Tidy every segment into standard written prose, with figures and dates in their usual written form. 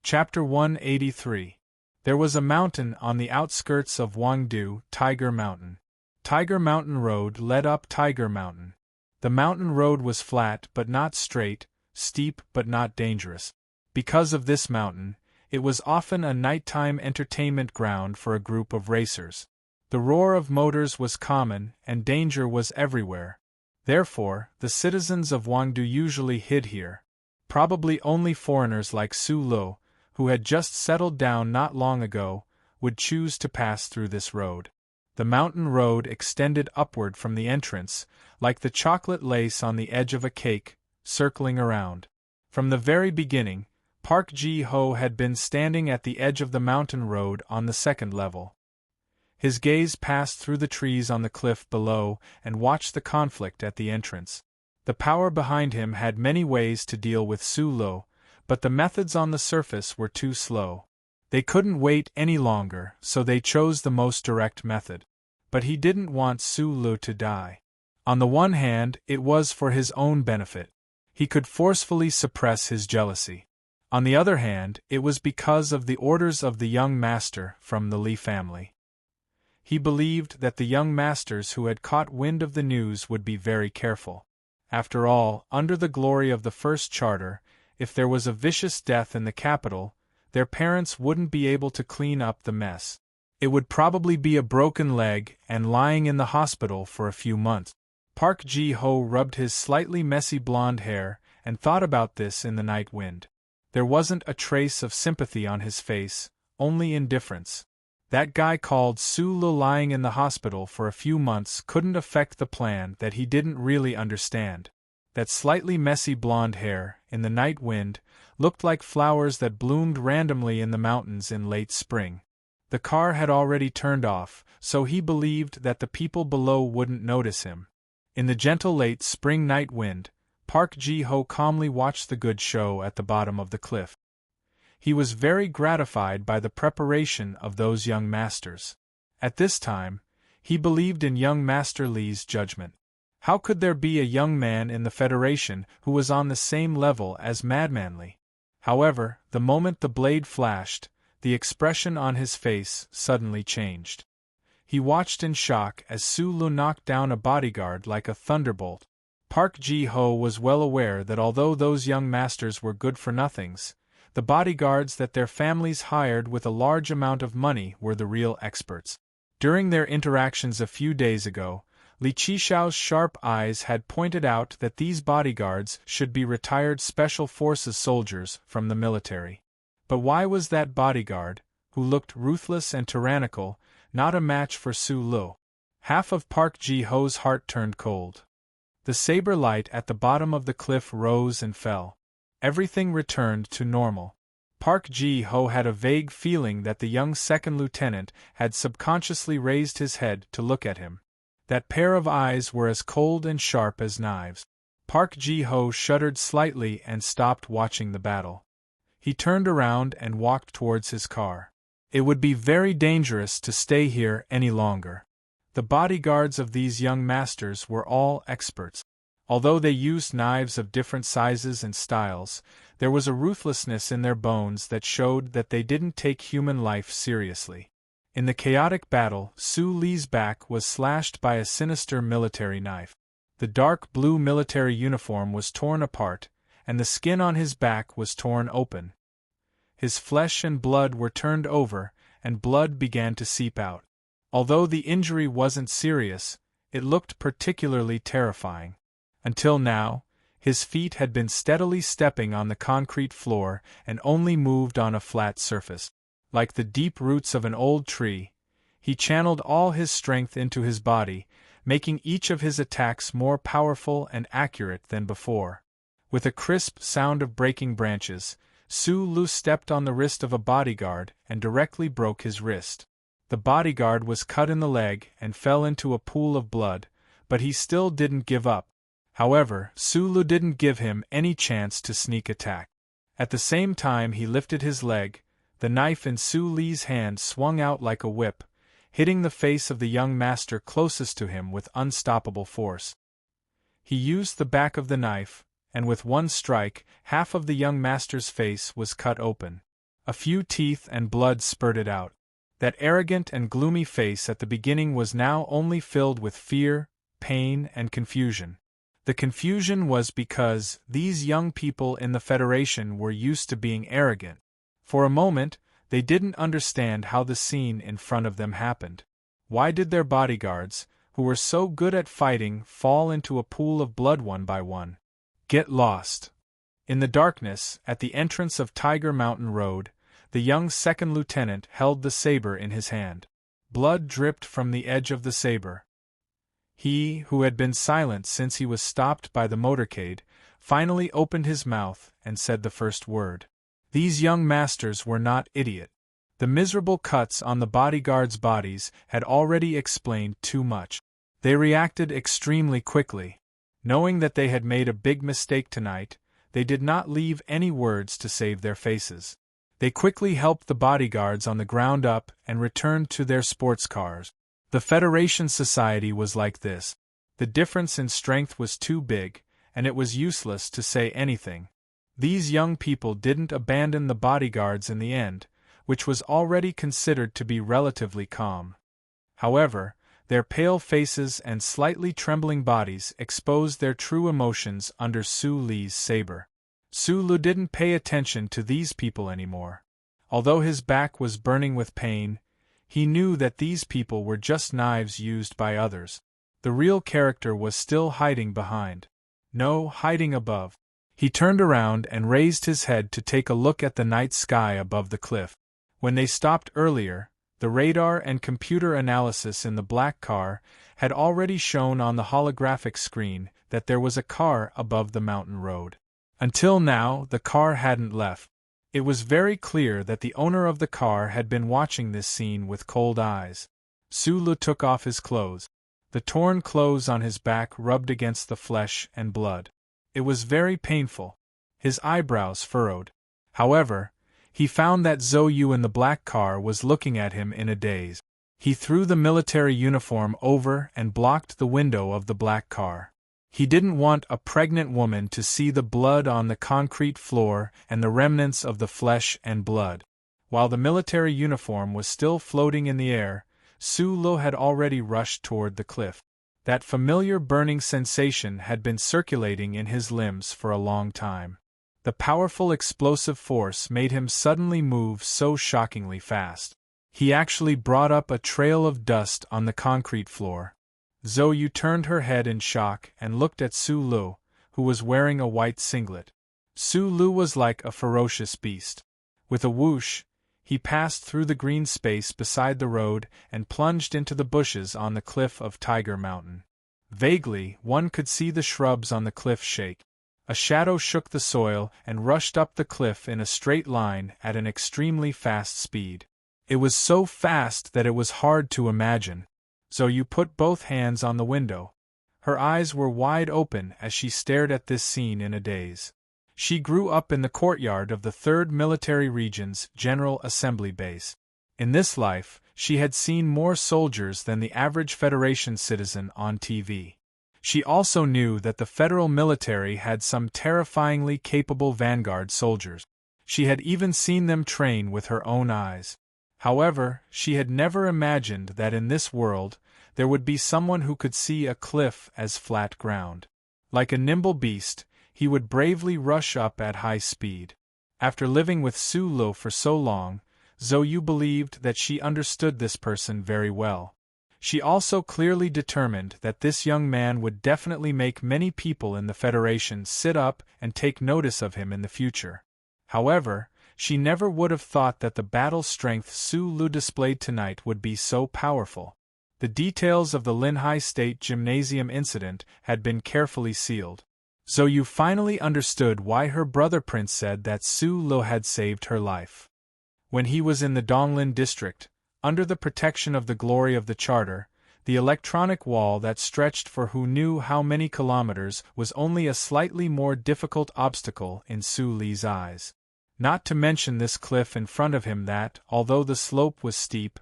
Chapter 183. There was a mountain on the outskirts of Wangdu, Tiger Mountain. Tiger Mountain Road led up Tiger Mountain. The mountain road was flat but not straight, steep but not dangerous. Because of this mountain, it was often a nighttime entertainment ground for a group of racers. The roar of motors was common and danger was everywhere. Therefore, the citizens of Wangdu usually hid here. Probably only foreigners like Su Lo, who had just settled down not long ago, would choose to pass through this road. The mountain road extended upward from the entrance, like the chocolate lace on the edge of a cake, circling around. From the very beginning, Park Ji-ho had been standing at the edge of the mountain road on the second level. His gaze passed through the trees on the cliff below and watched the conflict at the entrance. The power behind him had many ways to deal with Su Lo, but the methods on the surface were too slow. They couldn't wait any longer, so they chose the most direct method. But he didn't want Su Lo to die. On the one hand, it was for his own benefit. He could forcefully suppress his jealousy. On the other hand, it was because of the orders of the young master from the Li family. He believed that the young masters who had caught wind of the news would be very careful. After all, under the glory of the first charter, if there was a vicious death in the capital, their parents wouldn't be able to clean up the mess. It would probably be a broken leg and lying in the hospital for a few months. Park Ji-ho rubbed his slightly messy blonde hair and thought about this in the night wind. There wasn't a trace of sympathy on his face, only indifference. That guy called Su Lo lying in the hospital for a few months couldn't affect the plan that he didn't really understand. That slightly messy blonde hair, in the night wind, looked like flowers that bloomed randomly in the mountains in late spring. The car had already turned off, so he believed that the people below wouldn't notice him. In the gentle late spring night wind, Park Ji-ho calmly watched the good show at the bottom of the cliff. He was very gratified by the preparation of those young masters. At this time, he believed in young Master Li's judgment. How could there be a young man in the Federation who was on the same level as Madman Li? However, the moment the blade flashed, the expression on his face suddenly changed. He watched in shock as Su Lo knocked down a bodyguard like a thunderbolt. Park Ji-ho was well aware that although those young masters were good-for-nothings, the bodyguards that their families hired with a large amount of money were the real experts. During their interactions a few days ago, Li Qixiao's sharp eyes had pointed out that these bodyguards should be retired Special Forces soldiers from the military. But why was that bodyguard, who looked ruthless and tyrannical, not a match for Su Lo? Half of Park Ji-ho's heart turned cold. The saber light at the bottom of the cliff rose and fell. Everything returned to normal. Park Ji-ho had a vague feeling that the young second lieutenant had subconsciously raised his head to look at him. That pair of eyes were as cold and sharp as knives. Park Ji-ho shuddered slightly and stopped watching the battle. He turned around and walked towards his car. It would be very dangerous to stay here any longer. The bodyguards of these young masters were all experts. Although they used knives of different sizes and styles, there was a ruthlessness in their bones that showed that they didn't take human life seriously. In the chaotic battle, Su Li's back was slashed by a sinister military knife. The dark blue military uniform was torn apart, and the skin on his back was torn open. His flesh and blood were turned over, and blood began to seep out. Although the injury wasn't serious, it looked particularly terrifying. Until now, his feet had been steadily stepping on the concrete floor and only moved on a flat surface. Like the deep roots of an old tree, he channeled all his strength into his body, making each of his attacks more powerful and accurate than before. With a crisp sound of breaking branches, Su Lo stepped on the wrist of a bodyguard and directly broke his wrist. The bodyguard was cut in the leg and fell into a pool of blood, but he still didn't give up. However, Su Lo didn't give him any chance to sneak attack. At the same time he lifted his leg, the knife in Su Li's hand swung out like a whip, hitting the face of the young master closest to him with unstoppable force. He used the back of the knife, and with one strike, half of the young master's face was cut open. A few teeth and blood spurted out. That arrogant and gloomy face at the beginning was now only filled with fear, pain, and confusion. The confusion was because these young people in the Federation were used to being arrogant. For a moment, they didn't understand how the scene in front of them happened. Why did their bodyguards, who were so good at fighting, fall into a pool of blood one by one? Get lost. In the darkness, at the entrance of Tiger Mountain Road, the young second lieutenant held the saber in his hand. Blood dripped from the edge of the saber. He, who had been silent since he was stopped by the motorcade, finally opened his mouth and said the first word. These young masters were not idiots. The miserable cuts on the bodyguards' bodies had already explained too much. They reacted extremely quickly. Knowing that they had made a big mistake tonight, they did not leave any words to save their faces. They quickly helped the bodyguards on the ground up and returned to their sports cars. The Federation society was like this. The difference in strength was too big, and it was useless to say anything. These young people didn't abandon the bodyguards in the end, which was already considered to be relatively calm. However, their pale faces and slightly trembling bodies exposed their true emotions under Su Li's saber. Su Lu didn't pay attention to these people anymore. Although his back was burning with pain, he knew that these people were just knives used by others. The real character was still hiding behind. No, hiding above. He turned around and raised his head to take a look at the night sky above the cliff. When they stopped earlier, the radar and computer analysis in the black car had already shown on the holographic screen that there was a car above the mountain road. Until now, the car hadn't left. It was very clear that the owner of the car had been watching this scene with cold eyes. Su Lu took off his clothes. The torn clothes on his back rubbed against the flesh and blood. It was very painful. His eyebrows furrowed. However, he found that Zhou Yu in the black car was looking at him in a daze. He threw the military uniform over and blocked the window of the black car. He didn't want a pregnant woman to see the blood on the concrete floor and the remnants of the flesh and blood. While the military uniform was still floating in the air, Su Lu had already rushed toward the cliff. That familiar burning sensation had been circulating in his limbs for a long time. The powerful explosive force made him suddenly move so shockingly fast. He actually brought up a trail of dust on the concrete floor. Zhou Yu turned her head in shock and looked at Su Lu, who was wearing a white singlet. Su Lu was like a ferocious beast. With a whoosh, he passed through the green space beside the road and plunged into the bushes on the cliff of Tiger Mountain. Vaguely, one could see the shrubs on the cliff shake. A shadow shook the soil and rushed up the cliff in a straight line at an extremely fast speed. It was so fast that it was hard to imagine. Zhou Yu put both hands on the window. Her eyes were wide open as she stared at this scene in a daze. She grew up in the courtyard of the 3rd Military Region's General Assembly Base. In this life, she had seen more soldiers than the average Federation citizen on TV. She also knew that the federal military had some terrifyingly capable vanguard soldiers. She had even seen them train with her own eyes. However, she had never imagined that in this world, there would be someone who could see a cliff as flat ground. Like a nimble beast, he would bravely rush up at high speed. After living with Su Lu for so long, Zhou Yu believed that she understood this person very well. She also clearly determined that this young man would definitely make many people in the Federation sit up and take notice of him in the future. However, she never would have thought that the battle strength Su Lu displayed tonight would be so powerful. The details of the Linhai State Gymnasium incident had been carefully sealed. Zhou Yu finally understood why her brother Prince said that Su Lu had saved her life. When he was in the Donglin district, under the protection of the glory of the Charter, the electronic wall that stretched for who knew how many kilometers was only a slightly more difficult obstacle in Su Li's eyes. Not to mention this cliff in front of him that, although the slope was steep,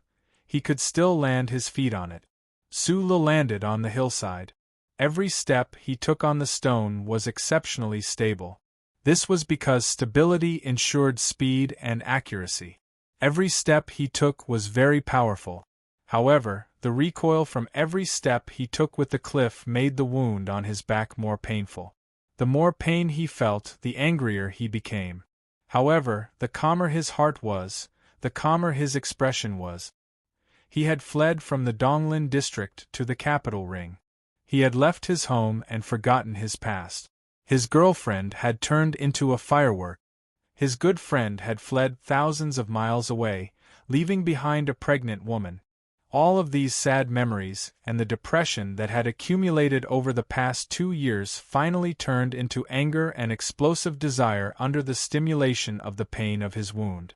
he could still land his feet on it. Su Lu landed on the hillside. Every step he took on the stone was exceptionally stable. This was because stability ensured speed and accuracy. Every step he took was very powerful. However, the recoil from every step he took with the cliff made the wound on his back more painful. The more pain he felt, the angrier he became. However, the calmer his heart was, the calmer his expression was. He had fled from the Donglin district to the capital ring. He had left his home and forgotten his past. His girlfriend had turned into a firework. His good friend had fled thousands of miles away, leaving behind a pregnant woman. All of these sad memories, and the depression that had accumulated over the past 2 years finally turned into anger and explosive desire under the stimulation of the pain of his wound.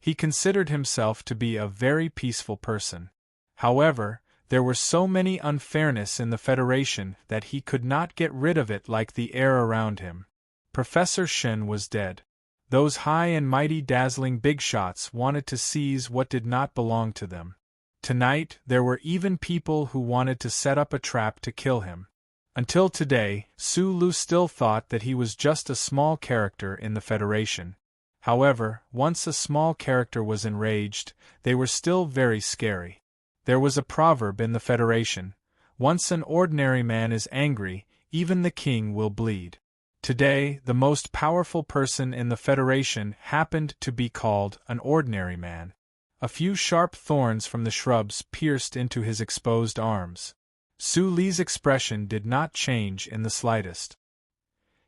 He considered himself to be a very peaceful person. However, there were so many unfairness in the Federation that he could not get rid of it like the air around him. Professor Shen was dead. Those high and mighty dazzling big shots wanted to seize what did not belong to them. Tonight, there were even people who wanted to set up a trap to kill him. Until today, Su Lu still thought that he was just a small character in the Federation. However, once a small character was enraged, they were still very scary. There was a proverb in the Federation: once an ordinary man is angry, even the king will bleed. Today, the most powerful person in the Federation happened to be called an ordinary man. A few sharp thorns from the shrubs pierced into his exposed arms. Su Li's expression did not change in the slightest.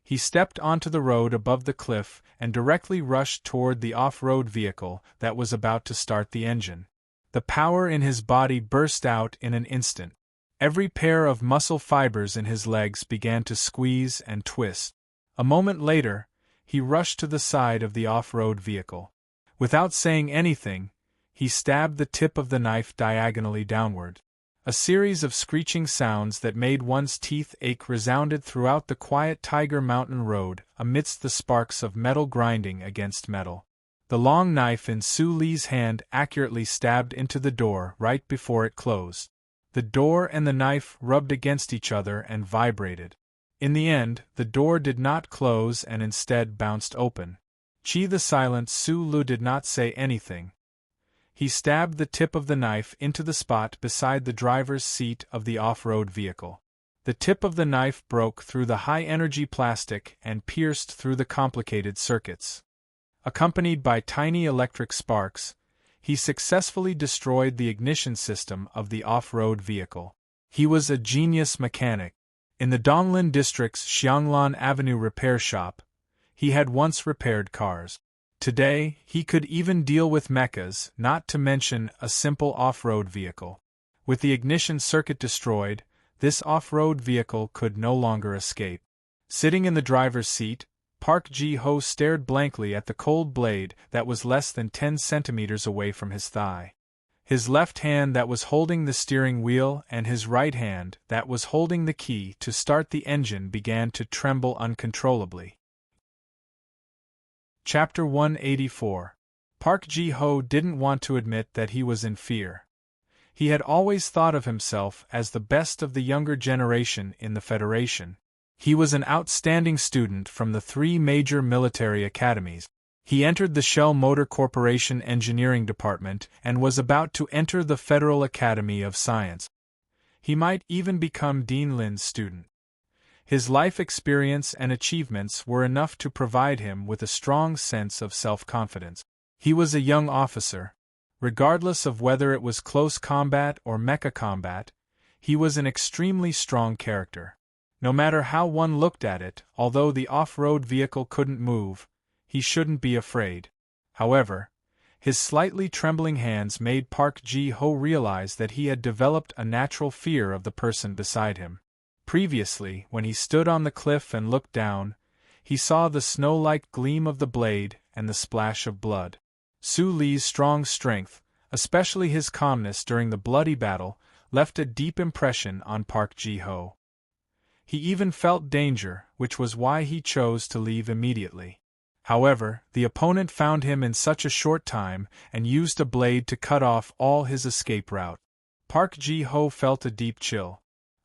He stepped onto the road above the cliff and directly rushed toward the off-road vehicle that was about to start the engine. The power in his body burst out in an instant. Every pair of muscle fibers in his legs began to squeeze and twist. A moment later, he rushed to the side of the off-road vehicle. Without saying anything, he stabbed the tip of the knife diagonally downward. A series of screeching sounds that made one's teeth ache resounded throughout the quiet Tiger Mountain road amidst the sparks of metal grinding against metal. The long knife in Su Li's hand accurately stabbed into the door right before it closed. The door and the knife rubbed against each other and vibrated. In the end, the door did not close and instead bounced open. Chi the silent Su Lu did not say anything. He stabbed the tip of the knife into the spot beside the driver's seat of the off-road vehicle. The tip of the knife broke through the high-energy plastic and pierced through the complicated circuits. Accompanied by tiny electric sparks, he successfully destroyed the ignition system of the off-road vehicle. He was a genius mechanic. In the Donglin district's Xianglan Avenue repair shop, he had once repaired cars. Today, he could even deal with mechas, not to mention a simple off-road vehicle. With the ignition circuit destroyed, this off-road vehicle could no longer escape. Sitting in the driver's seat, Park Ji-ho stared blankly at the cold blade that was less than 10 centimeters away from his thigh. His left hand that was holding the steering wheel and his right hand that was holding the key to start the engine began to tremble uncontrollably. Chapter 184. Park Ji-ho didn't want to admit that he was in fear. He had always thought of himself as the best of the younger generation in the Federation. He was an outstanding student from the 3 major military academies. He entered the Shell Motor Corporation Engineering Department and was about to enter the Federal Academy of Science. He might even become Dean Lin's student. His life experience and achievements were enough to provide him with a strong sense of self-confidence. He was a young officer. Regardless of whether it was close combat or mecha combat, he was an extremely strong character. No matter how one looked at it, although the off-road vehicle couldn't move, he shouldn't be afraid. However, his slightly trembling hands made Park Ji-ho realize that he had developed a natural fear of the person beside him. Previously, when he stood on the cliff and looked down, he saw the snow-like gleam of the blade and the splash of blood. Su Li's strong strength, especially his calmness during the bloody battle, left a deep impression on Park Ji-ho. He even felt danger, which was why he chose to leave immediately. However, the opponent found him in such a short time and used a blade to cut off all his escape route. Park Ji-ho felt a deep chill.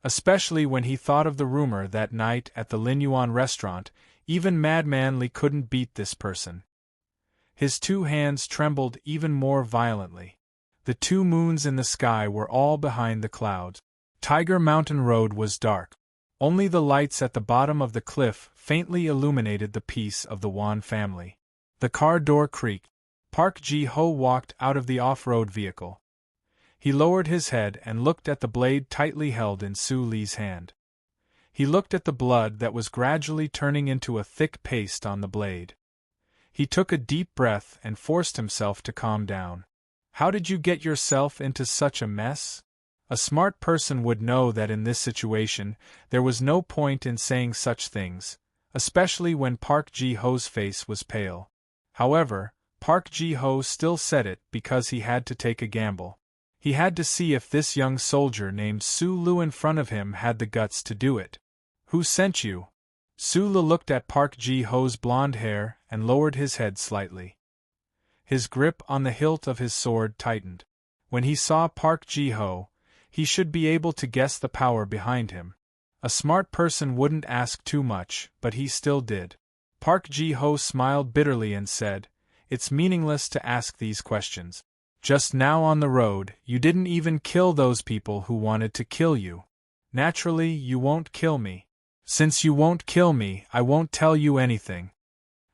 Especially when he thought of the rumor that night at the Linyuan restaurant, Even Madman Li couldn't beat this person. His two hands trembled even more violently. The two moons in the sky were all behind the clouds. Tiger Mountain Road was dark. Only the lights at the bottom of the cliff faintly illuminated the peace of the Wan family. The car door creaked. Park Ji-ho walked out of the off-road vehicle. He lowered his head and looked at the blade tightly held in Su Li's hand. He looked at the blood that was gradually turning into a thick paste on the blade. He took a deep breath and forced himself to calm down. How did you get yourself into such a mess? A smart person would know that in this situation, there was no point in saying such things, especially when Park Ji-ho's face was pale. However, Park Ji-ho still said it because he had to take a gamble. He had to see if this young soldier named Su Lu in front of him had the guts to do it. Who sent you? Su Lu looked at Park Ji-ho's blonde hair and lowered his head slightly. His grip on the hilt of his sword tightened. When he saw Park Ji-ho, he should be able to guess the power behind him. A smart person wouldn't ask too much, but he still did. Park Ji-ho smiled bitterly and said, "It's meaningless to ask these questions. Just now on the road, you didn't even kill those people who wanted to kill you. Naturally, you won't kill me. Since you won't kill me, I won't tell you anything.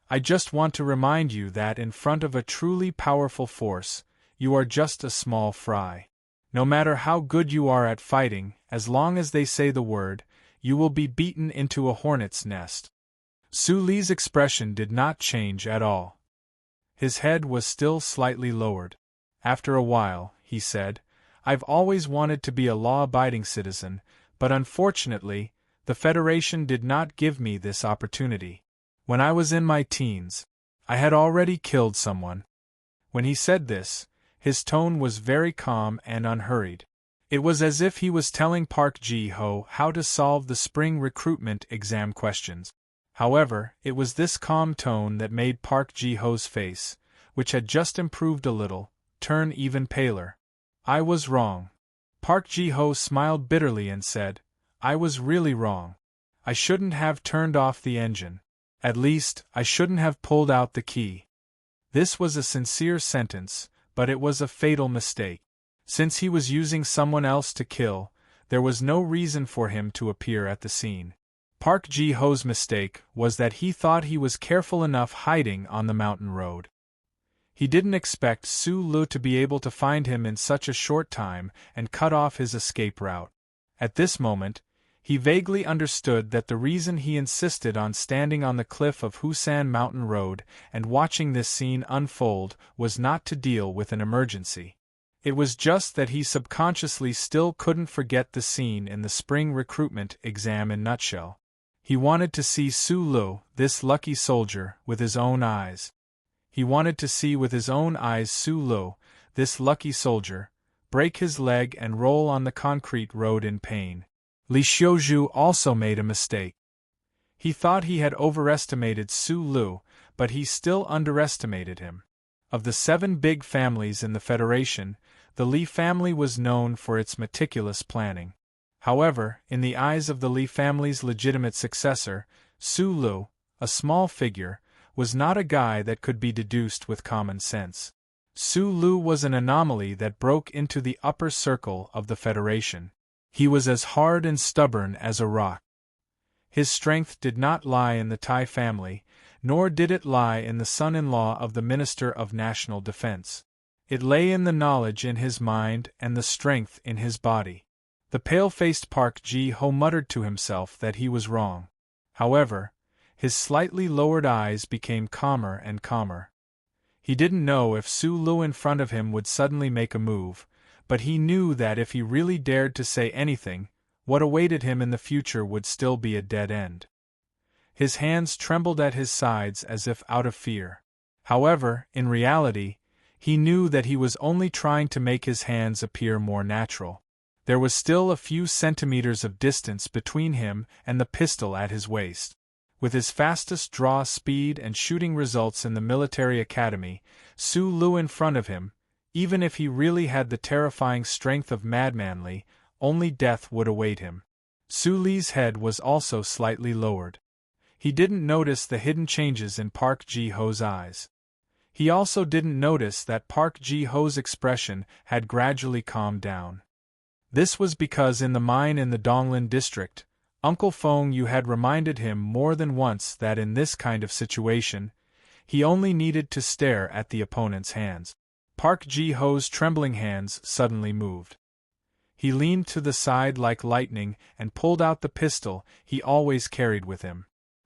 I just want to remind you that in front of a truly powerful force, you are just a small fry. No matter how good you are at fighting, as long as they say the word, you will be beaten into a hornet's nest." Su Li's expression did not change at all. His head was still slightly lowered. After a while, he said, "I've always wanted to be a law-abiding citizen, but unfortunately, the Federation did not give me this opportunity. When I was in my teens, I had already killed someone." When he said this, his tone was very calm and unhurried. It was as if he was telling Park Ji-ho how to solve the spring recruitment exam questions. However, it was this calm tone that made Park Ji-ho's face, which had just improved a little, turn even paler. "I was wrong." Park Ji-ho smiled bitterly and said, "I was really wrong. I shouldn't have turned off the engine. At least, I shouldn't have pulled out the key." This was a sincere sentence, but it was a fatal mistake. Since he was using someone else to kill, there was no reason for him to appear at the scene. Park Ji-ho's mistake was that he thought he was careful enough hiding on the mountain road. He didn't expect Su Lu to be able to find him in such a short time and cut off his escape route. At this moment, he vaguely understood that the reason he insisted on standing on the cliff of Husan Mountain Road and watching this scene unfold was not to deal with an emergency. It was just that he subconsciously still couldn't forget the scene in the spring recruitment exam in nutshell. He wanted to see Su Lu, this lucky soldier, with his own eyes. He wanted to see with his own eyes Su Lu, this lucky soldier, break his leg and roll on the concrete road in pain. Li Xiuzhu also made a mistake. He thought he had overestimated Su Lu, but he still underestimated him. Of the 7 big families in the Federation, the Li family was known for its meticulous planning. However, in the eyes of the Li family's legitimate successor, Su Lu, a small figure, was not a guy that could be deduced with common sense. Su Lu was an anomaly that broke into the upper circle of the Federation. He was as hard and stubborn as a rock. His strength did not lie in the Tai family, nor did it lie in the son-in-law of the Minister of National Defense. It lay in the knowledge in his mind and the strength in his body. The pale-faced Park Ji-ho muttered to himself that he was wrong. However, his slightly lowered eyes became calmer and calmer. He didn't know if Su Lu in front of him would suddenly make a move, but he knew that if he really dared to say anything, what awaited him in the future would still be a dead end. His hands trembled at his sides as if out of fear. However, in reality, he knew that he was only trying to make his hands appear more natural. There was still a few centimeters of distance between him and the pistol at his waist. With his fastest draw speed and shooting results in the military academy, Su Lu in front of him, even if he really had the terrifying strength of Madman Li, only death would await him. Su Li's head was also slightly lowered. He didn't notice the hidden changes in Park Ji-ho's eyes. He also didn't notice that Park Ji-ho's expression had gradually calmed down. This was because in the mine in the Donglin district, Uncle Feng Yu had reminded him more than once that in this kind of situation, he only needed to stare at the opponent's hands. Park Ji-ho's trembling hands suddenly moved. He leaned to the side like lightning and pulled out the pistol he always carried with him.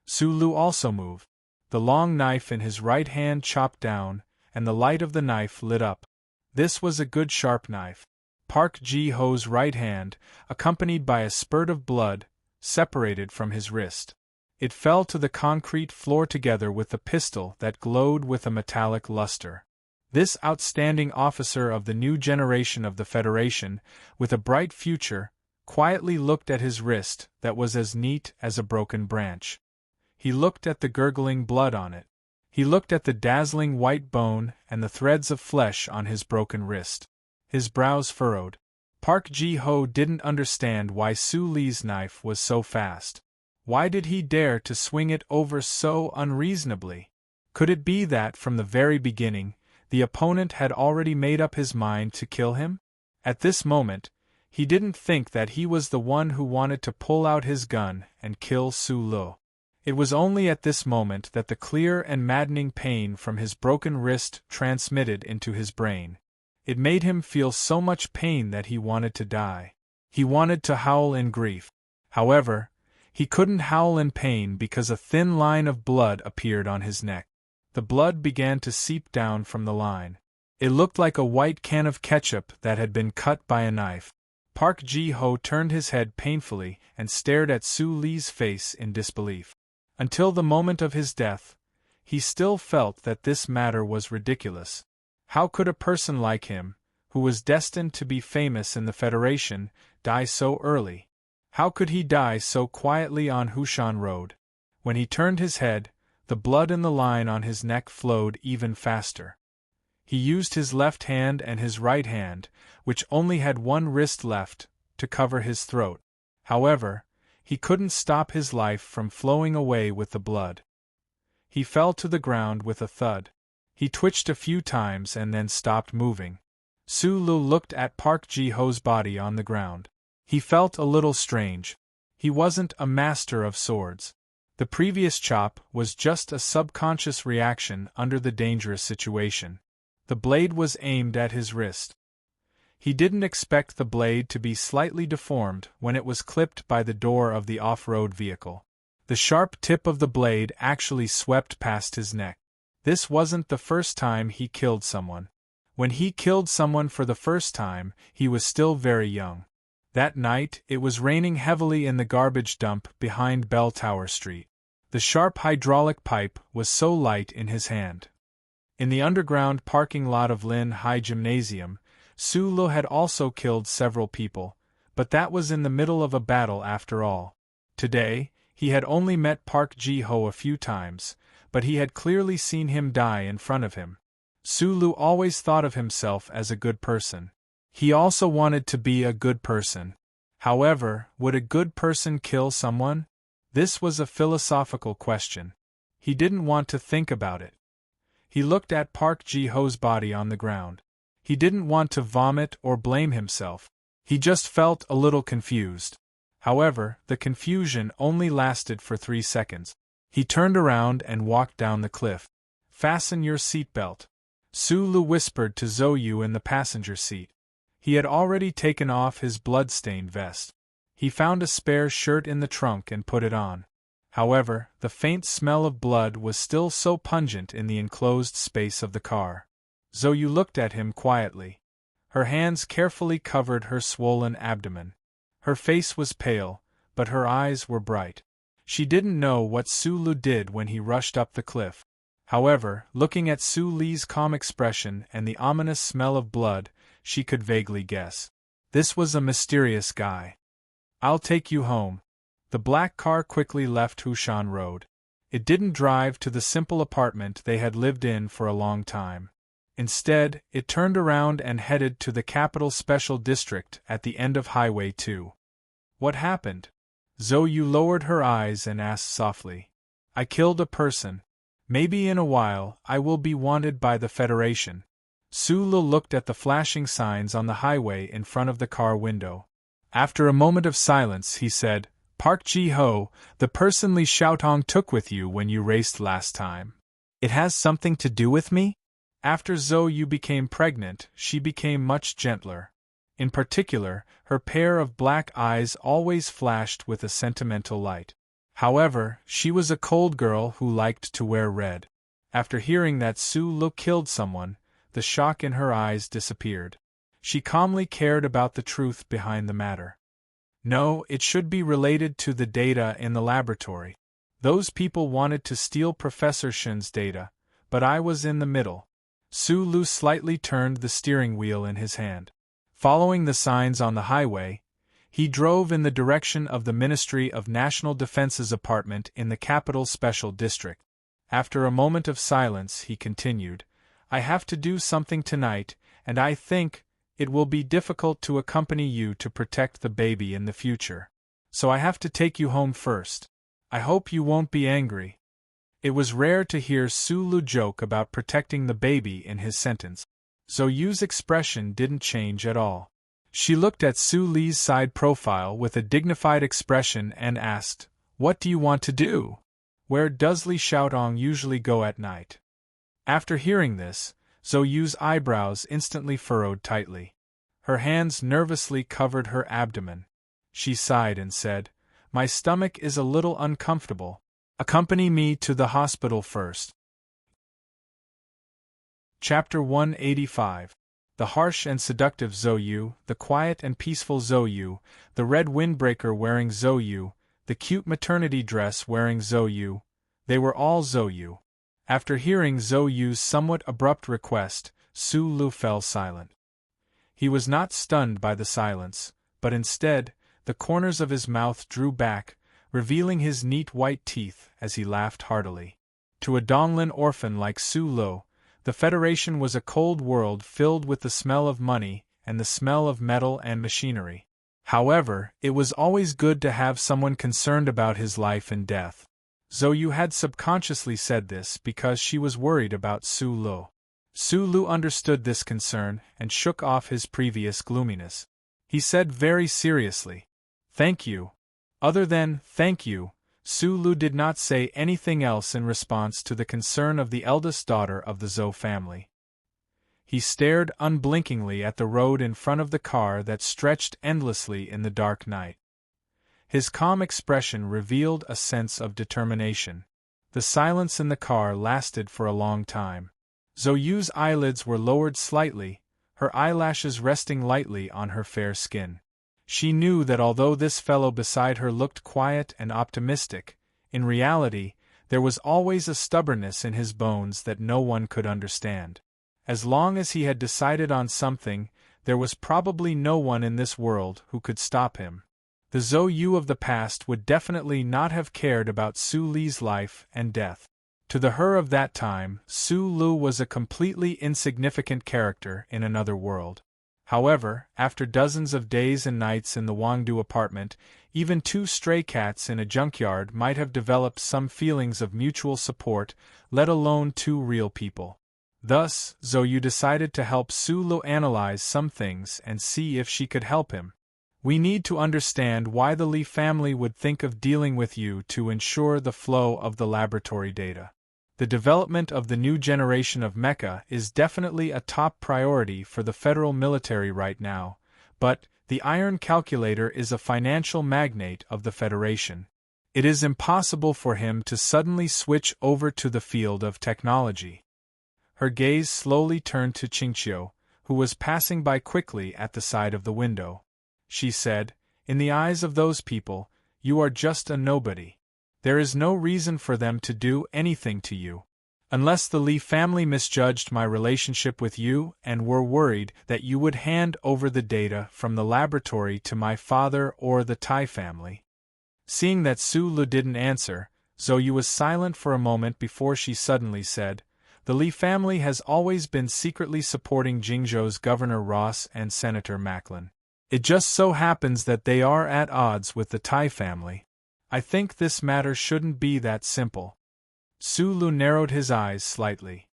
Su Lu also moved. The long knife in his right hand chopped down, and the light of the knife lit up. This was a good sharp knife. Park Ji-ho's right hand, accompanied by a spurt of blood, separated from his wrist. It fell to the concrete floor together with the pistol that glowed with a metallic luster. This outstanding officer of the new generation of the Federation, with a bright future, quietly looked at his wrist that was as neat as a broken branch. He looked at the gurgling blood on it. He looked at the dazzling white bone and the threads of flesh on his broken wrist. His brows furrowed. Park Ji-ho didn't understand why Su Li's knife was so fast. Why did he dare to swing it over so unreasonably? Could it be that, from the very beginning, the opponent had already made up his mind to kill him? At this moment, he didn't think that he was the one who wanted to pull out his gun and kill Su Lu. It was only at this moment that the clear and maddening pain from his broken wrist transmitted into his brain. It made him feel so much pain that he wanted to die. He wanted to howl in grief. However, he couldn't howl in pain because a thin line of blood appeared on his neck. The blood began to seep down from the line. It looked like a white can of ketchup that had been cut by a knife. Park Ji-ho turned his head painfully and stared at Su Li's face in disbelief. Until the moment of his death, he still felt that this matter was ridiculous. How could a person like him, who was destined to be famous in the Federation, die so early? How could he die so quietly on Hushan Road? When he turned his head, the blood in the line on his neck flowed even faster. He used his left hand and his right hand, which only had one wrist left, to cover his throat. However, he couldn't stop his life from flowing away with the blood. He fell to the ground with a thud. He twitched a few times and then stopped moving. Su Lu looked at Park Ji-ho's body on the ground. He felt a little strange. He wasn't a master of swords. The previous chop was just a subconscious reaction under the dangerous situation. The blade was aimed at his wrist. He didn't expect the blade to be slightly deformed when it was clipped by the door of the off-road vehicle. The sharp tip of the blade actually swept past his neck. This wasn't the first time he killed someone. When he killed someone for the first time, he was still very young. That night, it was raining heavily in the garbage dump behind Bell Tower Street. The sharp hydraulic pipe was so light in his hand. In the underground parking lot of Lin High Gymnasium, Su Lu had also killed several people, but that was in the middle of a battle after all. Today, he had only met Park Ji-ho a few times, but he had clearly seen him die in front of him. Su Lu always thought of himself as a good person. He also wanted to be a good person. However, would a good person kill someone? This was a philosophical question. He didn't want to think about it. He looked at Park Ji-ho's body on the ground. He didn't want to vomit or blame himself. He just felt a little confused. However, the confusion only lasted for 3 seconds. He turned around and walked down the cliff. "Fasten your seatbelt," Su Lu whispered to Zhou Yu in the passenger seat. He had already taken off his blood-stained vest. He found a spare shirt in the trunk and put it on. However, the faint smell of blood was still so pungent in the enclosed space of the car. Zhou Yu looked at him quietly. Her hands carefully covered her swollen abdomen. Her face was pale, but her eyes were bright. She didn't know what Su Lu did when he rushed up the cliff. However, looking at Su Li's calm expression and the ominous smell of blood, she could vaguely guess. This was a mysterious guy. "I'll take you home." The black car quickly left Hushan Road. It didn't drive to the simple apartment they had lived in for a long time. Instead, it turned around and headed to the Capital Special District at the end of Highway 2. "What happened?" Zhou Yu lowered her eyes and asked softly. I killed a person. Maybe in a while I will be wanted by the Federation. Su-lu looked at the flashing signs on the highway in front of the car window. After a moment of silence, he said, Park Ji-ho, the person Li Xiaotong took with you when you raced last time. It has something to do with me? After Zhou Yu became pregnant, she became much gentler. In particular, her pair of black eyes always flashed with a sentimental light. However, she was a cold girl who liked to wear red. After hearing that Su-lu killed someone, the shock in her eyes disappeared. She calmly cared about the truth behind the matter. No, it should be related to the data in the laboratory. Those people wanted to steal Professor Shen's data, but I was in the middle. Su-lu slightly turned the steering wheel in his hand. Following the signs on the highway, he drove in the direction of the Ministry of National Defense's apartment in the capital special district. After a moment of silence, he continued, I have to do something tonight, and I think it will be difficult to accompany you to protect the baby in the future. So I have to take you home first. I hope you won't be angry. It was rare to hear Su-lu joke about protecting the baby in his sentence. Zhou Yu's expression didn't change at all. She looked at Su-li's side profile with a dignified expression and asked, What do you want to do? Where does Li Xiaotong usually go at night? After hearing this, Zhou Yu's eyebrows instantly furrowed tightly. Her hands nervously covered her abdomen. She sighed and said, My stomach is a little uncomfortable. Accompany me to the hospital first. Chapter 185. The harsh and seductive Zhou Yu, the quiet and peaceful Zhou Yu, the red windbreaker wearing Zhou Yu, the cute maternity dress wearing Zhou Yu, they were all Zhou Yu. After hearing Zhou Yu's somewhat abrupt request, Su-lu fell silent. He was not stunned by the silence, but instead, the corners of his mouth drew back, revealing his neat white teeth as he laughed heartily. To a Donglin orphan like Su-lu, the Federation was a cold world filled with the smell of money and the smell of metal and machinery. However, it was always good to have someone concerned about his life and death. Zhou Yu had subconsciously said this because she was worried about Su-lu. Su-lu understood this concern and shook off his previous gloominess. He said very seriously, Thank you. Other than, thank you, Su-lu did not say anything else in response to the concern of the eldest daughter of the Zhou family. He stared unblinkingly at the road in front of the car that stretched endlessly in the dark night. His calm expression revealed a sense of determination. The silence in the car lasted for a long time. Zhou Yu's eyelids were lowered slightly, her eyelashes resting lightly on her fair skin. She knew that although this fellow beside her looked quiet and optimistic, in reality, there was always a stubbornness in his bones that no one could understand. As long as he had decided on something, there was probably no one in this world who could stop him. The Zhou Yu of the past would definitely not have cared about Su-li's life and death. To the her of that time, Su-lu was a completely insignificant character in another world. However, after dozens of days and nights in the Wangdu apartment, even two stray cats in a junkyard might have developed some feelings of mutual support, let alone two real people. Thus, Zhou Yu decided to help Su-lu analyze some things and see if she could help him. We need to understand why the Li family would think of dealing with you to ensure the flow of the laboratory data. The development of the new generation of mecha is definitely a top priority for the federal military right now, but the Iron Calculator is a financial magnate of the Federation. It is impossible for him to suddenly switch over to the field of technology. Her gaze slowly turned to Qingqiu, who was passing by quickly at the side of the window. She said, In the eyes of those people, you are just a nobody. There is no reason for them to do anything to you. Unless the Li family misjudged my relationship with you and were worried that you would hand over the data from the laboratory to my father or the Tai family. Seeing that Su-lu didn't answer, Zhou Yu was silent for a moment before she suddenly said, The Li family has always been secretly supporting Jingzhou's Governor Ross and Senator Macklin. It just so happens that they are at odds with the Tai family. I think this matter shouldn't be that simple. Sulu narrowed his eyes slightly.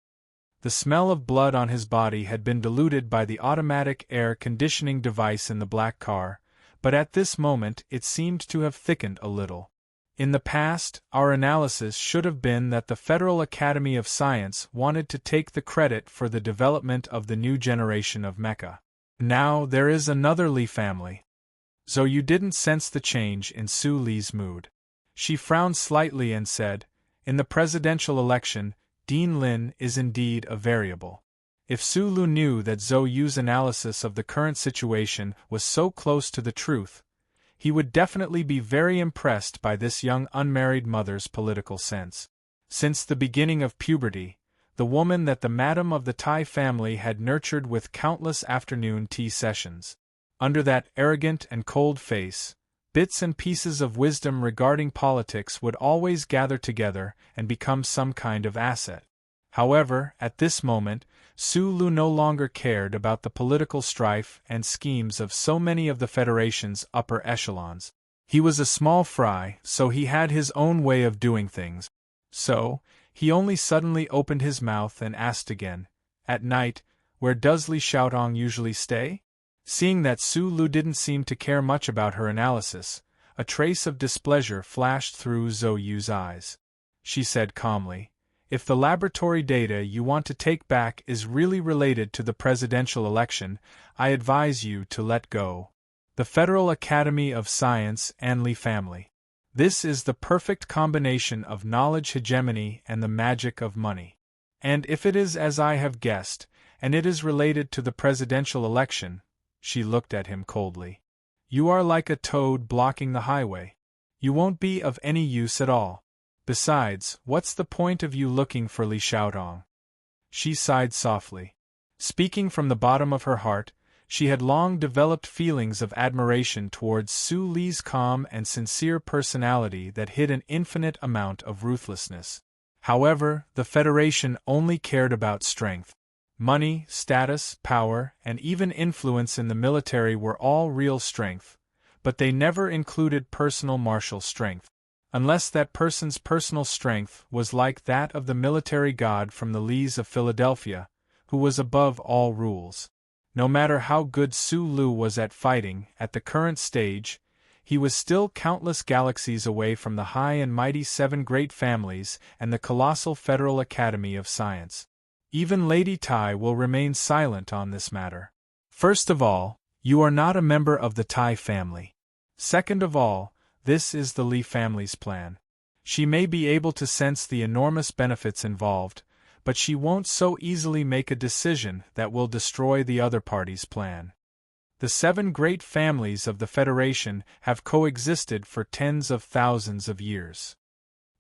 The smell of blood on his body had been diluted by the automatic air conditioning device in the black car, but at this moment it seemed to have thickened a little. In the past, our analysis should have been that the Federal Academy of Science wanted to take the credit for the development of the new generation of mecha. Now there is another Lee family. So you didn't sense the change in Su Lee's mood. She frowned slightly and said, "In the presidential election, Dean Lin is indeed a variable." If Su Lu knew that Zhou Yu's analysis of the current situation was so close to the truth, he would definitely be very impressed by this young unmarried mother's political sense. Since the beginning of puberty, the woman that the madam of the Tai family had nurtured with countless afternoon tea sessions. Under that arrogant and cold face, bits and pieces of wisdom regarding politics would always gather together and become some kind of asset. However, at this moment, Su Lu no longer cared about the political strife and schemes of so many of the Federation's upper echelons. He was a small fry, so he had his own way of doing things. So, he only suddenly opened his mouth and asked again, "At night, where does Li Xiaotong usually stay?" Seeing that Su Lu didn't seem to care much about her analysis, a trace of displeasure flashed through Zhou Yu's eyes. She said calmly, "If the laboratory data you want to take back is really related to the presidential election, I advise you to let go. The Federal Academy of Science and Li family. This is the perfect combination of knowledge hegemony and the magic of money. And if it is as I have guessed, and it is related to the presidential election," she looked at him coldly, "you are like a toad blocking the highway. You won't be of any use at all. Besides, what's the point of you looking for Li Xiaotong?" She sighed softly. Speaking from the bottom of her heart, she had long developed feelings of admiration towards Su Li's calm and sincere personality that hid an infinite amount of ruthlessness. However, the Federation only cared about strength. Money, status, power, and even influence in the military were all real strength, but they never included personal martial strength. Unless that person's personal strength was like that of the military god from the Lees of Philadelphia, who was above all rules. No matter how good Su Lu was at fighting, at the current stage, he was still countless galaxies away from the high and mighty seven great families and the colossal Federal Academy of Science. Even Lady Tai will remain silent on this matter. First of all, you are not a member of the Tai family. Second of all, this is the Li family's plan. She may be able to sense the enormous benefits involved, but she won't so easily make a decision that will destroy the other party's plan. The seven great families of the Federation have coexisted for tens of thousands of years.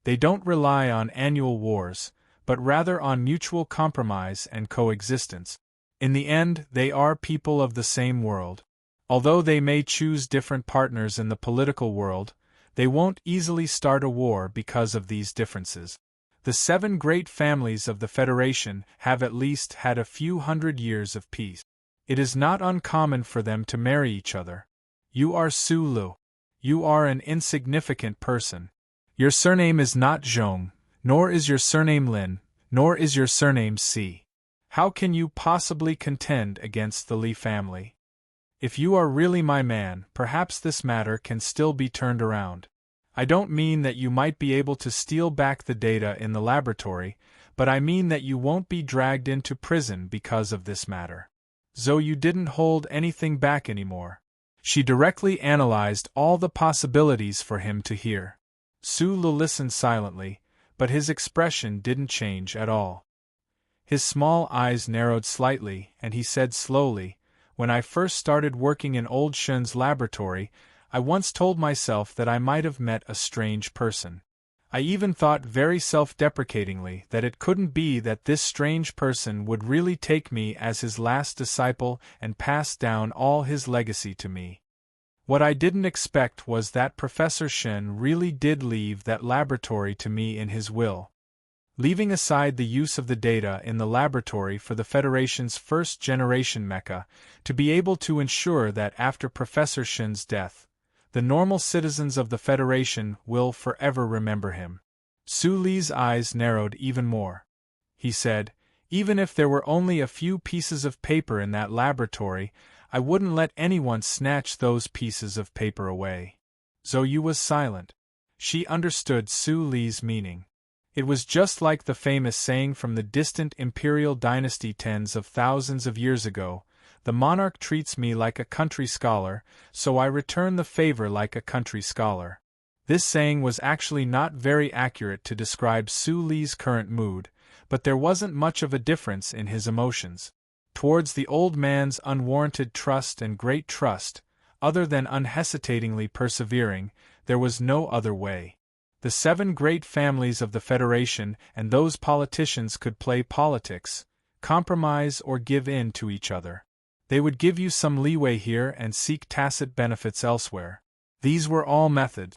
They don't rely on annual wars, but rather on mutual compromise and coexistence. In the end, they are people of the same world. Although they may choose different partners in the political world, they won't easily start a war because of these differences. The seven great families of the Federation have at least had a few hundred years of peace. It is not uncommon for them to marry each other. You are Su Lu. You are an insignificant person. Your surname is not Zhong, nor is your surname Lin, nor is your surname Si. How can you possibly contend against the Li family? If you are really my man, perhaps this matter can still be turned around. I don't mean that you might be able to steal back the data in the laboratory, but I mean that you won't be dragged into prison because of this matter. Zhou Yu didn't hold anything back anymore. She directly analyzed all the possibilities for him to hear. Su Lu listened silently, but his expression didn't change at all. His small eyes narrowed slightly, and he said slowly, "When I first started working in Old Shun's laboratory, I once told myself that I might have met a strange person. I even thought very self-deprecatingly that it couldn't be that this strange person would really take me as his last disciple and pass down all his legacy to me. What I didn't expect was that Professor Shen really did leave that laboratory to me in his will. Leaving aside the use of the data in the laboratory for the Federation's first-generation mecha, to be able to ensure that after Professor Shen's death, the normal citizens of the Federation will forever remember him. Su Li's eyes narrowed even more. He said, "Even if there were only a few pieces of paper in that laboratory, I wouldn't let anyone snatch those pieces of paper away." Zhou Yu was silent. She understood Su Li's meaning. It was just like the famous saying from the distant imperial dynasty tens of thousands of years ago, "The monarch treats me like a country scholar, so I return the favor like a country scholar." This saying was actually not very accurate to describe Su Li's current mood, but there wasn't much of a difference in his emotions. Towards the old man's unwarranted trust and great trust, other than unhesitatingly persevering, there was no other way. The 7 great families of the Federation and those politicians could play politics, compromise or give in to each other. They would give you some leeway here and seek tacit benefits elsewhere. These were all methods.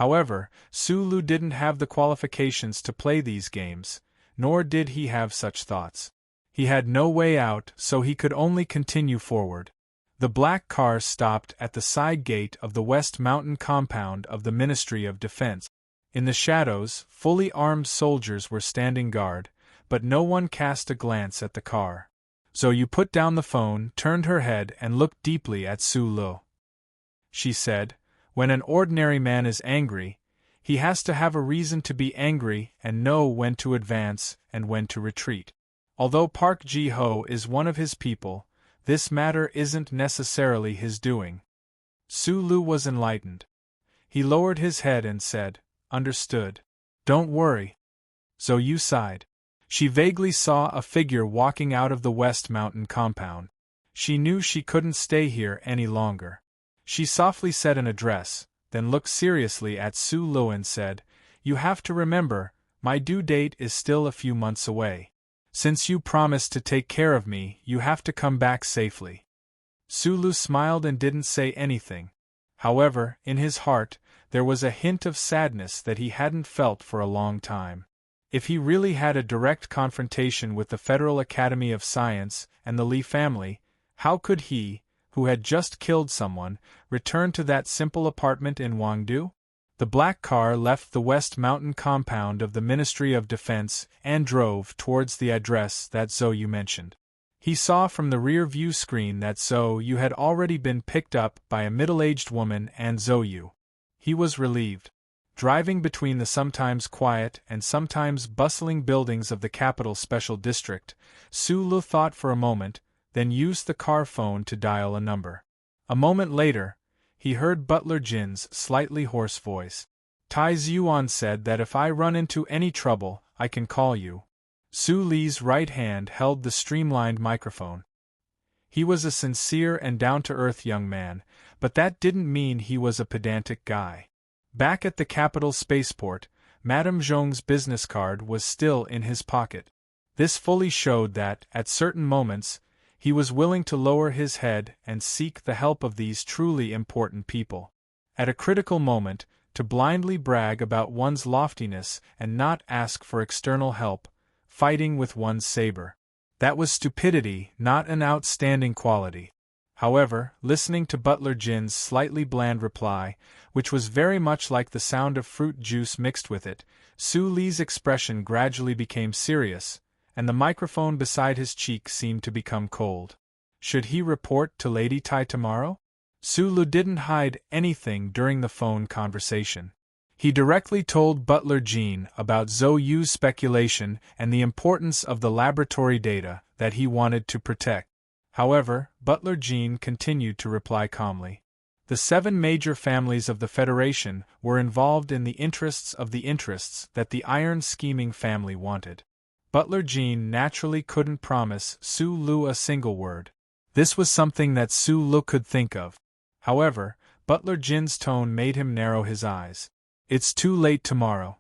However, Su Lu didn't have the qualifications to play these games, nor did he have such thoughts. He had no way out, so he could only continue forward. The black car stopped at the side gate of the West Mountain compound of the Ministry of Defense. In the shadows, fully armed soldiers were standing guard, but no one cast a glance at the car. Zhou Yu put down the phone, turned her head and looked deeply at Su Lu. She said, "When an ordinary man is angry, he has to have a reason to be angry and know when to advance and when to retreat. Although Park Ji-ho is one of his people, this matter isn't necessarily his doing." Su Lu was enlightened. He lowered his head and said, "Understood. Don't worry." Zhou Yu sighed. She vaguely saw a figure walking out of the West Mountain compound. She knew she couldn't stay here any longer. She softly said an address, then looked seriously at Su Lu and said, "You have to remember, my due date is still a few months away. Since you promised to take care of me, you have to come back safely." Su Lu smiled and didn't say anything. However, in his heart, there was a hint of sadness that he hadn't felt for a long time. If he really had a direct confrontation with the Federal Academy of Science and the Li family, how could he, who had just killed someone, return to that simple apartment in Wangdu? The black car left the West Mountain compound of the Ministry of Defense and drove towards the address that Zhou Yu mentioned. He saw from the rear view screen that Zhou Yu had already been picked up by a middle-aged woman and Zhou Yu. He was relieved. Driving between the sometimes quiet and sometimes bustling buildings of the capital special district, Su Lu thought for a moment, then used the car phone to dial a number. A moment later, he heard Butler Jin's slightly hoarse voice. "Tai Ziyuan said that if I run into any trouble, I can call you." Su Li's right hand held the streamlined microphone. He was a sincere and down-to-earth young man, but that didn't mean he was a pedantic guy. Back at the capital spaceport, Madame Zhong's business card was still in his pocket. This fully showed that, at certain moments, he was willing to lower his head and seek the help of these truly important people. At a critical moment, to blindly brag about one's loftiness and not ask for external help, fighting with one's saber. That was stupidity, not an outstanding quality. However, listening to Butler Jin's slightly bland reply, which was very much like the sound of fruit juice mixed with it, Su Li's expression gradually became serious, and the microphone beside his cheek seemed to become cold. Should he report to Lady Tai tomorrow? Su Lu didn't hide anything during the phone conversation. He directly told Butler Jin about Zhou Yu's speculation and the importance of the laboratory data that he wanted to protect. However, Butler Jin continued to reply calmly. The 7 major families of the Federation were involved in the interests that the iron scheming family wanted. Butler Jin naturally couldn't promise Su Lu a single word. This was something that Su Lu could think of. However, Butler Jin's tone made him narrow his eyes. "It's too late tomorrow."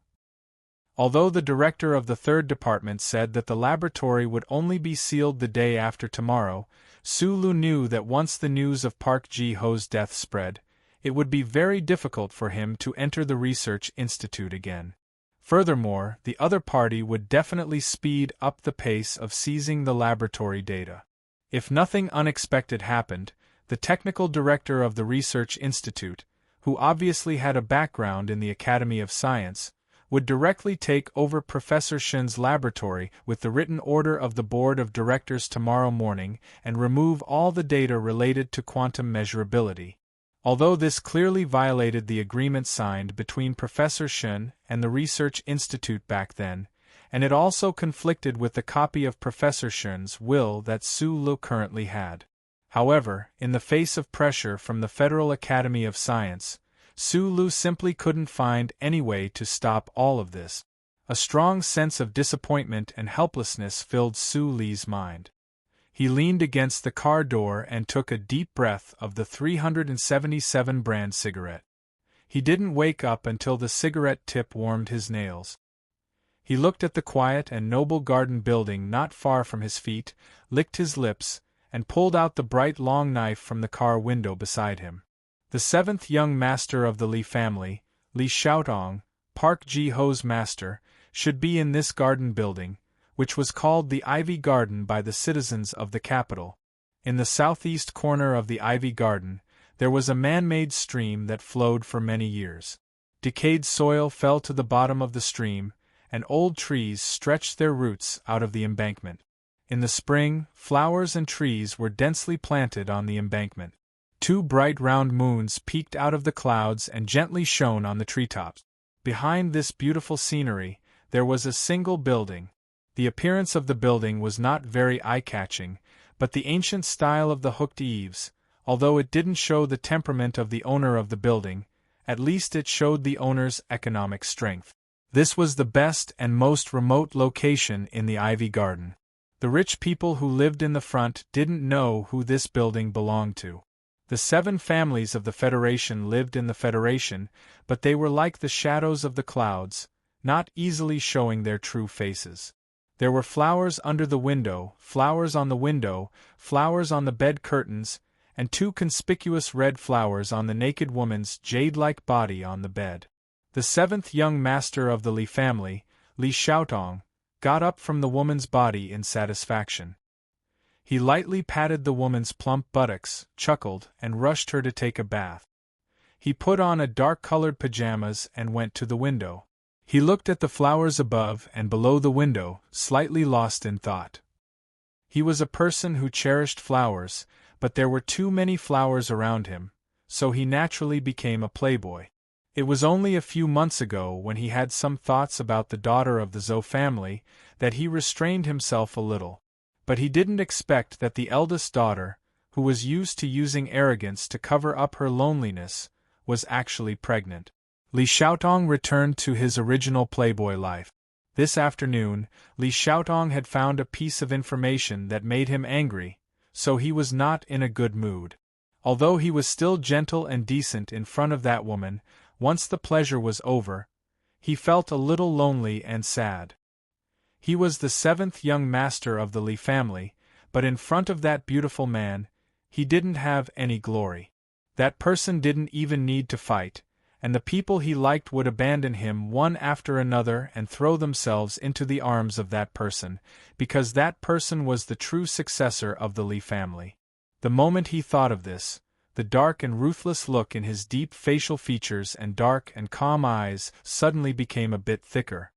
Although the director of the 3rd Department said that the laboratory would only be sealed the day after tomorrow, Su Lu knew that once the news of Park Ji-ho's death spread, it would be very difficult for him to enter the research institute again. Furthermore, the other party would definitely speed up the pace of seizing the laboratory data. If nothing unexpected happened, the technical director of the research institute, who obviously had a background in the Academy of Science, would directly take over Professor Shen's laboratory with the written order of the board of directors tomorrow morning and remove all the data related to quantum measurability. Although this clearly violated the agreement signed between Professor Shen and the Research Institute back then, and it also conflicted with the copy of Professor Shen's will that Su Lu currently had. However, in the face of pressure from the Federal Academy of Science, Su Lu simply couldn't find any way to stop all of this. A strong sense of disappointment and helplessness filled Su Li's mind. He leaned against the car door and took a deep breath of the 377 brand cigarette. He didn't wake up until the cigarette tip warmed his nails. He looked at the quiet and noble garden building not far from his feet, licked his lips, and pulled out the bright long knife from the car window beside him. The seventh young master of the Li family, Li Xiaotong, Park Ji-ho's master, should be in this garden building, which was called the Ivy Garden by the citizens of the capital. In the southeast corner of the Ivy Garden, there was a man-made stream that flowed for many years. Decayed soil fell to the bottom of the stream, and old trees stretched their roots out of the embankment. In the spring, flowers and trees were densely planted on the embankment. 2 bright round moons peeked out of the clouds and gently shone on the treetops. Behind this beautiful scenery, there was a single building. The appearance of the building was not very eye-catching, but the ancient style of the hooked eaves, although it didn't show the temperament of the owner of the building, at least it showed the owner's economic strength. This was the best and most remote location in the Ivy Garden. The rich people who lived in the front didn't know who this building belonged to. The 7 families of the Federation lived in the Federation, but they were like the shadows of the clouds, not easily showing their true faces. There were flowers under the window, flowers on the bed curtains, and 2 conspicuous red flowers on the naked woman's jade-like body on the bed. The 7th young master of the Li family, Li Xiaotong, got up from the woman's body in satisfaction. He lightly patted the woman's plump buttocks, chuckled, and rushed her to take a bath. He put on a dark-colored pajamas and went to the window. He looked at the flowers above and below the window, slightly lost in thought. He was a person who cherished flowers, but there were too many flowers around him, so he naturally became a playboy. It was only a few months ago, when he had some thoughts about the daughter of the Zhou family, that he restrained himself a little. But he didn't expect that the eldest daughter, who was used to using arrogance to cover up her loneliness, was actually pregnant. Li Xiaotong returned to his original playboy life. This afternoon, Li Xiaotong had found a piece of information that made him angry, so he was not in a good mood. Although he was still gentle and decent in front of that woman, once the pleasure was over, he felt a little lonely and sad. He was the 7th young master of the Li family, but in front of that beautiful man, he didn't have any glory. That person didn't even need to fight, and the people he liked would abandon him one after another and throw themselves into the arms of that person, because that person was the true successor of the Li family. The moment he thought of this, the dark and ruthless look in his deep facial features and dark and calm eyes suddenly became a bit thicker.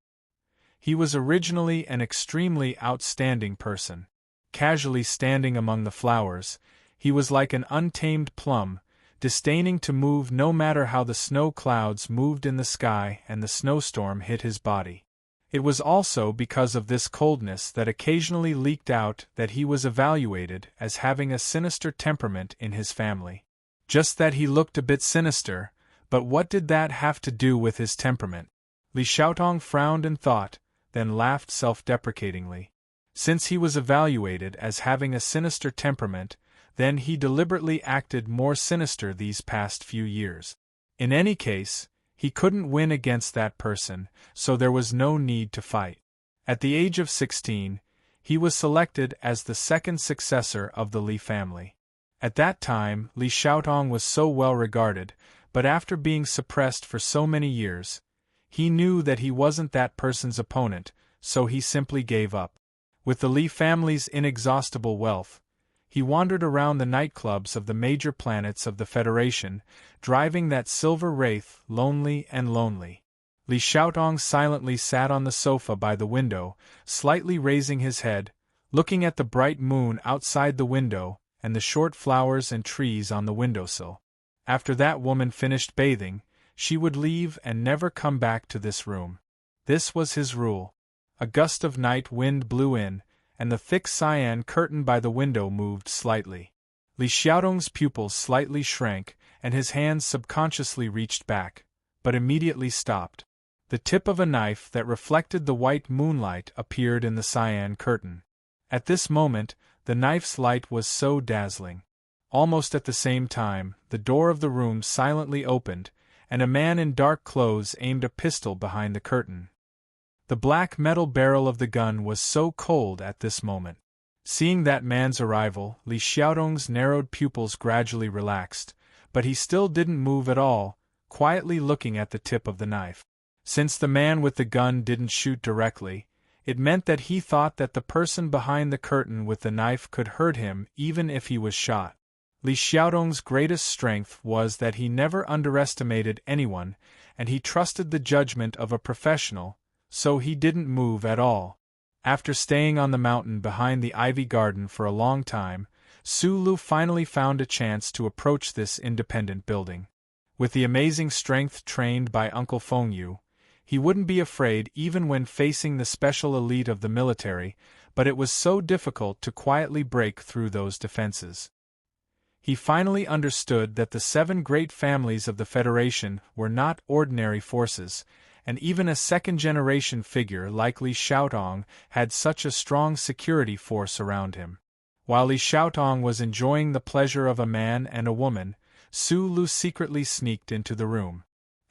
He was originally an extremely outstanding person. Casually standing among the flowers, he was like an untamed plum, disdaining to move no matter how the snow clouds moved in the sky and the snowstorm hit his body. It was also because of this coldness that occasionally leaked out that he was evaluated as having a sinister temperament in his family. Just that he looked a bit sinister, but what did that have to do with his temperament? Li Xiaotong frowned and thought, then laughed self-deprecatingly. Since he was evaluated as having a sinister temperament, then he deliberately acted more sinister these past few years. In any case, he couldn't win against that person, so there was no need to fight. At the age of 16, he was selected as the 2nd successor of the Li family. At that time, Li Xiaotong was so well regarded, but after being suppressed for so many years, he knew that he wasn't that person's opponent, so he simply gave up. With the Li family's inexhaustible wealth, he wandered around the nightclubs of the major planets of the Federation, driving that silver wraith lonely and lonely. Li Xiaotong silently sat on the sofa by the window, slightly raising his head, looking at the bright moon outside the window and the short flowers and trees on the windowsill. After that woman finished bathing, she would leave and never come back to this room. This was his rule. A gust of night wind blew in, and the thick cyan curtain by the window moved slightly. Li Xiaotong's pupils slightly shrank, and his hands subconsciously reached back, but immediately stopped. The tip of a knife that reflected the white moonlight appeared in the cyan curtain. At this moment, the knife's light was so dazzling. Almost at the same time, the door of the room silently opened, and a man in dark clothes aimed a pistol behind the curtain. The black metal barrel of the gun was so cold at this moment. Seeing that man's arrival, Li Xiaotong's narrowed pupils gradually relaxed, but he still didn't move at all, quietly looking at the tip of the knife. Since the man with the gun didn't shoot directly, it meant that he thought that the person behind the curtain with the knife could hurt him even if he was shot. Li Xiaotong's greatest strength was that he never underestimated anyone, and he trusted the judgment of a professional, so he didn't move at all. After staying on the mountain behind the ivy garden for a long time, Su Lu finally found a chance to approach this independent building. With the amazing strength trained by Uncle Feng Yu, he wouldn't be afraid even when facing the special elite of the military, but it was so difficult to quietly break through those defenses. He finally understood that the 7 great families of the Federation were not ordinary forces, and even a second-generation figure like Li Xiaotong had such a strong security force around him. While Li Xiaotong was enjoying the pleasure of a man and a woman, Su Lu secretly sneaked into the room.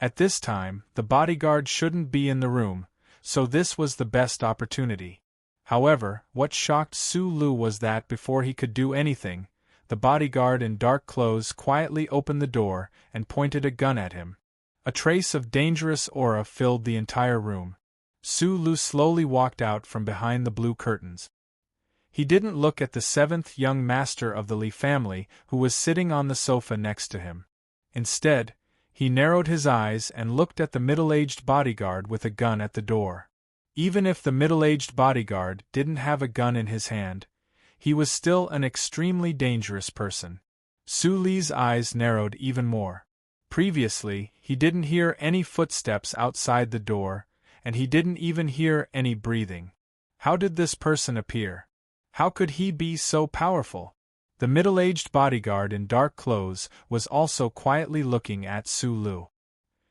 At this time, the bodyguard shouldn't be in the room, so this was the best opportunity. However, what shocked Su Lu was that before he could do anything, the bodyguard in dark clothes quietly opened the door and pointed a gun at him. A trace of dangerous aura filled the entire room. Su Lu slowly walked out from behind the blue curtains. He didn't look at the 7th young master of the Li family who was sitting on the sofa next to him. Instead, he narrowed his eyes and looked at the middle-aged bodyguard with a gun at the door. Even if the middle-aged bodyguard didn't have a gun in his hand, he was still an extremely dangerous person. Su Li's eyes narrowed even more. Previously, he didn't hear any footsteps outside the door, and he didn't even hear any breathing. How did this person appear? How could he be so powerful? The middle-aged bodyguard in dark clothes was also quietly looking at Su Lu.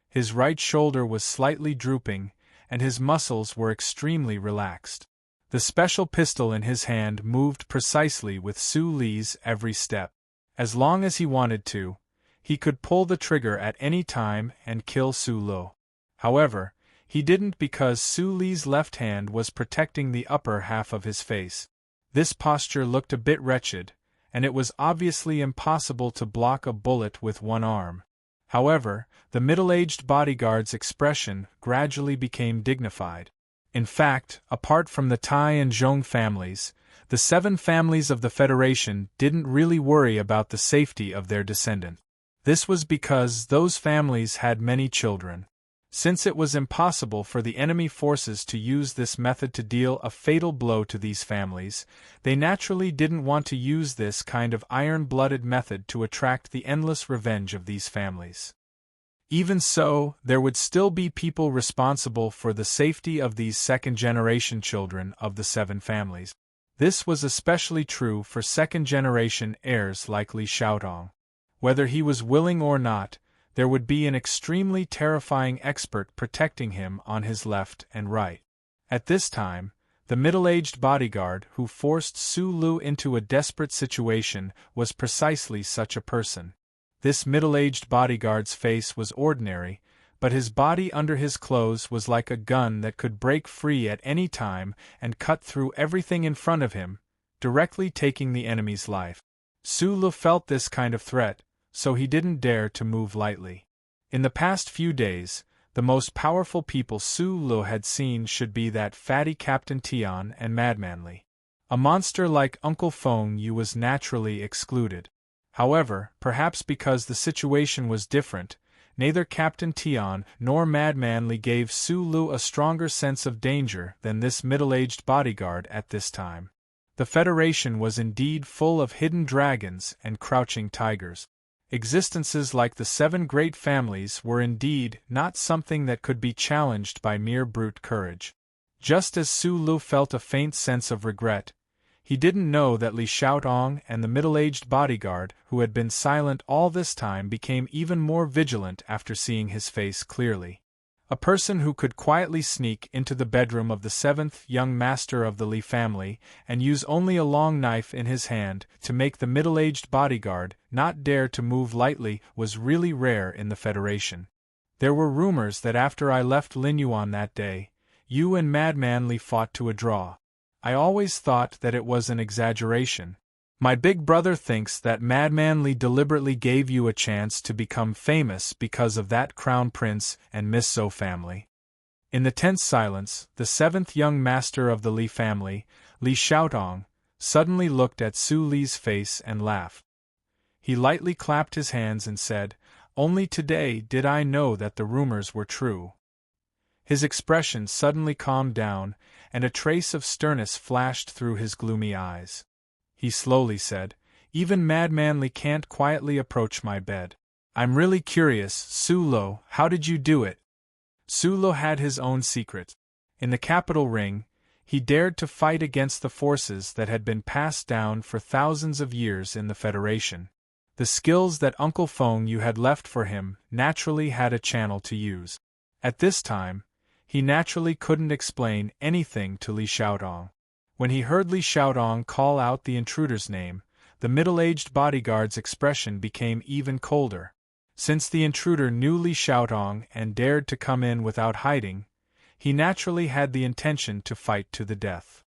His right shoulder was slightly drooping, and his muscles were extremely relaxed. The special pistol in his hand moved precisely with Su Li's every step. As long as he wanted to, he could pull the trigger at any time and kill Su Lu. However, he didn't because Su Li's left hand was protecting the upper half of his face. This posture looked a bit wretched, and it was obviously impossible to block a bullet with one arm. However, the middle-aged bodyguard's expression gradually became dignified. In fact, apart from the Tai and Zhong families, the 7 families of the Federation didn't really worry about the safety of their descendants. This was because those families had many children. Since it was impossible for the enemy forces to use this method to deal a fatal blow to these families, they naturally didn't want to use this kind of iron-blooded method to attract the endless revenge of these families. Even so, there would still be people responsible for the safety of these second-generation children of the 7 families. This was especially true for second-generation heirs like Li Xiaotong. Whether he was willing or not, there would be an extremely terrifying expert protecting him on his left and right. At this time, the middle-aged bodyguard who forced Su Lu into a desperate situation was precisely such a person. This middle-aged bodyguard's face was ordinary, but his body under his clothes was like a gun that could break free at any time and cut through everything in front of him, directly taking the enemy's life. Su Lu felt this kind of threat, so he didn't dare to move lightly. In the past few days, the most powerful people Su Lu had seen should be that fatty Captain Tian and Madman Li. A monster like Uncle Feng Yu was naturally excluded. However, perhaps because the situation was different, Neither Captain Tian nor Madman Li gave Su Lu a stronger sense of danger than this middle-aged bodyguard at this time. The Federation was indeed full of hidden dragons and crouching tigers. Existences like the 7 great families were indeed not something that could be challenged by mere brute courage. Just as Su Lu felt a faint sense of regret, he didn't know that Li Xiaotong and the middle-aged bodyguard who had been silent all this time became even more vigilant after seeing his face clearly. A person who could quietly sneak into the bedroom of the 7th young master of the Li family and use only a long knife in his hand to make the middle-aged bodyguard not dare to move lightly was really rare in the Federation. There were rumors that after I left Linyuan that day, you and Madman Li fought to a draw. I always thought that it was an exaggeration. My big brother thinks that Madman Li deliberately gave you a chance to become famous because of that Crown Prince and Miss Zhou family. In the tense silence, the 7th young master of the Li family, Li Xiaotong, suddenly looked at Su Li's face and laughed. He lightly clapped his hands and said, "Only today did I know that the rumors were true." His expression suddenly calmed down, and a trace of sternness flashed through his gloomy eyes. He slowly said, "Even Madman Li can't quietly approach my bed. I'm really curious, Su Lu, how did you do it?" Su Lu had his own secret. In the capital ring, he dared to fight against the forces that had been passed down for thousands of years in the Federation. The skills that Uncle Feng Yu had left for him naturally had a channel to use. At this time, he naturally couldn't explain anything to Li Xiaotong. When he heard Li Xiaotong call out the intruder's name, the middle-aged bodyguard's expression became even colder. Since the intruder knew Li Xiaotong and dared to come in without hiding, he naturally had the intention to fight to the death.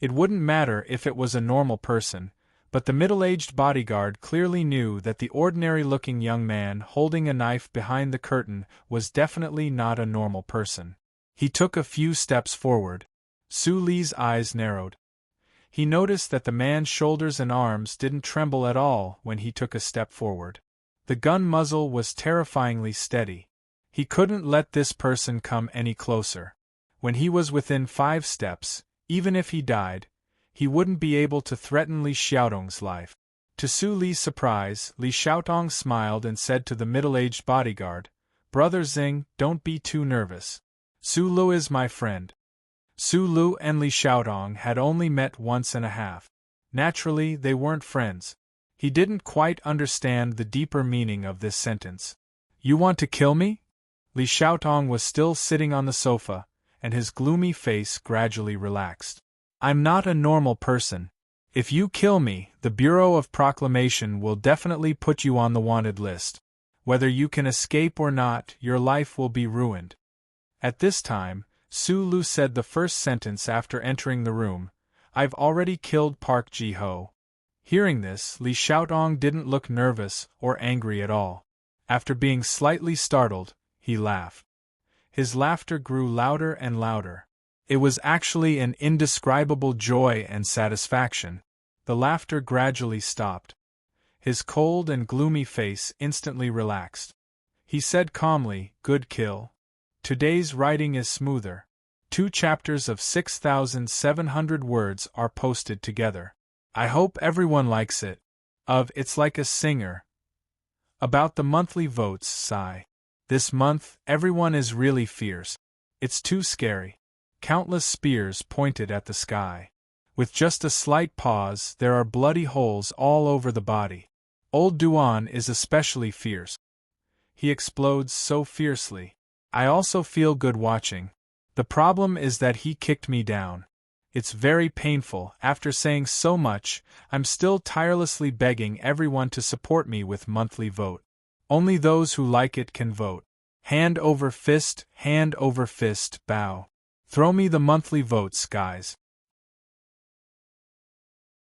It wouldn't matter if it was a normal person, but the middle-aged bodyguard clearly knew that the ordinary-looking young man holding a knife behind the curtain was definitely not a normal person. He took a few steps forward. Su Li's eyes narrowed. He noticed that the man's shoulders and arms didn't tremble at all when he took a step forward. The gun muzzle was terrifyingly steady. He couldn't let this person come any closer. When he was within 5 steps, even if he died, he wouldn't be able to threaten Li Xiaotong's life. To Su Li's surprise, Li Xiaotong smiled and said to the middle-aged bodyguard, "Brother Xing, don't be too nervous. Su Lu is my friend." Su Lu and Li Xiaotong had only met once and a half. Naturally, they weren't friends. He didn't quite understand the deeper meaning of this sentence. "You want to kill me?" Li Xiaotong was still sitting on the sofa, and his gloomy face gradually relaxed. "I'm not a normal person. If you kill me, the Bureau of Proclamation will definitely put you on the wanted list. Whether you can escape or not, your life will be ruined." At this time, Su Lu said the first sentence after entering the room, "I've already killed Park Ji-ho." Hearing this, Li Xiaotong didn't look nervous or angry at all. After being slightly startled, he laughed. His laughter grew louder and louder. It was actually an indescribable joy and satisfaction. The laughter gradually stopped. His cold and gloomy face instantly relaxed. He said calmly, "Good kill. Today's writing is smoother. 2 chapters of 6,700 words are posted together. I hope everyone likes it. It's like a singer." About the monthly votes, sigh. This month, everyone is really fierce. It's too scary. Countless spears pointed at the sky. With just a slight pause, there are bloody holes all over the body. Old Duan is especially fierce. He explodes so fiercely. I also feel good watching. The problem is that he kicked me down. It's very painful. After saying so much, I'm still tirelessly begging everyone to support me with monthly vote. Only those who like it can vote. Hand over fist, bow. Throw me the monthly votes, guys.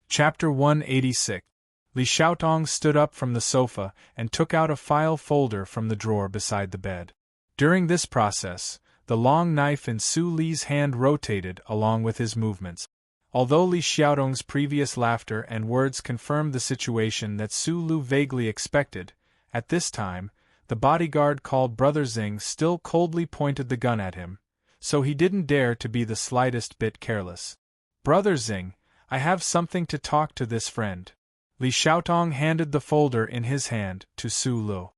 Chapter 186. Li Xiaotong stood up from the sofa and took out a file folder from the drawer beside the bed. During this process, the long knife in Su Li's hand rotated along with his movements. Although Li Xiaotong's previous laughter and words confirmed the situation that Su Lu vaguely expected, at this time, The bodyguard called Brother Zing still coldly pointed the gun at him, so he didn't dare to be the slightest bit careless. Brother Zing, I have something to talk to this friend. Li Xiaotong handed the folder in his hand to Su Lu.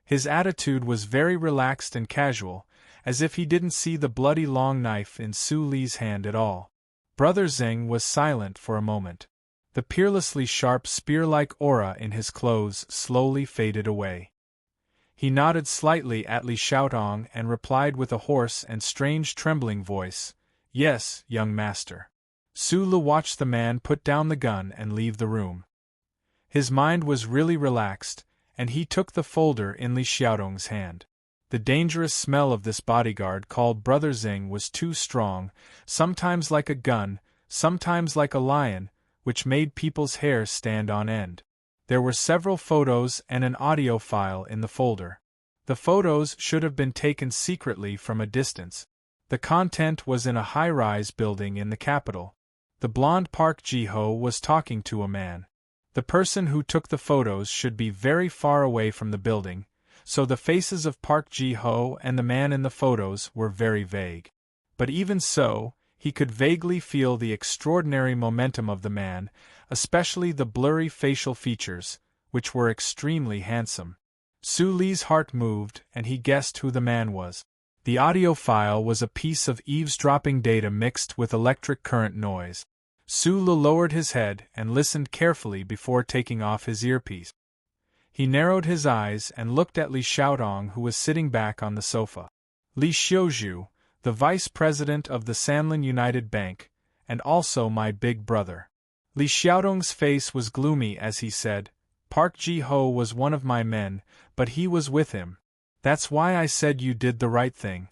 His attitude was very relaxed and casual, as if he didn't see the bloody long knife in Su Li's hand at all. Brother Zing was silent for a moment. The peerlessly sharp spear-like aura in his clothes slowly faded away. He nodded slightly at Li Xiaotong and replied with a hoarse and strange trembling voice, "Yes, young master." Su Lu watched the man put down the gun and leave the room. His mind was really relaxed, and he took the folder in Li Xiaotong's hand. The dangerous smell of this bodyguard called Brother Zing was too strong, sometimes like a gun, sometimes like a lion, which made people's hair stand on end. There were several photos and an audio file in the folder. The photos should have been taken secretly from a distance. The content was in a high-rise building in the capital. The blonde Park Ji-ho was talking to a man. The person who took the photos should be very far away from the building, so the faces of Park Ji-ho and the man in the photos were very vague. But even so, he could vaguely feel the extraordinary momentum of the man, especially the blurry facial features, which were extremely handsome. Su Li's heart moved, and he guessed who the man was. The audio file was a piece of eavesdropping data mixed with electric current noise. Su Li lowered his head and listened carefully before taking off his earpiece. He narrowed his eyes and looked at Li Xiaotong, who was sitting back on the sofa. Li Xiuzhu, the vice president of the Sanlin United Bank, and also my big brother. Li Xiaotong's face was gloomy as he said, Park Ji-ho was one of my men, but he was with him. That's why I said you did the right thing.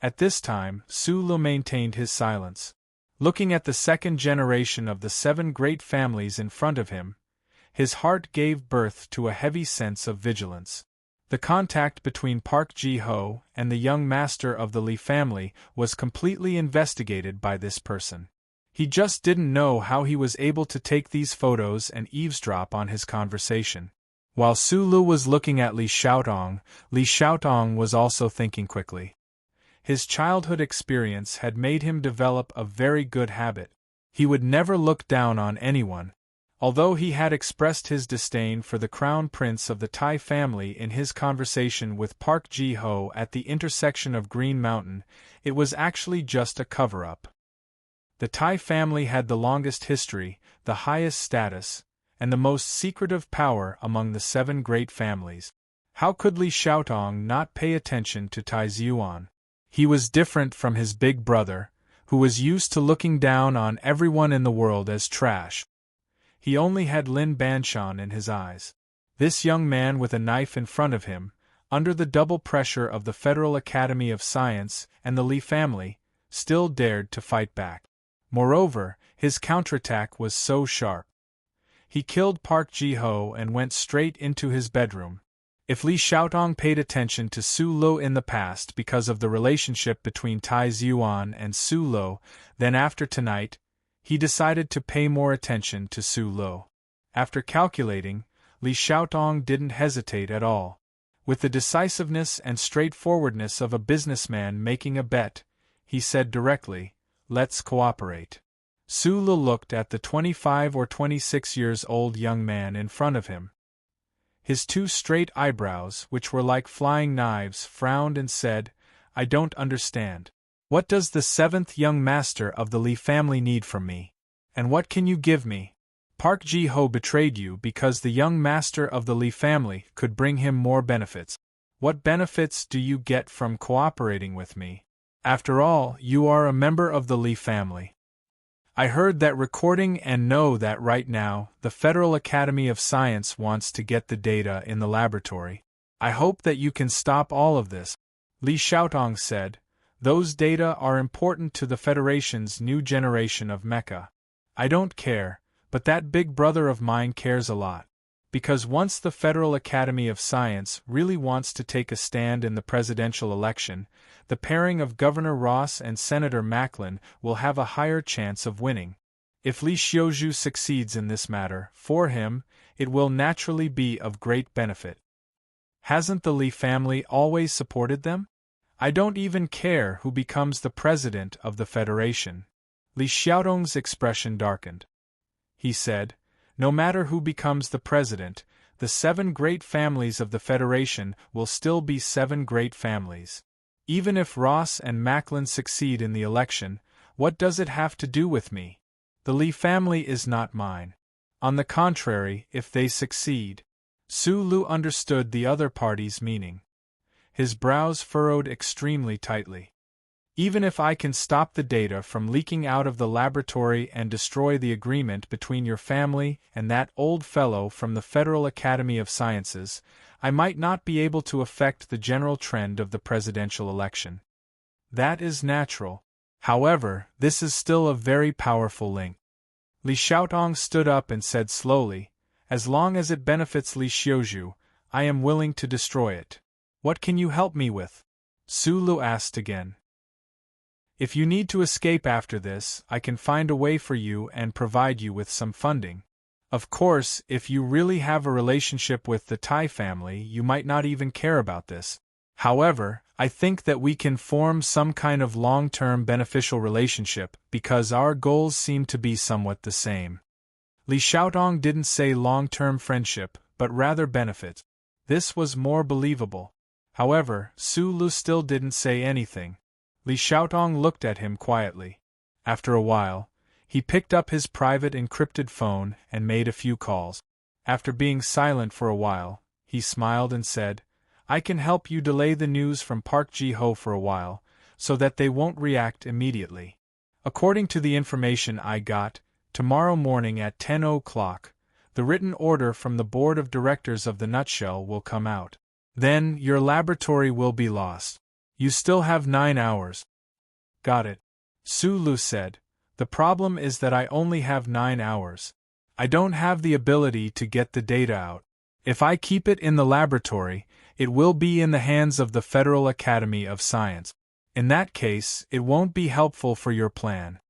At this time, Su Lu maintained his silence. Looking at the second generation of the 7 great families in front of him, his heart gave birth to a heavy sense of vigilance. The contact between Park Ji-ho and the young master of the Li family was completely investigated by this person. He just didn't know how he was able to take these photos and eavesdrop on his conversation. While Su Lu was looking at Li Xiaotong was also thinking quickly. His childhood experience had made him develop a very good habit. He would never look down on anyone. Although he had expressed his disdain for the crown prince of the Tai family in his conversation with Park Ji-ho at the intersection of Green Mountain, it was actually just a cover-up. The Tai family had the longest history, the highest status, and the most secretive power among the 7 great families. How could Li Xiaotong not pay attention to Tai Ziyuan? He was different from his big brother, who was used to looking down on everyone in the world as trash. He only had Lin Banshan in his eyes. This young man with a knife in front of him, under the double pressure of the Federal Academy of Science and the Li family, still dared to fight back. Moreover, his counterattack was so sharp. He killed Park Ji-ho and went straight into his bedroom. If Li Xiaotong paid attention to Su Lu in the past because of the relationship between Tai Ziyuan and Su Lu, then after tonight, he decided to pay more attention to Su Lu. After calculating, Li Xiaotong didn't hesitate at all. With the decisiveness and straightforwardness of a businessman making a bet, he said directly, "Let's cooperate." Su Lu looked at the 25 or 26 years old young man in front of him. His 2 straight eyebrows, which were like flying knives, frowned and said, "I don't understand. What does the 7th young master of the Li family need from me? And what can you give me? Park Ji-ho betrayed you because the young master of the Li family could bring him more benefits. What benefits do you get from cooperating with me? After all, you are a member of the Li family. I heard that recording and know that right now, the Federal Academy of Science wants to get the data in the laboratory. I hope that you can stop all of this." Li Xiaotong said, "Those data are important to the Federation's new generation of mecha. I don't care, but that big brother of mine cares a lot. Because once the Federal Academy of Science really wants to take a stand in the presidential election, the pairing of Governor Ross and Senator Macklin will have a higher chance of winning. If Li Xiuzhu succeeds in this matter, for him, it will naturally be of great benefit." Hasn't the Li family always supported them? I don't even care who becomes the president of the Federation. Li Xiaodong's expression darkened. He said, no matter who becomes the president, the 7 great families of the Federation will still be 7 great families. Even if Ross and Macklin succeed in the election, what does it have to do with me? The Li family is not mine. On the contrary, if they succeed. Su Lu understood the other party's meaning. His brows furrowed extremely tightly. Even if I can stop the data from leaking out of the laboratory and destroy the agreement between your family and that old fellow from the Federal Academy of Sciences, I might not be able to affect the general trend of the presidential election. That is natural. However, this is still a very powerful link. Li Xiaotong stood up and said slowly, as long as it benefits Li Xiuzhu, I am willing to destroy it. What can you help me with? Su Lu asked again. If you need to escape after this, I can find a way for you and provide you with some funding. Of course, if you really have a relationship with the Tai family, you might not even care about this. However, I think that we can form some kind of long-term beneficial relationship because our goals seem to be somewhat the same. Li Xiaodong didn't say long-term friendship, but rather benefit. This was more believable. However, Su Lu still didn't say anything. Li Xiaotong looked at him quietly. After a while, he picked up his private encrypted phone and made a few calls. After being silent for a while, he smiled and said, I can help you delay the news from Park Ji-ho for a while, so that they won't react immediately. According to the information I got, tomorrow morning at 10 o'clock, the written order from the board of directors of the Nutshell will come out. Then, your laboratory will be lost. You still have 9 hours. Got it. Su Lu said, the problem is that I only have 9 hours. I don't have the ability to get the data out. If I keep it in the laboratory, it will be in the hands of the Federal Academy of Science. In that case, it won't be helpful for your plan.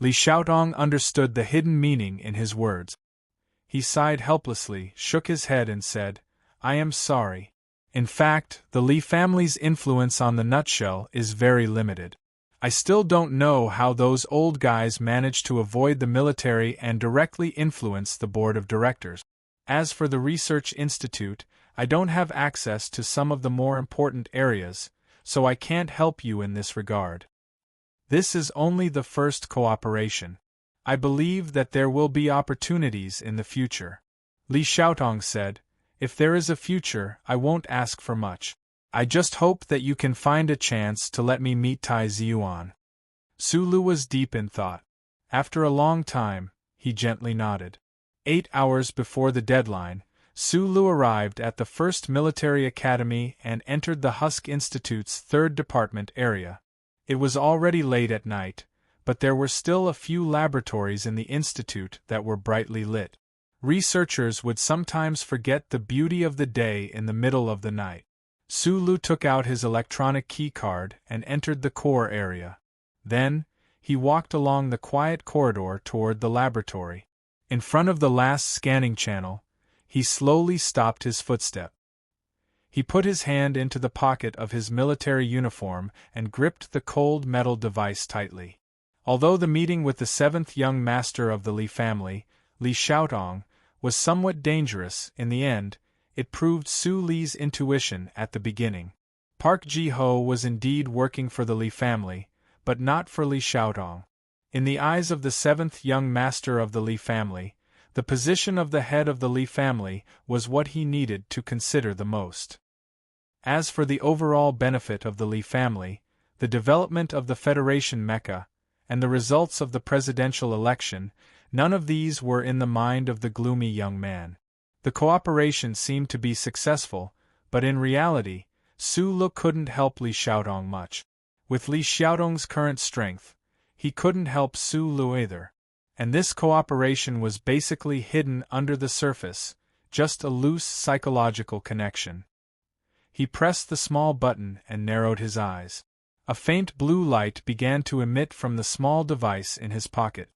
Li Xiaodong understood the hidden meaning in his words. He sighed helplessly, shook his head and said, I am sorry. In fact, the Li family's influence on the Nutshell is very limited. I still don't know how those old guys managed to avoid the military and directly influence the board of directors. As for the research institute, I don't have access to some of the more important areas, so I can't help you in this regard. This is only the first cooperation. I believe that there will be opportunities in the future. Li Xiaotong said, if there is a future, I won't ask for much. I just hope that you can find a chance to let me meet Tai Ziyuan. Su Lu was deep in thought. After a long time, he gently nodded. 8 hours before the deadline, Su Lu arrived at the first military academy and entered the Husk Institute's 3rd department area. It was already late at night, but there were still a few laboratories in the institute that were brightly lit. Researchers would sometimes forget the beauty of the day in the middle of the night. Su Lu took out his electronic key card and entered the core area. Then, he walked along the quiet corridor toward the laboratory. In front of the last scanning channel, he slowly stopped his footstep. He put his hand into the pocket of his military uniform and gripped the cold metal device tightly. Although the meeting with the 7th young master of the Li family, Li Xiaotong, was somewhat dangerous, in the end, it proved Su Li's intuition at the beginning. Park Ji-ho was indeed working for the Li family, but not for Li Xiaotong. In the eyes of the 7th young master of the Li family, the position of the head of the Li family was what he needed to consider the most. As for the overall benefit of the Li family, the development of the Federation mecha, and the results of the presidential election, none of these were in the mind of the gloomy young man. The cooperation seemed to be successful, but in reality, Su Lu couldn't help Li Xiaodong much. With Li Xiaodong's current strength, he couldn't help Su Lu either. And this cooperation was basically hidden under the surface, just a loose psychological connection. He pressed the small button and narrowed his eyes. A faint blue light began to emit from the small device in his pocket.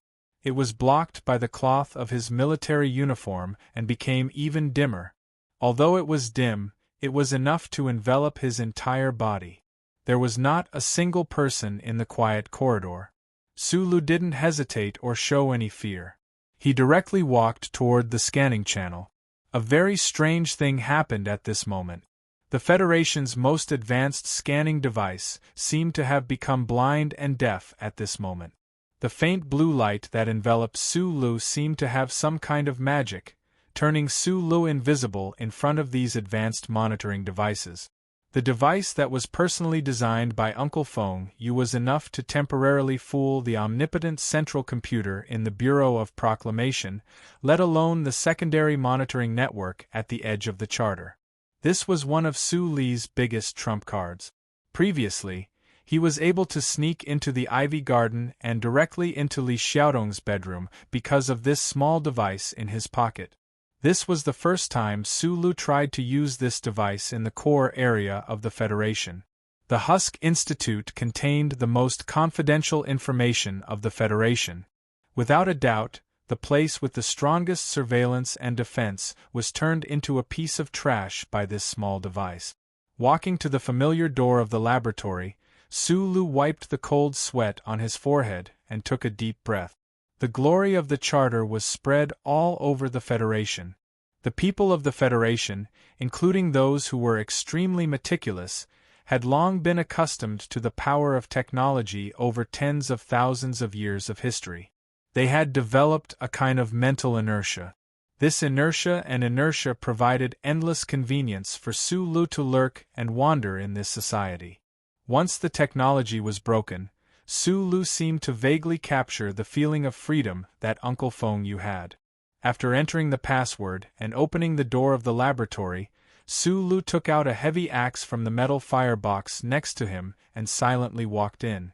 It was blocked by the cloth of his military uniform and became even dimmer. Although it was dim, It was enough to envelop his entire body. There was not a single person in the quiet corridor. Sulu didn't hesitate or show any fear. He directly walked toward the scanning channel. A very strange thing happened at this moment. The Federation's most advanced scanning device seemed to have become blind and deaf at this moment. The faint blue light that enveloped Sulu seemed to have some kind of magic, turning Sulu invisible in front of these advanced monitoring devices. The device that was personally designed by Uncle Feng Yu was enough to temporarily fool the omnipotent central computer in the Bureau of Proclamation, let alone the secondary monitoring network at the edge of the charter. This was one of Su Li's biggest trump cards. Previously, he was able to sneak into the Ivy Garden and directly into Li Xiaodong's bedroom because of this small device in his pocket. This was the first time Sulu tried to use this device in the core area of the Federation. The Husk Institute contained the most confidential information of the Federation. Without a doubt, the place with the strongest surveillance and defense was turned into a piece of trash by this small device. Walking to the familiar door of the laboratory, Sulu wiped the cold sweat on his forehead and took a deep breath. The glory of the Charter was spread all over the Federation. The people of the Federation, including those who were extremely meticulous, had long been accustomed to the power of technology over tens of thousands of years of history. They had developed a kind of mental inertia. This inertia provided endless convenience for Sulu to lurk and wander in this society. Once the technology was broken, Sulu seemed to vaguely capture the feeling of freedom that Uncle Feng Yu had. After entering the password and opening the door of the laboratory, Sulu took out a heavy axe from the metal firebox next to him and silently walked in.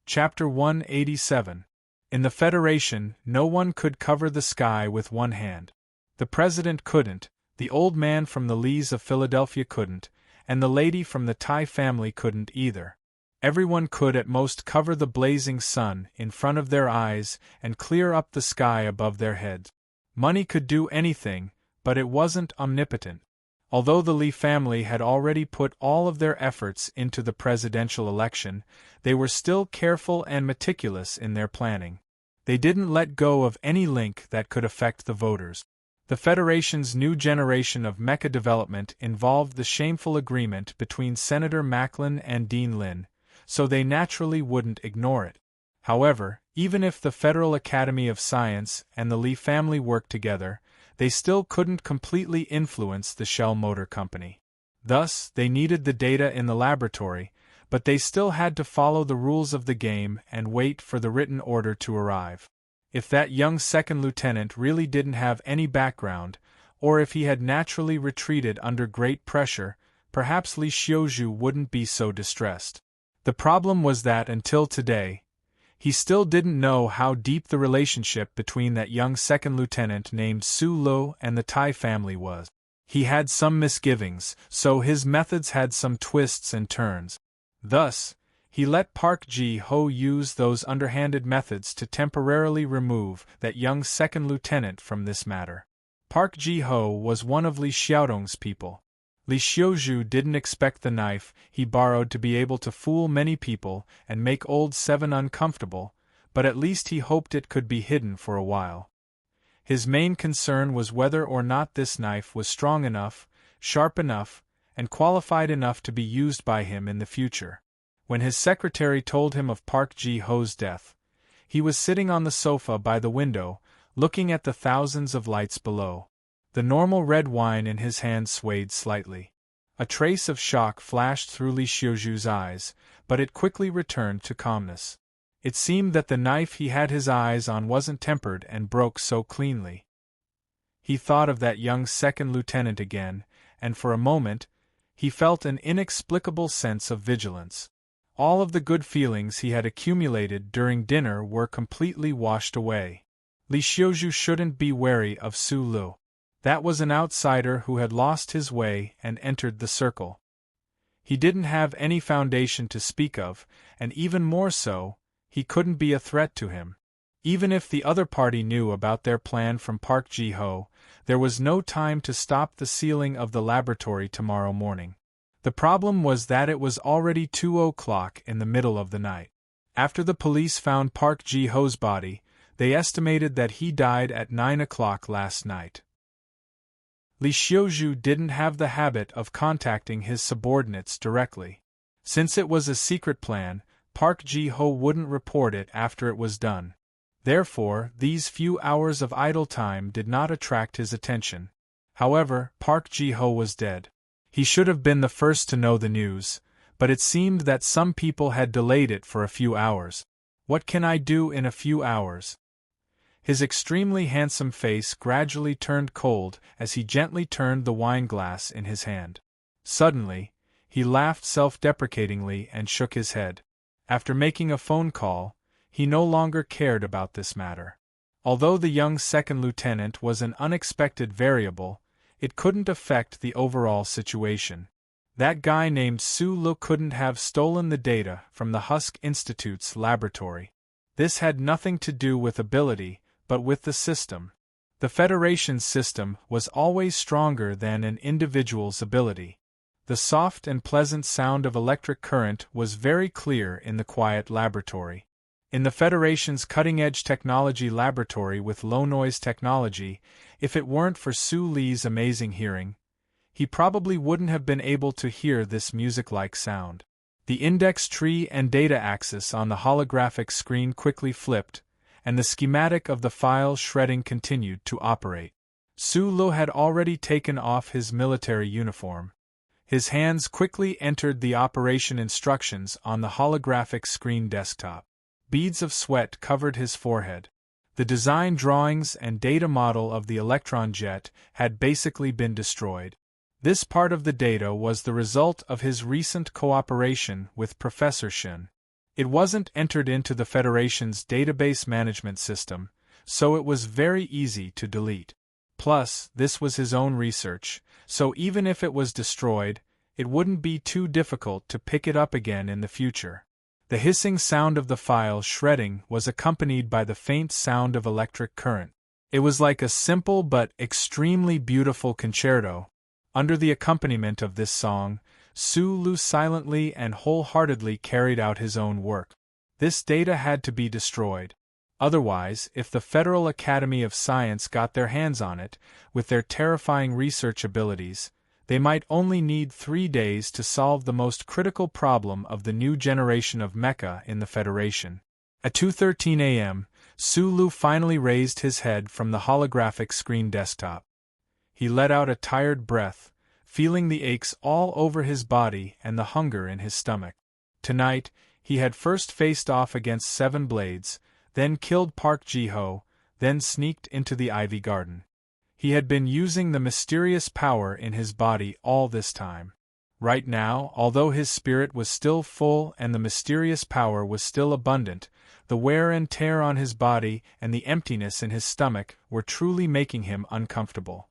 Chapter 187. In the Federation, no one could cover the sky with one hand. The President couldn't, the old man from the Lees of Philadelphia couldn't, and the lady from the Tai family couldn't either. Everyone could at most cover the blazing sun in front of their eyes and clear up the sky above their heads. Money could do anything, but it wasn't omnipotent. Although the Lee family had already put all of their efforts into the presidential election, they were still careful and meticulous in their planning. They didn't let go of any link that could affect the voters. The Federation's new generation of mecha development involved the shameful agreement between Senator Macklin and Dean Lin, so they naturally wouldn't ignore it. However, even if the Federal Academy of Science and the Lee family worked together, they still couldn't completely influence the Shell Motor Company. Thus, they needed the data in the laboratory, but they still had to follow the rules of the game and wait for the written order to arrive. If that young second lieutenant really didn't have any background, or if he had naturally retreated under great pressure, perhaps Li Xiuzhu wouldn't be so distressed. The problem was that until today, he still didn't know how deep the relationship between that young second lieutenant named Su Lo and the Tai family was. He had some misgivings, so his methods had some twists and turns. Thus, he let Park Ji-ho use those underhanded methods to temporarily remove that young second lieutenant from this matter. Park Ji-ho was one of Li Xiaodong's people. Li Xiuzhu didn't expect the knife he borrowed to be able to fool many people and make old Seven uncomfortable, but at least he hoped it could be hidden for a while. His main concern was whether or not this knife was strong enough, sharp enough, and qualified enough to be used by him in the future. When his secretary told him of Park Ji-ho's death, he was sitting on the sofa by the window, looking at the thousands of lights below. The normal red wine in his hand swayed slightly. A trace of shock flashed through Li Xiuzhu's eyes, but it quickly returned to calmness. It seemed that the knife he had his eyes on wasn't tempered and broke so cleanly. He thought of that young second lieutenant again, and for a moment, he felt an inexplicable sense of vigilance. All of the good feelings he had accumulated during dinner were completely washed away. Li Xiuzhu shouldn't be wary of Su Lu. That was an outsider who had lost his way and entered the circle. He didn't have any foundation to speak of, and even more so, he couldn't be a threat to him. Even if the other party knew about their plan from Park Ji-ho, there was no time to stop the sealing of the laboratory tomorrow morning. The problem was that it was already 2 o'clock in the middle of the night. After the police found Park Ji-ho's body, they estimated that he died at 9 o'clock last night. Lee Xiaoju didn't have the habit of contacting his subordinates directly. Since it was a secret plan, Park Ji-ho wouldn't report it after it was done. Therefore, these few hours of idle time did not attract his attention. However, Park Ji-ho was dead. He should have been the first to know the news, but it seemed that some people had delayed it for a few hours. What can I do in a few hours? His extremely handsome face gradually turned cold as he gently turned the wine glass in his hand. Suddenly, he laughed self-deprecatingly and shook his head. After making a phone call, he no longer cared about this matter. Although the young second lieutenant was an unexpected variable, it couldn't affect the overall situation. That guy named Su Lu couldn't have stolen the data from the Husk Institute's laboratory. This had nothing to do with ability, but with the system. The Federation's system was always stronger than an individual's ability. The soft and pleasant sound of electric current was very clear in the quiet laboratory. In the Federation's cutting-edge technology laboratory with low-noise technology, if it weren't for Su Li's amazing hearing, he probably wouldn't have been able to hear this music-like sound. The index tree and data axis on the holographic screen quickly flipped, and the schematic of the file shredding continued to operate. Su Lu had already taken off his military uniform. His hands quickly entered the operation instructions on the holographic screen desktop. Beads of sweat covered his forehead. The design drawings and data model of the electron jet had basically been destroyed. This part of the data was the result of his recent cooperation with Professor Shin. It wasn't entered into the Federation's database management system, so it was very easy to delete. Plus, this was his own research, so even if it was destroyed, it wouldn't be too difficult to pick it up again in the future. The hissing sound of the file shredding was accompanied by the faint sound of electric current. It was like a simple but extremely beautiful concerto. Under the accompaniment of this song, Su Lu silently and wholeheartedly carried out his own work. This data had to be destroyed. Otherwise, if the Federal Academy of Science got their hands on it, with their terrifying research abilities, they might only need 3 days to solve the most critical problem of the new generation of mecha in the Federation. At 2:13 a.m., Su Lu finally raised his head from the holographic screen desktop. He let out a tired breath, feeling the aches all over his body and the hunger in his stomach. Tonight, he had first faced off against 7 blades, then killed Park Ji-ho, then sneaked into the Ivy Garden. He had been using the mysterious power in his body all this time. Right now, although his spirit was still full and the mysterious power was still abundant, the wear and tear on his body and the emptiness in his stomach were truly making him uncomfortable.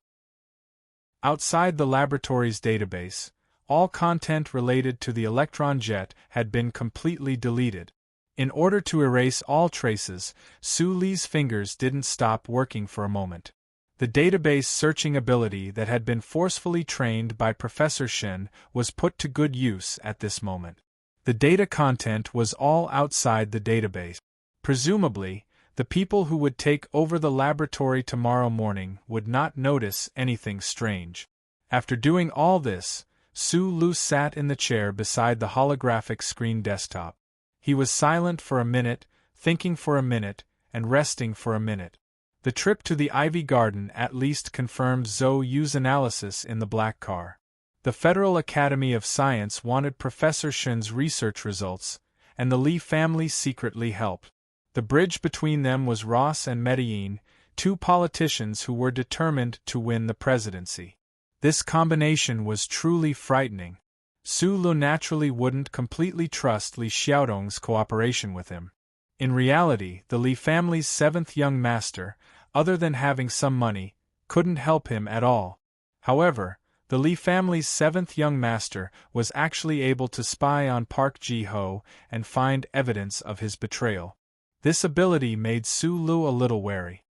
Outside the laboratory's database, all content related to the electron jet had been completely deleted. In order to erase all traces, Su Li's fingers didn't stop working for a moment. The database searching ability that had been forcefully trained by Professor Shin was put to good use at this moment. The data content was all outside the database. Presumably, the people who would take over the laboratory tomorrow morning would not notice anything strange. After doing all this, Su Lu sat in the chair beside the holographic screen desktop. He was silent for a minute, thinking for a minute, and resting for a minute. The trip to the Ivy Garden at least confirmed Zhou Yu's analysis in the black car. The Federal Academy of Science wanted Professor Shin's research results, and the Li family secretly helped. The bridge between them was Ross and Medellin, 2 politicians who were determined to win the presidency. This combination was truly frightening. Su Lu naturally wouldn't completely trust Li Xiaodong's cooperation with him. In reality, the Li family's 7th young master, other than having some money, couldn't help him at all. However, the Li family's 7th young master was actually able to spy on Park Ji-ho and find evidence of his betrayal. This ability made Su Lu a little wary.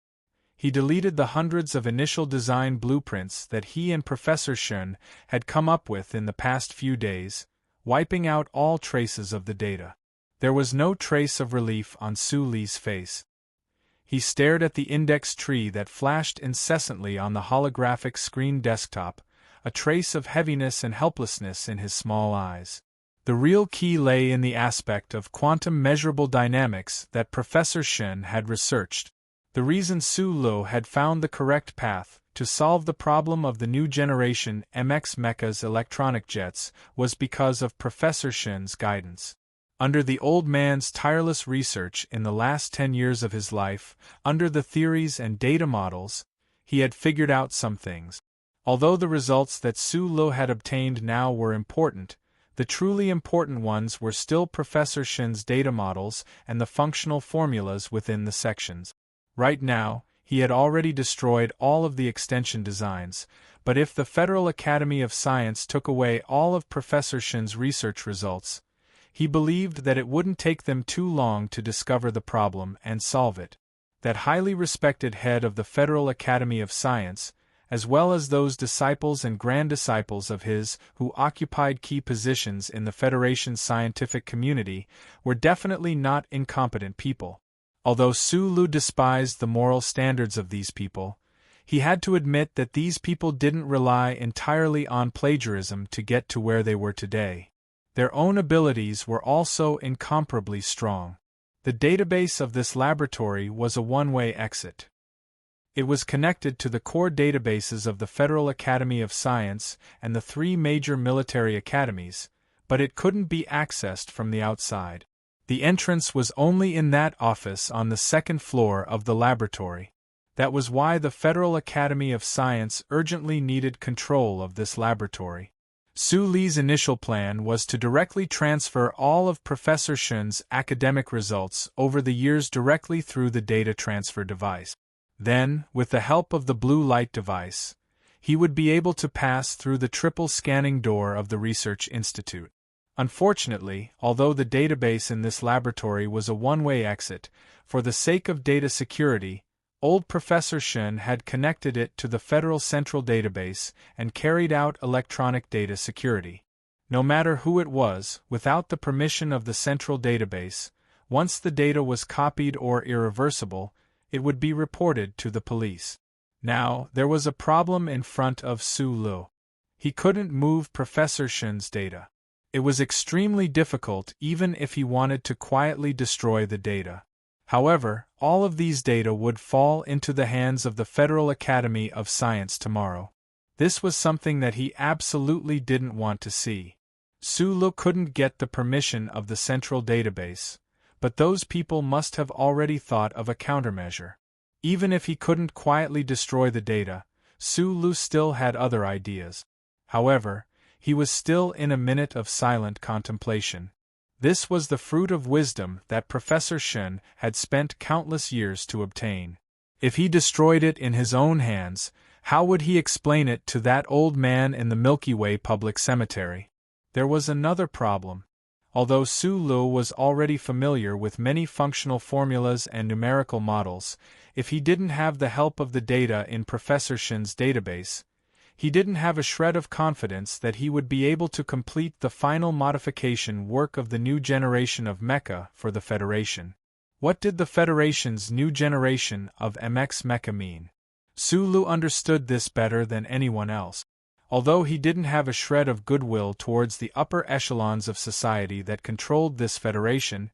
He deleted the hundreds of initial design blueprints that he and Professor Shen had come up with in the past few days, wiping out all traces of the data. There was no trace of relief on Su Li's face. He stared at the index tree that flashed incessantly on the holographic screen desktop, a trace of heaviness and helplessness in his small eyes. The real key lay in the aspect of quantum measurable dynamics that Professor Shen had researched. The reason Su Lu had found the correct path to solve the problem of the new generation MX Mecha's electronic jets was because of Professor Shen's guidance. Under the old man's tireless research in the last 10 years of his life, under the theories and data models, he had figured out some things. Although the results that Su Lu had obtained now were important, the truly important ones were still Professor Shen's data models and the functional formulas within the sections. Right now, he had already destroyed all of the extension designs, but if the Federal Academy of Science took away all of Professor Shen's research results, he believed that it wouldn't take them too long to discover the problem and solve it. That highly respected head of the Federal Academy of Science, as well as those disciples and grand-disciples of his who occupied key positions in the Federation's scientific community, were definitely not incompetent people. Although Su Lu despised the moral standards of these people, he had to admit that these people didn't rely entirely on plagiarism to get to where they were today. Their own abilities were also incomparably strong. The database of this laboratory was a one-way exit. It was connected to the core databases of the Federal Academy of Science and the 3 major military academies, but it couldn't be accessed from the outside. The entrance was only in that office on the 2nd floor of the laboratory. That was why the Federal Academy of Science urgently needed control of this laboratory. Su Li's initial plan was to directly transfer all of Professor Shen's academic results over the years directly through the data transfer device. Then, with the help of the blue light device, he would be able to pass through the triple scanning door of the Research Institute. Unfortunately, although the database in this laboratory was a one-way exit, for the sake of data security, old Professor Shen had connected it to the Federal Central Database and carried out electronic data security. No matter who it was, without the permission of the Central Database, once the data was copied or irreversible, it would be reported to the police. Now, there was a problem in front of Su Lu. He couldn't move Professor Shen's data. It was extremely difficult even if he wanted to quietly destroy the data. However, all of these data would fall into the hands of the Federal Academy of Science tomorrow. This was something that he absolutely didn't want to see. Su Lu couldn't get the permission of the Central Database, but those people must have already thought of a countermeasure. Even if he couldn't quietly destroy the data, Su Lu still had other ideas. However, he was still in a minute of silent contemplation. This was the fruit of wisdom that Professor Shen had spent countless years to obtain. If he destroyed it in his own hands, how would he explain it to that old man in the Milky Way public cemetery? There was another problem. Although Su Lu was already familiar with many functional formulas and numerical models, if he didn't have the help of the data in Professor Shen's database, he didn't have a shred of confidence that he would be able to complete the final modification work of the new generation of mecha for the Federation. What did the Federation's new generation of MX mecha mean? Su Lu understood this better than anyone else. Although he didn't have a shred of goodwill towards the upper echelons of society that controlled this Federation,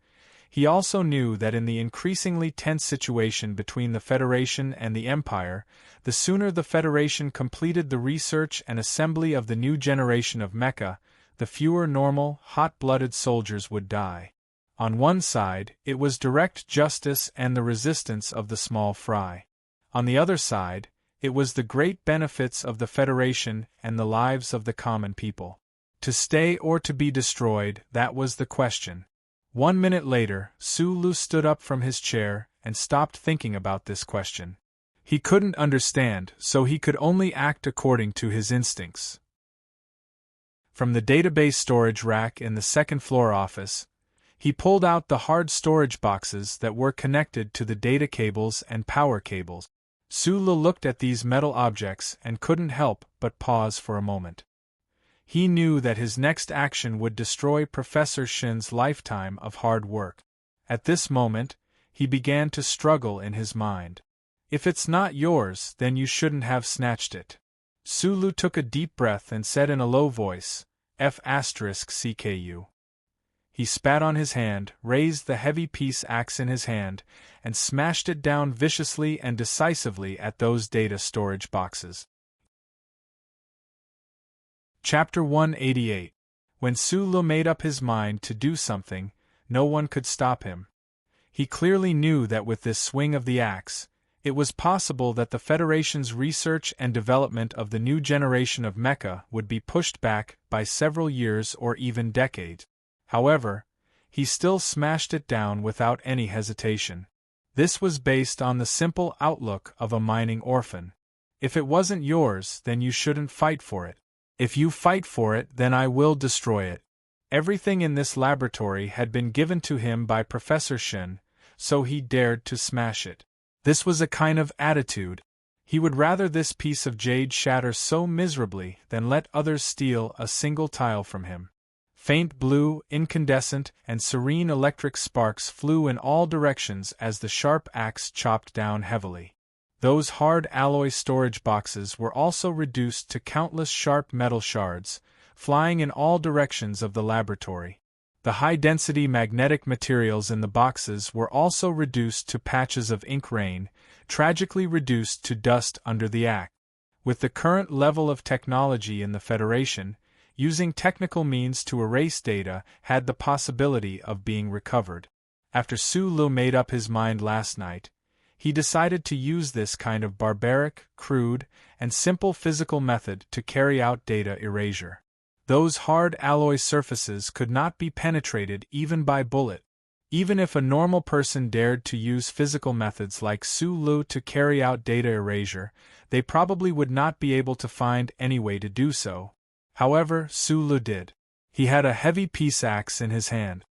he also knew that in the increasingly tense situation between the Federation and the Empire, the sooner the Federation completed the research and assembly of the new generation of mecha, the fewer normal, hot-blooded soldiers would die. On one side, it was direct justice and the resistance of the small fry. On the other side, it was the great benefits of the Federation and the lives of the common people. To stay or to be destroyed, that was the question. 1 minute later, Su Lu stood up from his chair and stopped thinking about this question. He couldn't understand, so he could only act according to his instincts. From the database storage rack in the second-floor office, He pulled out the hard storage boxes that were connected to the data cables and power cables. Sulu looked at these metal objects and couldn't help but pause for a moment. He knew that his next action would destroy Professor Shin's lifetime of hard work. At this moment, he began to struggle in his mind. If it's not yours, then you shouldn't have snatched it. Sulu took a deep breath and said in a low voice, F***CKU. He spat on his hand, raised the heavy peace axe in his hand, and smashed it down viciously and decisively at those data storage boxes. Chapter 188. When Sulu made up his mind to do something, no one could stop him. He clearly knew that with this swing of the axe, it was possible that the Federation's research and development of the new generation of mecha would be pushed back by several years or even decades. However, he still smashed it down without any hesitation. This was based on the simple outlook of a mining orphan. If it wasn't yours, then you shouldn't fight for it. If you fight for it, then I will destroy it. Everything in this laboratory had been given to him by Professor Shin, so he dared to smash it. This was a kind of attitude. He would rather this piece of jade shatter so miserably than let others steal a single tile from him. Faint blue, incandescent, and serene electric sparks flew in all directions as the sharp axe chopped down heavily. Those hard alloy storage boxes were also reduced to countless sharp metal shards, flying in all directions of the laboratory. The high-density magnetic materials in the boxes were also reduced to patches of ink rain, tragically reduced to dust under the axe. With the current level of technology in the Federation, using technical means to erase data had the possibility of being recovered. After Sulu made up his mind last night, he decided to use this kind of barbaric, crude, and simple physical method to carry out data erasure. Those hard alloy surfaces could not be penetrated even by bullet. Even if a normal person dared to use physical methods like Sulu to carry out data erasure, they probably would not be able to find any way to do so. However, Sulu did. He had a heavy peace axe in his hand.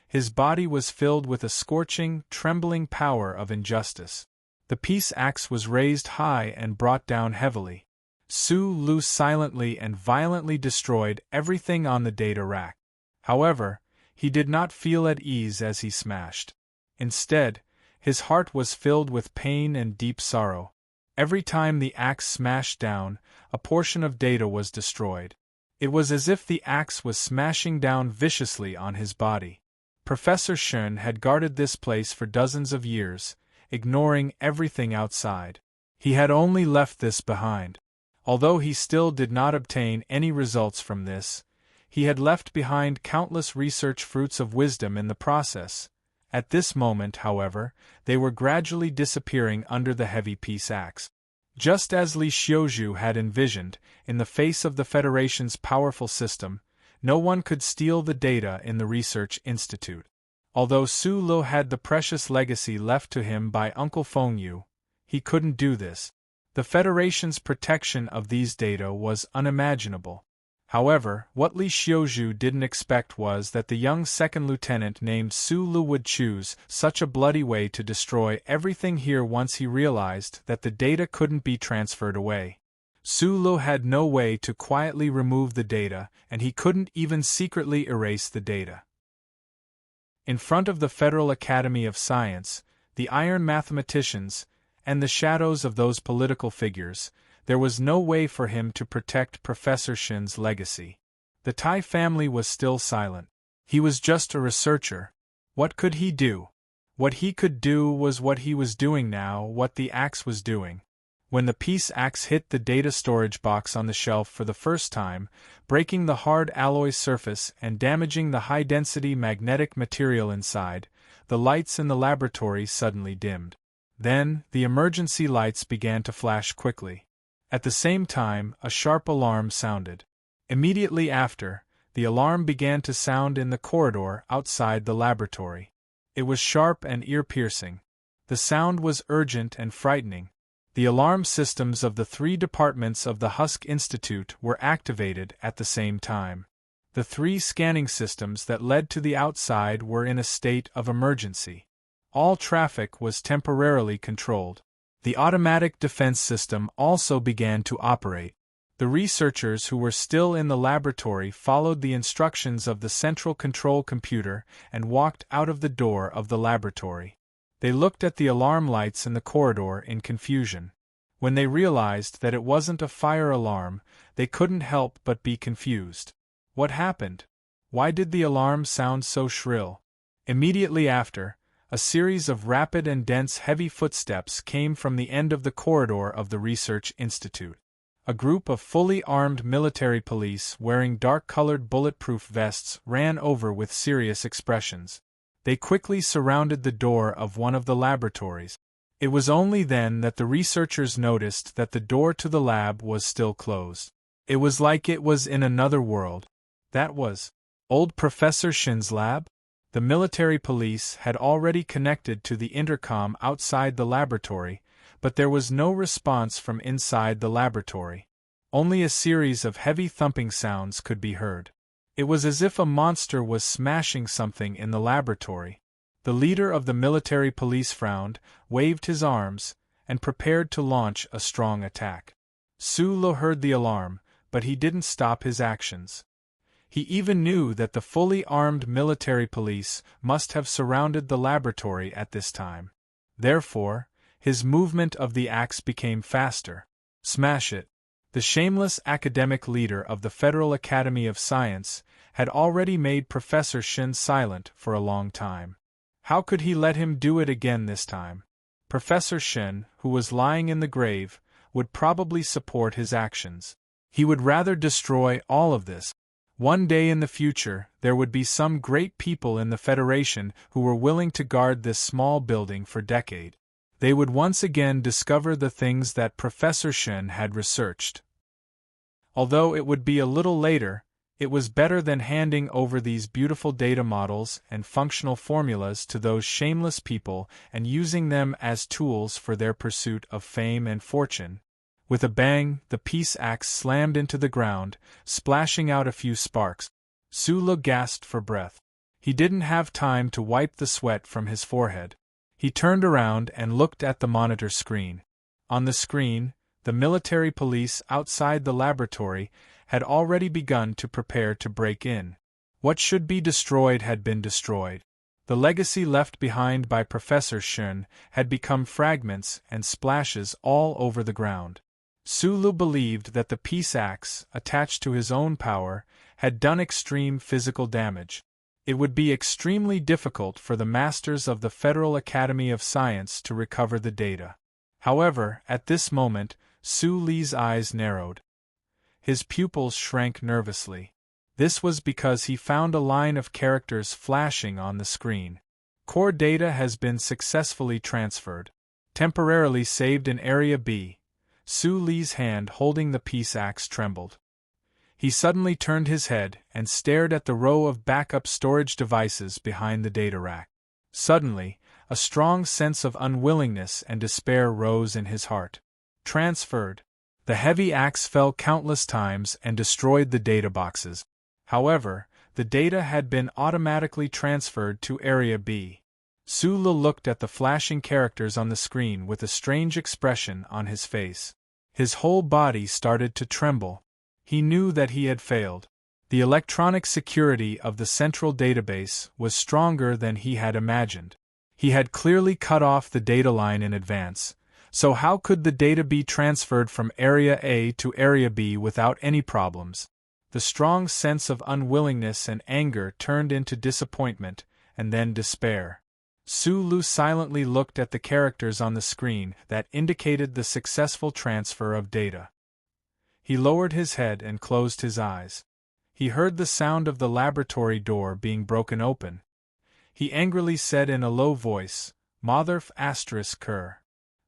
His body was filled with a scorching, trembling power of injustice. The peace axe was raised high and brought down heavily. Sulu silently and violently destroyed everything on the data rack. However, he did not feel at ease as he smashed. Instead, his heart was filled with pain and deep sorrow. Every time the axe smashed down, a portion of data was destroyed. It was as if the axe was smashing down viciously on his body. Professor Shin had guarded this place for dozens of years, ignoring everything outside. He had only left this behind. Although he still did not obtain any results from this, he had left behind countless research fruits of wisdom in the process. At this moment, however, they were gradually disappearing under the heavy peace axe. Just as Li Xiuzhu had envisioned, in the face of the Federation's powerful system, no one could steal the data in the research institute. Although Sulu had the precious legacy left to him by Uncle Fengyu, he couldn't do this. The Federation's protection of these data was unimaginable. However, what Li Xiuzhu didn't expect was that the young second lieutenant named Sulu would choose such a bloody way to destroy everything here once he realized that the data couldn't be transferred away. Sulu had no way to quietly remove the data, and he couldn't even secretly erase the data. In front of the Federal Academy of Science, the iron mathematicians, and the shadows of those political figures, there was no way for him to protect Professor Shin's legacy. The Tai family was still silent. He was just a researcher. What could he do? What he could do was what he was doing now, what the axe was doing. When the peace axe hit the data storage box on the shelf for the first time, breaking the hard alloy surface and damaging the high-density magnetic material inside, the lights in the laboratory suddenly dimmed. Then, the emergency lights began to flash quickly. At the same time, a sharp alarm sounded. Immediately after, the alarm began to sound in the corridor outside the laboratory. It was sharp and ear-piercing. The sound was urgent and frightening. The alarm systems of the 3 departments of the Husk Institute were activated at the same time. The 3 scanning systems that led to the outside were in a state of emergency. All traffic was temporarily controlled. The automatic defense system also began to operate. The researchers who were still in the laboratory followed the instructions of the central control computer and walked out of the door of the laboratory. They looked at the alarm lights in the corridor in confusion. When they realized that it wasn't a fire alarm, they couldn't help but be confused. What happened? Why did the alarm sound so shrill? Immediately after, a series of rapid and dense heavy footsteps came from the end of the corridor of the research institute. A group of fully armed military police wearing dark-colored bulletproof vests ran over with serious expressions. They quickly surrounded the door of one of the laboratories. It was only then that the researchers noticed that the door to the lab was still closed. It was like it was in another world. That was old Professor Shin's lab? The military police had already connected to the intercom outside the laboratory, but there was no response from inside the laboratory. Only a series of heavy thumping sounds could be heard. It was as if a monster was smashing something in the laboratory. The leader of the military police frowned, waved his arms, and prepared to launch a strong attack. Su-lo heard the alarm, but he didn't stop his actions. He even knew that the fully armed military police must have surrounded the laboratory at this time. Therefore, his movement of the axe became faster. Smash it! The shameless academic leader of the Federal Academy of Science had already made Professor Shin silent for a long time. How could he let him do it again this time? Professor Shin, who was lying in the grave, would probably support his actions. He would rather destroy all of this. One day in the future, there would be some great people in the Federation who were willing to guard this small building for decades. They would once again discover the things that Professor Shin had researched. Although it would be a little later, it was better than handing over these beautiful data models and functional formulas to those shameless people and using them as tools for their pursuit of fame and fortune. With a bang, the peace axe slammed into the ground, splashing out a few sparks. Su-lo gasped for breath. He didn't have time to wipe the sweat from his forehead. He turned around and looked at the monitor screen. On the screen, the military police outside the laboratory had already begun to prepare to break in. What should be destroyed had been destroyed. The legacy left behind by Professor Shin had become fragments and splashes all over the ground. Su-lo believed that the peace axe, attached to his own power, had done extreme physical damage. It would be extremely difficult for the masters of the Federal Academy of Science to recover the data. However, at this moment, Su-li's eyes narrowed. His pupils shrank nervously. This was because he found a line of characters flashing on the screen. Core data has been successfully transferred. Temporarily saved in Area B. Su-li's hand holding the peace axe trembled. He suddenly turned his head and stared at the row of backup storage devices behind the data rack. Suddenly, a strong sense of unwillingness and despair rose in his heart. Transferred. The heavy axe fell countless times and destroyed the data boxes. However, the data had been automatically transferred to Area B. Su-lo looked at the flashing characters on the screen with a strange expression on his face. His whole body started to tremble. He knew that he had failed. The electronic security of the central database was stronger than he had imagined. He had clearly cut off the data line in advance, so how could the data be transferred from Area A to Area B without any problems? The strong sense of unwillingness and anger turned into disappointment, and then despair. Su-lo silently looked at the characters on the screen that indicated the successful transfer of data. He lowered his head and closed his eyes. He heard the sound of the laboratory door being broken open. He angrily said in a low voice, "Motherf ****.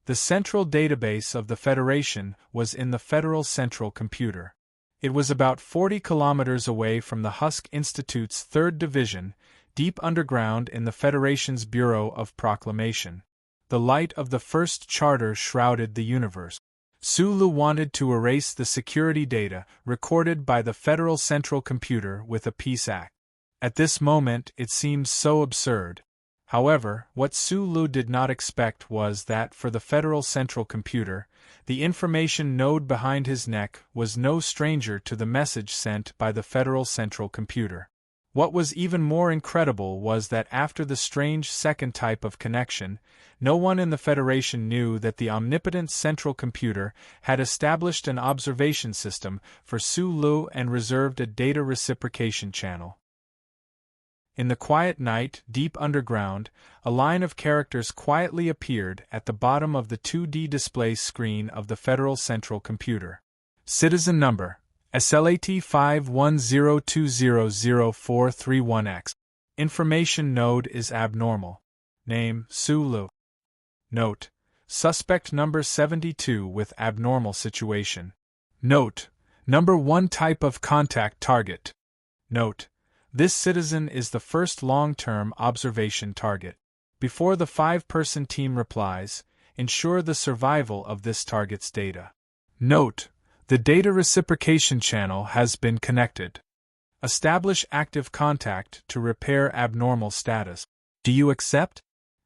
The central database of the Federation was in the Federal Central Computer. It was about 40 kilometers away from the Husk Institute's 3rd Division, deep underground in the Federation's Bureau of Proclamation. The light of the first charter shrouded the universe. Sulu wanted to erase the security data recorded by the Federal Central Computer with a peace act. At this moment, it seemed so absurd. However, what Sulu did not expect was that for the Federal Central Computer, the information node behind his neck was no stranger to the message sent by the Federal Central Computer. What was even more incredible was that after the strange second type of connection, no one in the Federation knew that the omnipotent Central Computer had established an observation system for Sulu and reserved a data reciprocation channel. In the quiet night, deep underground, a line of characters quietly appeared at the bottom of the 2D display screen of the Federal Central Computer. Citizen number: SLAT 510200431X. Information node is abnormal. Name: Sulu. Note: Suspect number 72 with abnormal situation. Note: Number 1 type of contact target. Note: This citizen is the first long-term observation target. Before the 5-person team replies, ensure the survival of this target's data. Note: The data reciprocation channel has been connected. Establish active contact to repair abnormal status. Do you accept?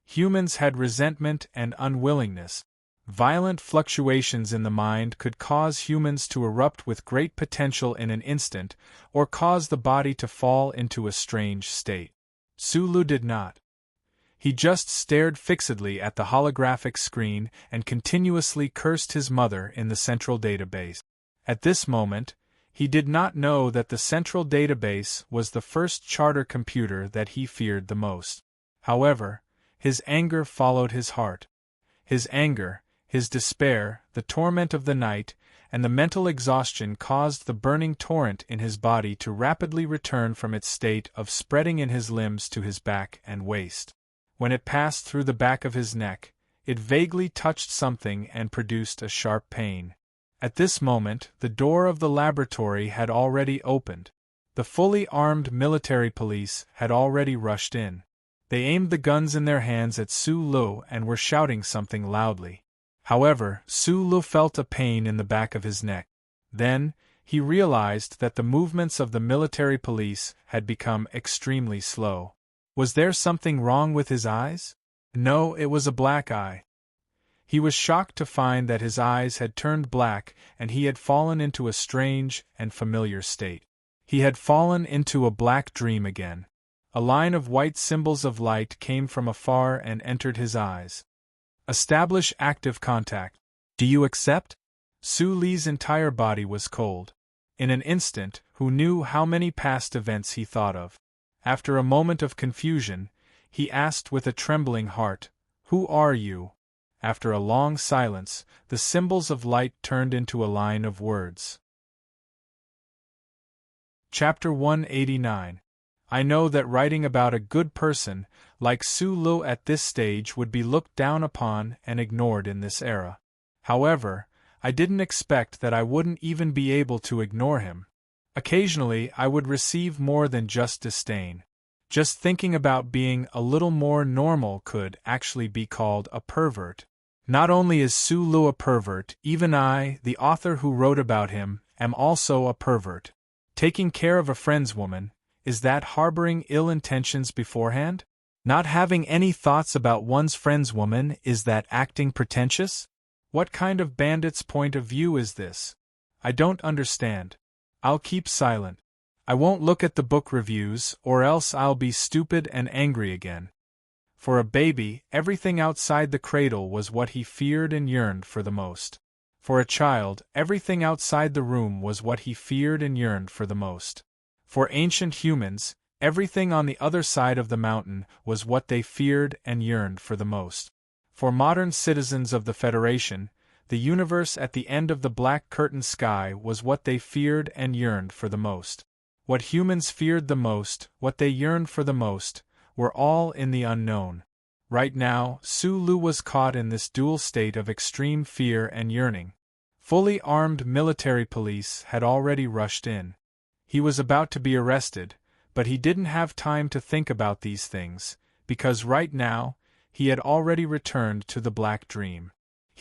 Humans had resentment and unwillingness. Violent fluctuations in the mind could cause humans to erupt with great potential in an instant, or cause the body to fall into a strange state. Sulu did not. He just stared fixedly at the holographic screen and continuously cursed his mother in the central database. At this moment, he did not know that the central database was the first charter computer that he feared the most. However, his anger followed his heart. His anger, his despair, the torment of the night, and the mental exhaustion caused the burning torrent in his body to rapidly return from its state of spreading in his limbs to his back and waist. When it passed through the back of his neck, it vaguely touched something and produced a sharp pain. At this moment, the door of the laboratory had already opened. The fully armed military police had already rushed in. They aimed the guns in their hands at Sulu and were shouting something loudly. However, Sulu felt a pain in the back of his neck. Then, he realized that the movements of the military police had become extremely slow. Was there something wrong with his eyes? No, it was a black eye. He was shocked to find that his eyes had turned black and he had fallen into a strange and familiar state. He had fallen into a black dream again. A line of white symbols of light came from afar and entered his eyes. Establish active contact. Do you accept? Suli's entire body was cold. In an instant, who knew how many past events he thought of? After a moment of confusion, he asked with a trembling heart, "Who are you?" After a long silence, the symbols of light turned into a line of words. Chapter 189. I know that writing about a good person, like Sulu at this stage would be looked down upon and ignored in this era. However, I didn't expect that I wouldn't even be able to ignore him. Occasionally I would receive more than just disdain. Just thinking about being a little more normal could actually be called a pervert. Not only is Sulu a pervert, even I, the author who wrote about him, am also a pervert. Taking care of a friend's woman, is that harboring ill intentions beforehand? Not having any thoughts about one's friend's woman, is that acting pretentious? What kind of bandit's point of view is this? I don't understand. I'll keep silent. I won't look at the book reviews, or else I'll be stupid and angry again. For a baby, everything outside the cradle was what he feared and yearned for the most. For a child, everything outside the room was what he feared and yearned for the most. For ancient humans, everything on the other side of the mountain was what they feared and yearned for the most. For modern citizens of the Federation, the universe at the end of the black curtain sky was what they feared and yearned for the most. What humans feared the most, what they yearned for the most, were all in the unknown. Right now, Sulu was caught in this dual state of extreme fear and yearning. Fully armed military police had already rushed in. He was about to be arrested, but he didn't have time to think about these things, because right now, he had already returned to the black dream.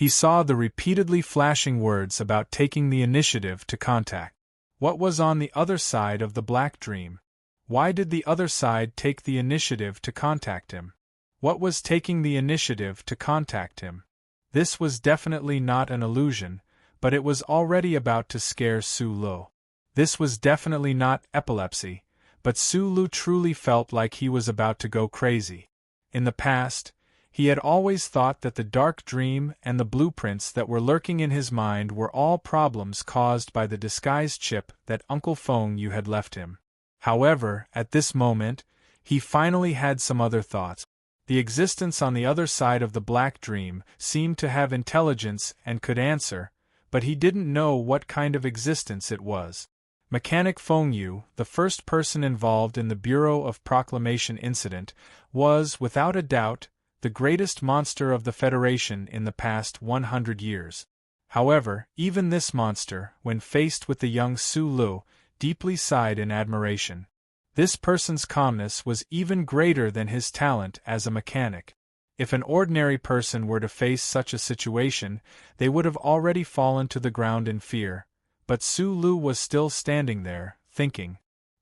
He saw the repeatedly flashing words about taking the initiative to contact. What was on the other side of the black dream? Why did the other side take the initiative to contact him? What was taking the initiative to contact him? This was definitely not an illusion, but it was already about to scare Su Lu. This was definitely not epilepsy, but Su Lu truly felt like he was about to go crazy. In the past, he had always thought that the dark dream and the blueprints that were lurking in his mind were all problems caused by the disguise chip that Uncle Feng Yu had left him. However, at this moment, he finally had some other thoughts. The existence on the other side of the black dream seemed to have intelligence and could answer, but he didn't know what kind of existence it was. Mechanic Feng Yu, the first person involved in the Bureau of Proclamation incident, was, without a doubt, the greatest monster of the Federation in the past 100 years. However, even this monster, when faced with the young Su Lu, deeply sighed in admiration. This person's calmness was even greater than his talent as a mechanic. If an ordinary person were to face such a situation, they would have already fallen to the ground in fear, but Su Lu was still standing there, thinking.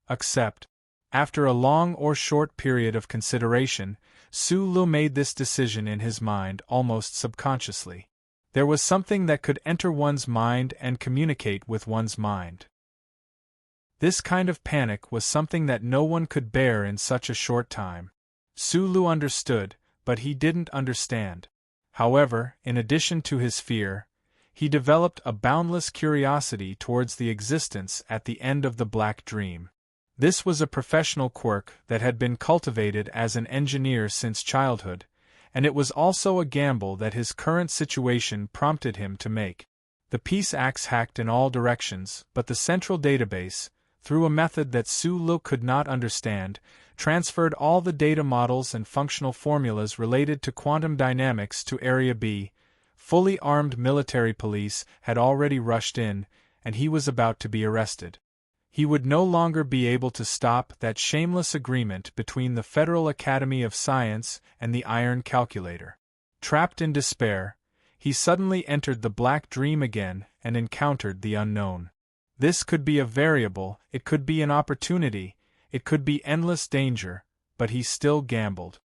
Accept. After a long or short period of consideration, Su Lu made this decision in his mind almost subconsciously. There was something that could enter one's mind and communicate with one's mind. This kind of panic was something that no one could bear in such a short time. Su Lu understood, but he didn't understand. However, in addition to his fear, he developed a boundless curiosity towards the existence at the end of the black dream. This was a professional quirk that had been cultivated as an engineer since childhood, and it was also a gamble that his current situation prompted him to make. The peace axe hacked in all directions, but the central database, through a method that Su Lu could not understand, transferred all the data models and functional formulas related to quantum dynamics to Area B. Fully armed military police had already rushed in, and he was about to be arrested. He would no longer be able to stop that shameless agreement between the Federal Academy of Science and the Iron Calculator. Trapped in despair, he suddenly entered the black dream again and encountered the unknown. This could be a variable, it could be an opportunity, it could be endless danger, but he still gambled.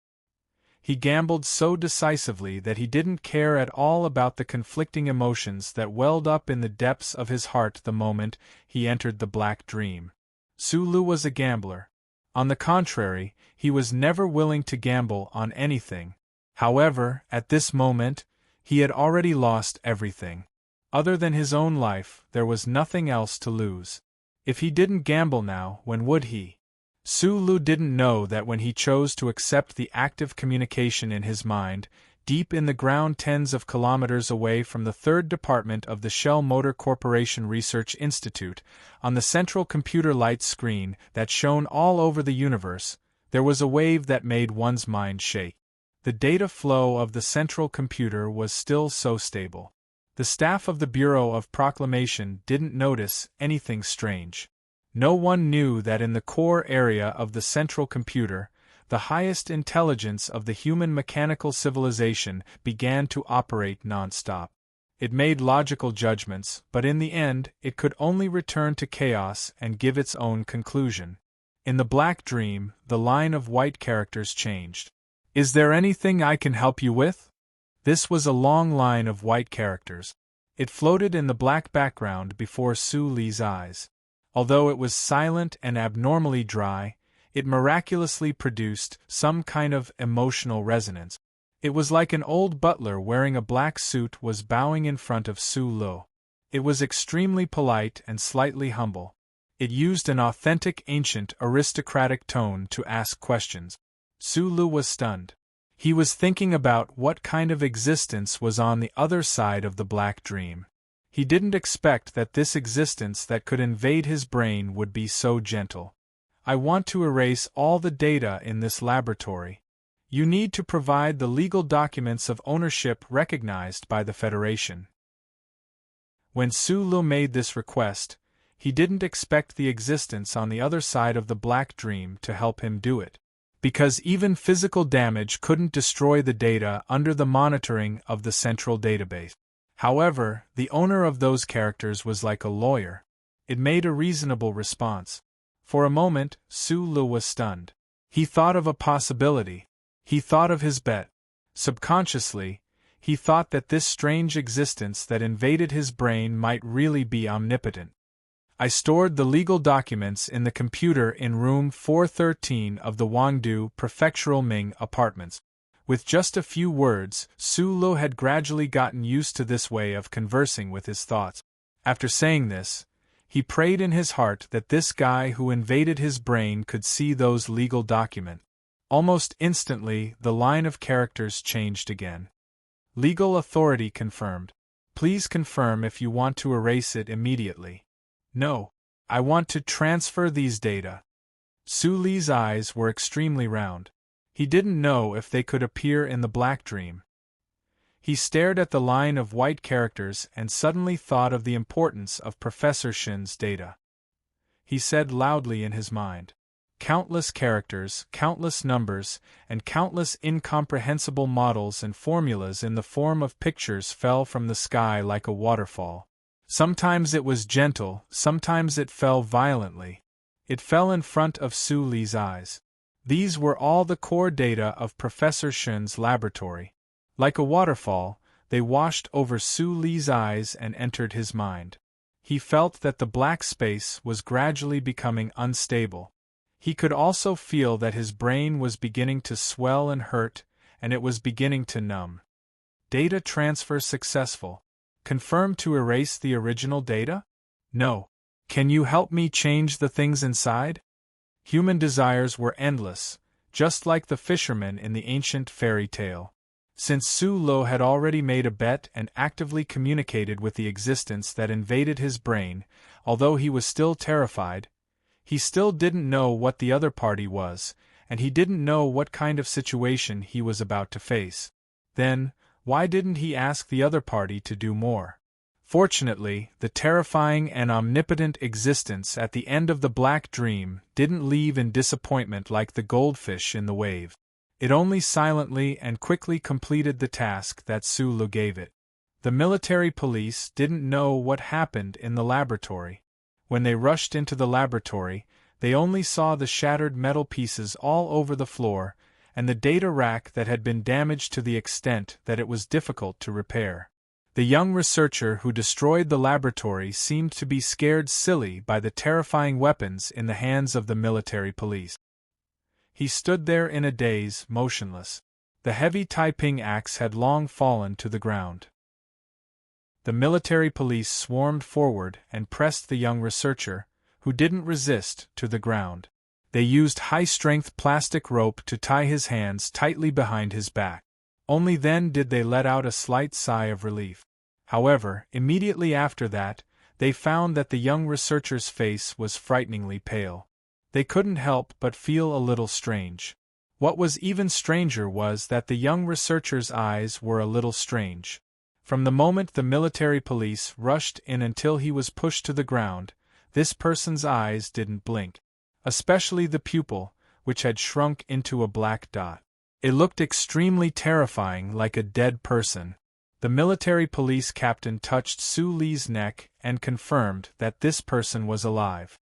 He gambled so decisively that he didn't care at all about the conflicting emotions that welled up in the depths of his heart the moment he entered the black dream. Su Lu was a gambler. On the contrary, he was never willing to gamble on anything. However, at this moment, he had already lost everything. Other than his own life, there was nothing else to lose. If he didn't gamble now, when would he? Su Lu didn't know that when he chose to accept the active communication in his mind, deep in the ground tens of kilometers away from the 3rd Department of the Shell Motor Corporation Research Institute, on the central computer light screen that shone all over the universe, there was a wave that made one's mind shake. The data flow of the central computer was still so stable. The staff of the Bureau of Proclamation didn't notice anything strange. No one knew that in the core area of the central computer, the highest intelligence of the human mechanical civilization began to operate non-stop. It made logical judgments, but in the end, it could only return to chaos and give its own conclusion. In the black dream, the line of white characters changed. "Is there anything I can help you with?" This was a long line of white characters. It floated in the black background before Su Li's eyes. Although it was silent and abnormally dry, it miraculously produced some kind of emotional resonance. It was like an old butler wearing a black suit was bowing in front of Su Lu. It was extremely polite and slightly humble. It used an authentic ancient aristocratic tone to ask questions. Su Lu was stunned. He was thinking about what kind of existence was on the other side of the black dream. He didn't expect that this existence that could invade his brain would be so gentle. "I want to erase all the data in this laboratory. You need to provide the legal documents of ownership recognized by the Federation." When Su Lu made this request, he didn't expect the existence on the other side of the black dream to help him do it. because even physical damage couldn't destroy the data under the monitoring of the central database. However, the owner of those characters was like a lawyer. It made a reasonable response. For a moment, Su Lu was stunned. He thought of a possibility. He thought of his bet. Subconsciously, he thought that this strange existence that invaded his brain might really be omnipotent. I stored the legal documents in the computer in room 413 of the Wangdu Prefectural Ming apartments. With just a few words, Su Lu had gradually gotten used to this way of conversing with his thoughts. After saying this, he prayed in his heart that this guy who invaded his brain could see those legal documents. Almost instantly, the line of characters changed again. Legal authority confirmed. Please confirm if you want to erase it immediately. No. I want to transfer these data. Su Li's eyes were extremely round. He didn't know if they could appear in the black dream. He stared at the line of white characters and suddenly thought of the importance of Professor Shin's data. He said loudly in his mind, "Countless characters, countless numbers, and countless incomprehensible models and formulas in the form of pictures fell from the sky like a waterfall. Sometimes it was gentle, sometimes it fell violently. It fell in front of Su Li's eyes. These were all the core data of Professor Shin's laboratory. Like a waterfall, they washed over Su Li's eyes and entered his mind. He felt that the black space was gradually becoming unstable. He could also feel that his brain was beginning to swell and hurt, and it was beginning to numb. Data transfer successful. Confirm to erase the original data? No. Can you help me change the things inside? Human desires were endless, just like the fisherman in the ancient fairy tale. Since Su Lu had already made a bet and actively communicated with the existence that invaded his brain, although he was still terrified, he still didn't know what the other party was, and he didn't know what kind of situation he was about to face. Then, why didn't he ask the other party to do more? Fortunately, the terrifying and omnipotent existence at the end of the black dream didn't leave in disappointment like the goldfish in the wave. It only silently and quickly completed the task that Su Lu gave it. The military police didn't know what happened in the laboratory. When they rushed into the laboratory, they only saw the shattered metal pieces all over the floor, and the data rack that had been damaged to the extent that it was difficult to repair. The young researcher who destroyed the laboratory seemed to be scared silly by the terrifying weapons in the hands of the military police. He stood there in a daze, motionless. The heavy Taiping axe had long fallen to the ground. The military police swarmed forward and pressed the young researcher, who didn't resist, to the ground. They used high-strength plastic rope to tie his hands tightly behind his back. Only then did they let out a slight sigh of relief. However, immediately after that, they found that the young researcher's face was frighteningly pale. They couldn't help but feel a little strange. What was even stranger was that the young researcher's eyes were a little strange. From the moment the military police rushed in until he was pushed to the ground, this person's eyes didn't blink. Especially the pupil, which had shrunk into a black dot. It looked extremely terrifying, like a dead person. The military police captain touched Su Li's neck and confirmed that this person was alive.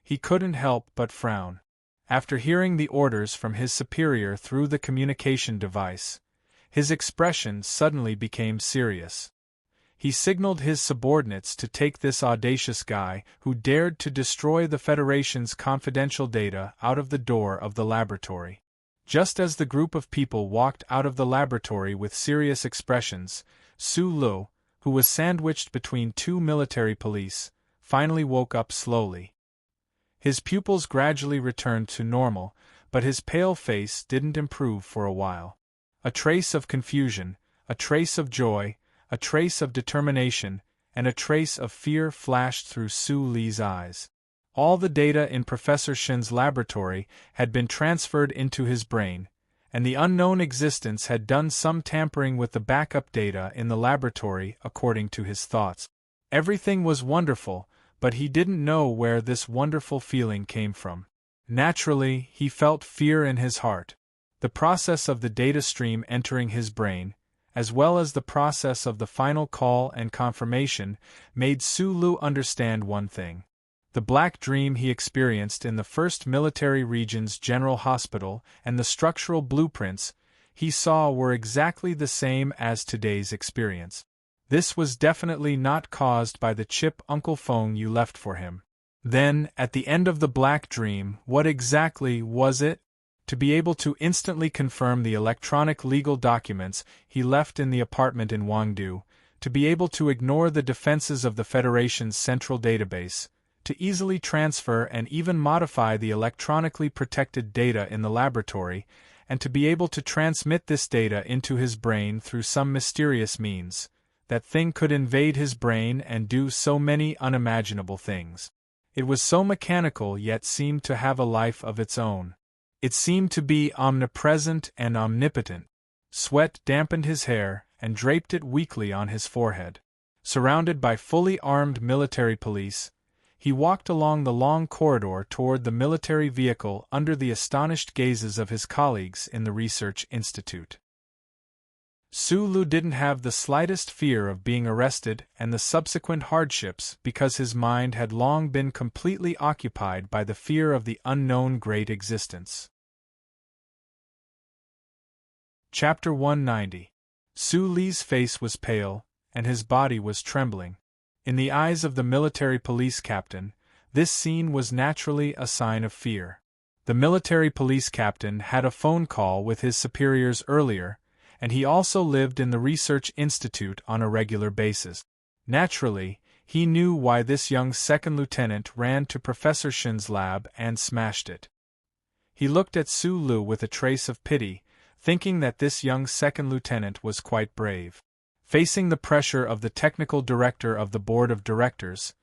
He couldn't help but frown. After hearing the orders from his superior through the communication device, his expression suddenly became serious. He signaled his subordinates to take this audacious guy who dared to destroy the Federation's confidential data out of the door of the laboratory. Just as the group of people walked out of the laboratory with serious expressions, Su Lu, who was sandwiched between two military police, finally woke up slowly. His pupils gradually returned to normal, but his pale face didn't improve for a while. A trace of confusion, a trace of joy, a trace of determination, and a trace of fear flashed through Su Li's eyes. All the data in Professor Shin's laboratory had been transferred into his brain, and the unknown existence had done some tampering with the backup data in the laboratory according to his thoughts. Everything was wonderful, but he didn't know where this wonderful feeling came from. Naturally, he felt fear in his heart. The process of the data stream entering his brain, as well as the process of the final call and confirmation, made Sulu understand one thing. The black dream he experienced in the 1st Military Region's General Hospital and the structural blueprints he saw were exactly the same as today's experience. This was definitely not caused by the chip Uncle Fong you left for him. Then, at the end of the black dream, what exactly was it? To be able to instantly confirm the electronic legal documents he left in the apartment in Wangdu, to be able to ignore the defenses of the Federation's central database, to easily transfer and even modify the electronically protected data in the laboratory, and to be able to transmit this data into his brain through some mysterious means. That thing could invade his brain and do so many unimaginable things. It was so mechanical yet seemed to have a life of its own. It seemed to be omnipresent and omnipotent. Sweat dampened his hair and draped it weakly on his forehead. Surrounded by fully armed military police, he walked along the long corridor toward the military vehicle under the astonished gazes of his colleagues in the research institute. Sulu didn't have the slightest fear of being arrested and the subsequent hardships because his mind had long been completely occupied by the fear of the unknown great existence. Chapter 190. Su Li's face was pale, and his body was trembling. In the eyes of the military police captain, this scene was naturally a sign of fear. The military police captain had a phone call with his superiors earlier, and he also lived in the research institute on a regular basis. Naturally, he knew why this young second lieutenant ran to Professor Shin's lab and smashed it. He looked at Sulu with a trace of pity, thinking that this young second lieutenant was quite brave. Facing the pressure of the technical director of the board of directors,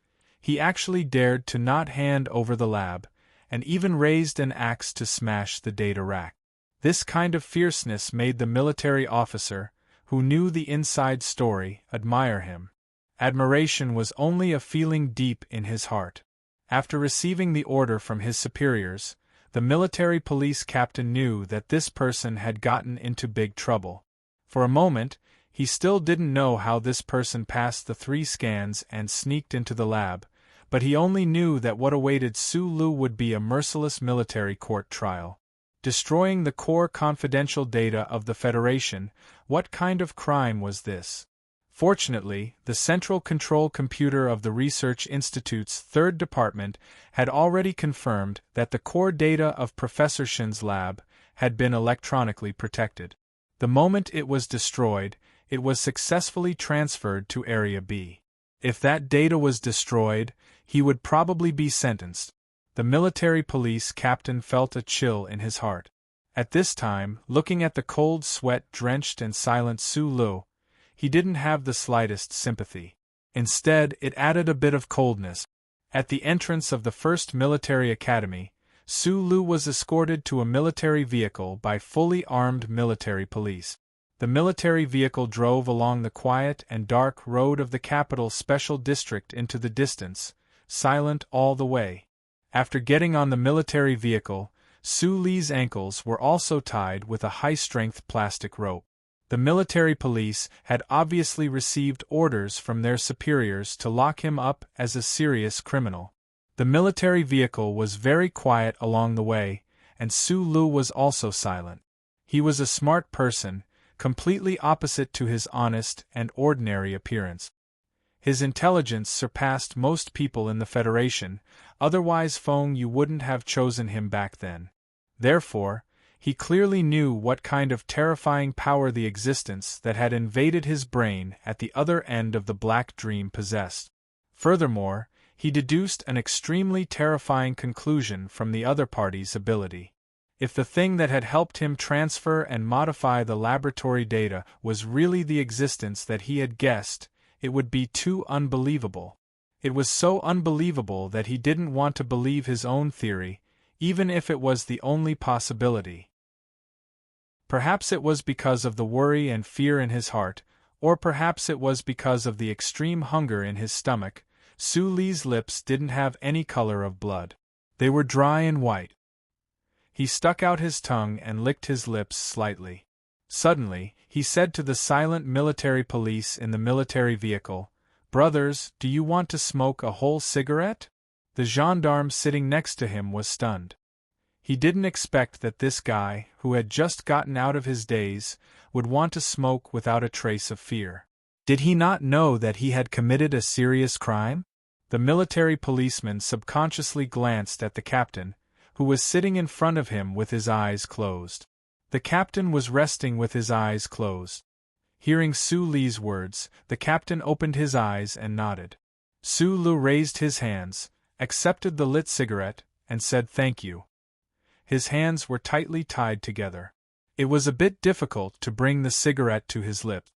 he actually dared to not hand over the lab, and even raised an axe to smash the data rack. This kind of fierceness made the military officer, who knew the inside story, admire him. Admiration was only a feeling deep in his heart. After receiving the order from his superiors, the military police captain knew that this person had gotten into big trouble. For a moment, he still didn't know how this person passed the 3 scans and sneaked into the lab, but he only knew that what awaited Sulu would be a merciless military court trial. Destroying the core confidential data of the Federation, what kind of crime was this? Fortunately, the central control computer of the Research Institute's 3rd department had already confirmed that the core data of Professor Shin's lab had been electronically protected. The moment it was destroyed, it was successfully transferred to Area B. If that data was destroyed, he would probably be sentenced. The military police captain felt a chill in his heart. At this time, looking at the cold sweat-drenched and silent Sulu, he didn't have the slightest sympathy. Instead, it added a bit of coldness. At the entrance of the 1st Military Academy, Sulu was escorted to a military vehicle by fully armed military police. The military vehicle drove along the quiet and dark road of the capital special district into the distance, silent all the way. After getting on the military vehicle, Su Li's ankles were also tied with a high-strength plastic rope. The military police had obviously received orders from their superiors to lock him up as a serious criminal. The military vehicle was very quiet along the way, and Sulu was also silent. He was a smart person, completely opposite to his honest and ordinary appearance. His intelligence surpassed most people in the Federation, otherwise Fong you wouldn't have chosen him back then. Therefore, he clearly knew what kind of terrifying power the existence that had invaded his brain at the other end of the black dream possessed. Furthermore, he deduced an extremely terrifying conclusion from the other party's ability. If the thing that had helped him transfer and modify the laboratory data was really the existence that he had guessed, it would be too unbelievable. It was so unbelievable that he didn't want to believe his own theory, even if it was the only possibility. Perhaps it was because of the worry and fear in his heart, or perhaps it was because of the extreme hunger in his stomach. Su Li's lips didn't have any color of blood. They were dry and white. He stuck out his tongue and licked his lips slightly. Suddenly, he said to the silent military police in the military vehicle, "Brothers, do you want to smoke a whole cigarette?" The gendarme sitting next to him was stunned. He didn't expect that this guy, who had just gotten out of his daze, would want to smoke without a trace of fear. Did he not know that he had committed a serious crime? The military policeman subconsciously glanced at the captain, who was sitting in front of him with his eyes closed. The captain was resting with his eyes closed. Hearing Su Li's words, the captain opened his eyes and nodded. Su Lu raised his hands, accepted the lit cigarette, and said thank you. His hands were tightly tied together. It was a bit difficult to bring the cigarette to his lips.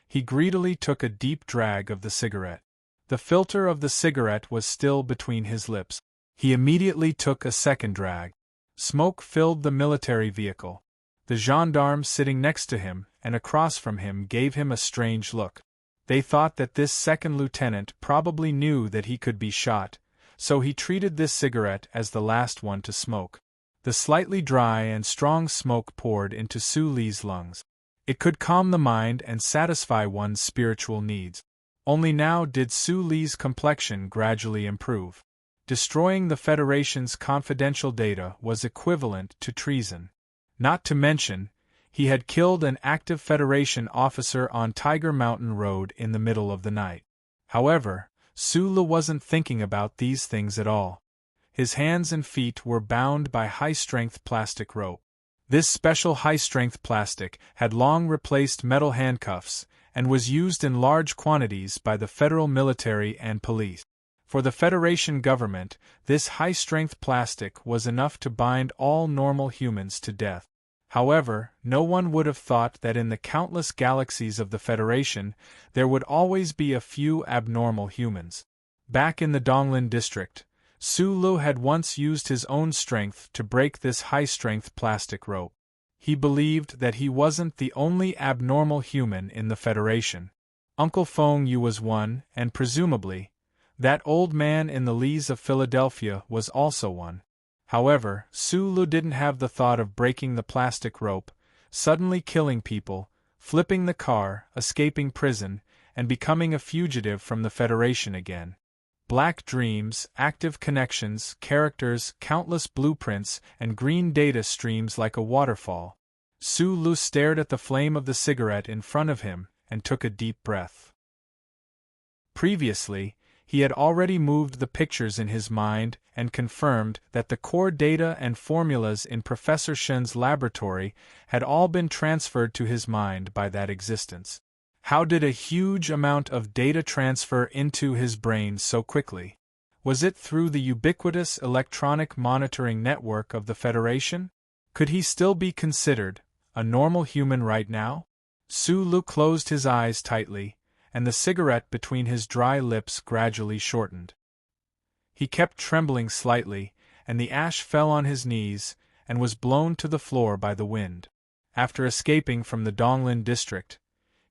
He greedily took a deep drag of the cigarette. The filter of the cigarette was still between his lips. He immediately took a second drag. Smoke filled the military vehicle. The gendarmes sitting next to him and across from him gave him a strange look. They thought that this second lieutenant probably knew that he could be shot, so he treated this cigarette as the last one to smoke. The slightly dry and strong smoke poured into Su Li's lungs. It could calm the mind and satisfy one's spiritual needs. Only now did Su Li's complexion gradually improve. Destroying the Federation's confidential data was equivalent to treason. Not to mention, he had killed an active Federation officer on Tiger Mountain Road in the middle of the night. However, Su Li wasn't thinking about these things at all. His hands and feet were bound by high-strength plastic rope. This special high-strength plastic had long replaced metal handcuffs and was used in large quantities by the federal military and police. For the Federation government, this high-strength plastic was enough to bind all normal humans to death. However, no one would have thought that in the countless galaxies of the Federation, there would always be a few abnormal humans. Back in the Donglin district, Su Lu had once used his own strength to break this high-strength plastic rope. He believed that he wasn't the only abnormal human in the Federation. Uncle Feng Yu was one, and presumably, that old man in the lees of Philadelphia was also one. However, Su Lu didn't have the thought of breaking the plastic rope, suddenly killing people, flipping the car, escaping prison, and becoming a fugitive from the Federation again. Black dreams, active connections, characters, countless blueprints, and green data streams like a waterfall. Su Lu stared at the flame of the cigarette in front of him and took a deep breath. Previously, he had already moved the pictures in his mind and confirmed that the core data and formulas in Professor Shen's laboratory had all been transferred to his mind by that existence. How did a huge amount of data transfer into his brain so quickly? Was it through the ubiquitous electronic monitoring network of the Federation? Could he still be considered a normal human right now? Su Lu closed his eyes tightly, and the cigarette between his dry lips gradually shortened. He kept trembling slightly, and the ash fell on his knees and was blown to the floor by the wind. After escaping from the Donglin district,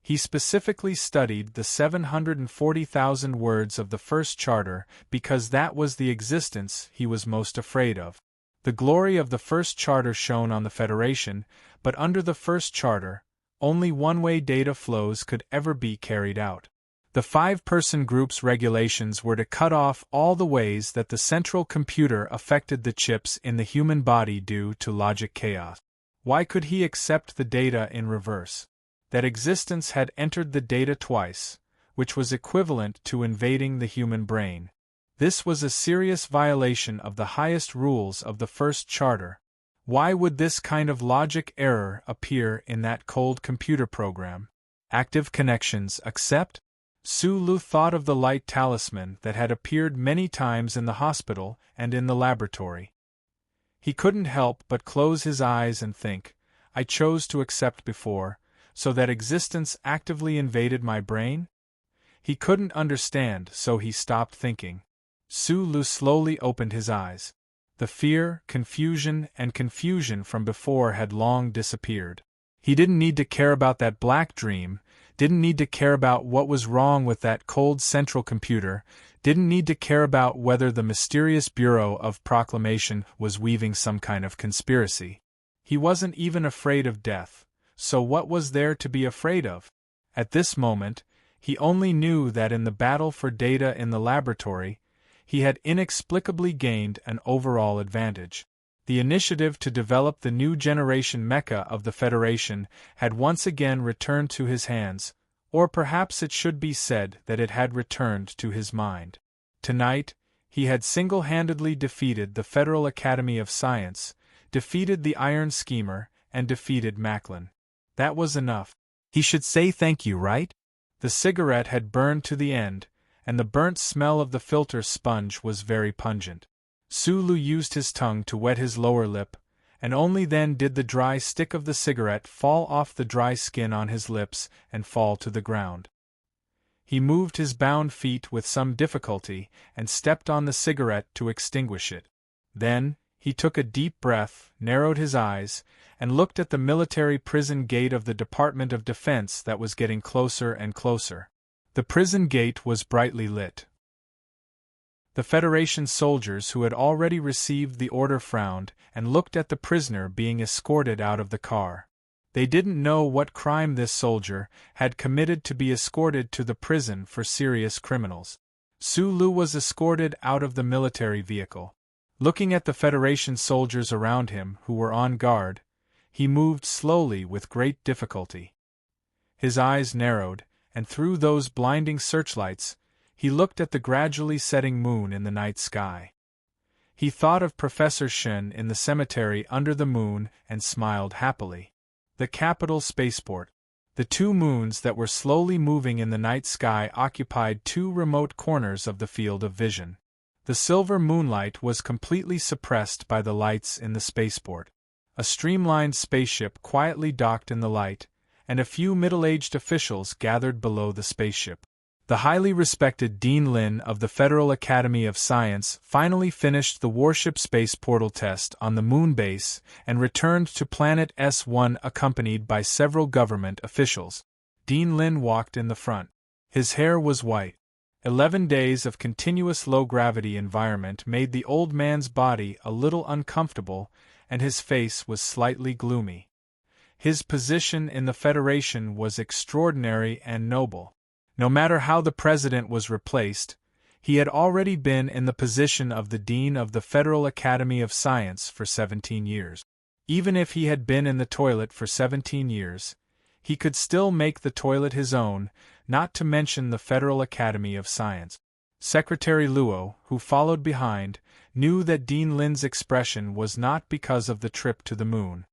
he specifically studied the 740,000 words of the First Charter because that was the existence he was most afraid of. The glory of the First Charter shone on the Federation, but under the First Charter, only one-way data flows could ever be carried out. The 5-person group's regulations were to cut off all the ways that the central computer affected the chips in the human body due to logic chaos. Why could he accept the data in reverse? That existence had entered the data twice, which was equivalent to invading the human brain. This was a serious violation of the highest rules of the First Charter. Why would this kind of logic error appear in that cold computer program? Active connections accept? Su Lu thought of the light talisman that had appeared many times in the hospital and in the laboratory. He couldn't help but close his eyes and think, I chose to accept before, so that existence actively invaded my brain? He couldn't understand, so he stopped thinking. Su Lu slowly opened his eyes. The fear, confusion from before had long disappeared. He didn't need to care about that black dream, didn't need to care about what was wrong with that cold central computer, didn't need to care about whether the mysterious Bureau of Proclamation was weaving some kind of conspiracy. He wasn't even afraid of death, so what was there to be afraid of? At this moment, he only knew that in the battle for data in the laboratory, he had inexplicably gained an overall advantage. The initiative to develop the new generation mecha of the Federation had once again returned to his hands, or perhaps it should be said that it had returned to his mind. Tonight, he had single-handedly defeated the Federal Academy of Science, defeated the Iron Schemer, and defeated Macklin. That was enough. He should say thank you, right? The cigarette had burned to the end, and the burnt smell of the filter sponge was very pungent. Sulu used his tongue to wet his lower lip, and only then did the dry stick of the cigarette fall off the dry skin on his lips and fall to the ground. He moved his bound feet with some difficulty and stepped on the cigarette to extinguish it. Then, he took a deep breath, narrowed his eyes, and looked at the military prison gate of the Department of Defense that was getting closer and closer. The prison gate was brightly lit. The Federation soldiers who had already received the order frowned and looked at the prisoner being escorted out of the car. They didn't know what crime this soldier had committed to be escorted to the prison for serious criminals. Sulu was escorted out of the military vehicle. Looking at the Federation soldiers around him who were on guard, he moved slowly with great difficulty. His eyes narrowed, and through those blinding searchlights, he looked at the gradually setting moon in the night sky. He thought of Professor Shen in the cemetery under the moon and smiled happily. The capital spaceport. The two moons that were slowly moving in the night sky occupied two remote corners of the field of vision. The silver moonlight was completely suppressed by the lights in the spaceport. A streamlined spaceship quietly docked in the light, and a few middle-aged officials gathered below the spaceship. The highly respected Dean Lin of the Federal Academy of Science finally finished the warship space portal test on the moon base and returned to Planet S1 accompanied by several government officials. Dean Lin walked in the front. His hair was white. 11 days of continuous low-gravity environment made the old man's body a little uncomfortable, and his face was slightly gloomy. His position in the Federation was extraordinary and noble. No matter how the president was replaced, he had already been in the position of the dean of the Federal Academy of Science for 17 years. Even if he had been in the toilet for 17 years, he could still make the toilet his own, not to mention the Federal Academy of Science. Secretary Luo, who followed behind, knew that Dean Lin's expression was not because of the trip to the moon.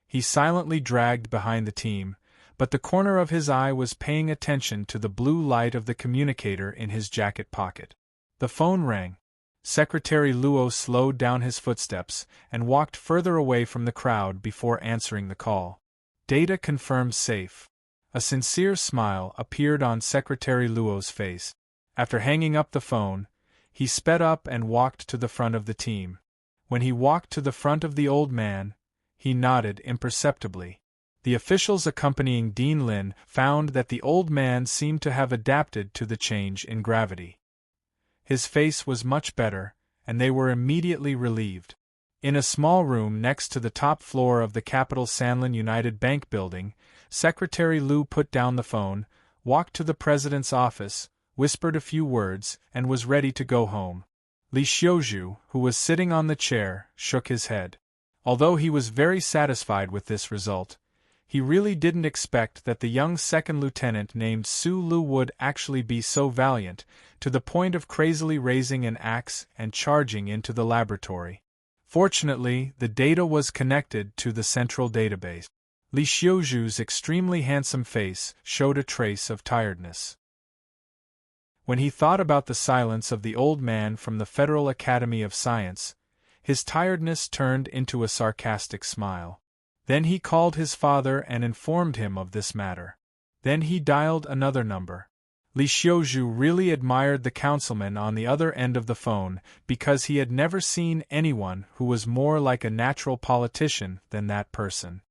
He silently dragged behind the team, but the corner of his eye was paying attention to the blue light of the communicator in his jacket pocket. The phone rang. Secretary Luo slowed down his footsteps and walked further away from the crowd before answering the call. Data confirmed safe. A sincere smile appeared on Secretary Luo's face. After hanging up the phone, he sped up and walked to the front of the team. When he walked to the front of the old man, he nodded imperceptibly. The officials accompanying Dean Lin found that the old man seemed to have adapted to the change in gravity. His face was much better, and they were immediately relieved. In a small room next to the top floor of the Capital Sanlin United Bank building, Secretary Lu put down the phone, walked to the president's office, whispered a few words, and was ready to go home. Li Xiuzhu, who was sitting on the chair, shook his head. Although he was very satisfied with this result, he really didn't expect that the young second lieutenant named Su Lu would actually be so valiant, to the point of crazily raising an axe and charging into the laboratory. Fortunately, the data was connected to the central database. Li Xiuzhu's extremely handsome face showed a trace of tiredness. When he thought about the silence of the old man from the Federal Academy of Science, his tiredness turned into a sarcastic smile. Then he called his father and informed him of this matter. Then he dialed another number. Li Xiuzhu really admired the councilman on the other end of the phone because he had never seen anyone who was more like a natural politician than that person.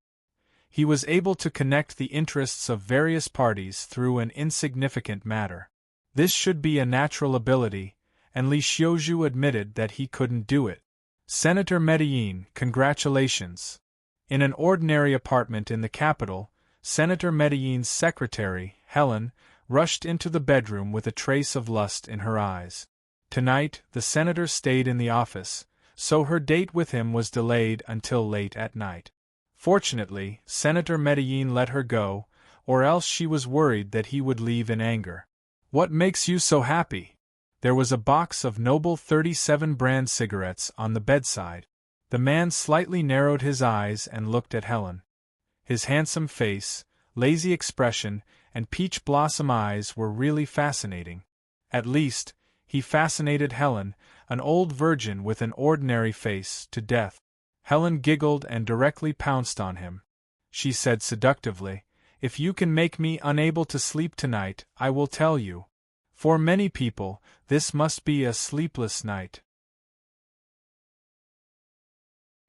He was able to connect the interests of various parties through an insignificant matter. This should be a natural ability, and Li Xiuzhu admitted that he couldn't do it. Senator Medellin, congratulations. In an ordinary apartment in the capital, Senator Medellin's secretary, Helen, rushed into the bedroom with a trace of lust in her eyes. Tonight, the senator stayed in the office, so her date with him was delayed until late at night. Fortunately, Senator Medellin let her go, or else she was worried that he would leave in anger. What makes you so happy? There was a box of Noble 37 brand cigarettes on the bedside. The man slightly narrowed his eyes and looked at Helen. His handsome face, lazy expression, and peach blossom eyes were really fascinating. At least, he fascinated Helen, an old virgin with an ordinary face, to death. Helen giggled and directly pounced on him. She said seductively, "If you can make me unable to sleep tonight, I will tell you. For many people, this must be a sleepless night."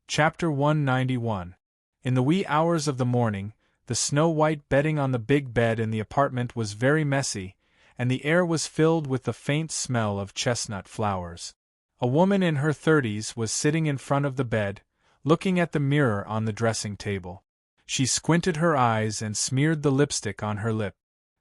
Chapter 191. In the wee hours of the morning, the snow-white bedding on the big bed in the apartment was very messy, and the air was filled with the faint smell of chestnut flowers. A woman in her 30s was sitting in front of the bed, looking at the mirror on the dressing table. She squinted her eyes and smeared the lipstick on her lip.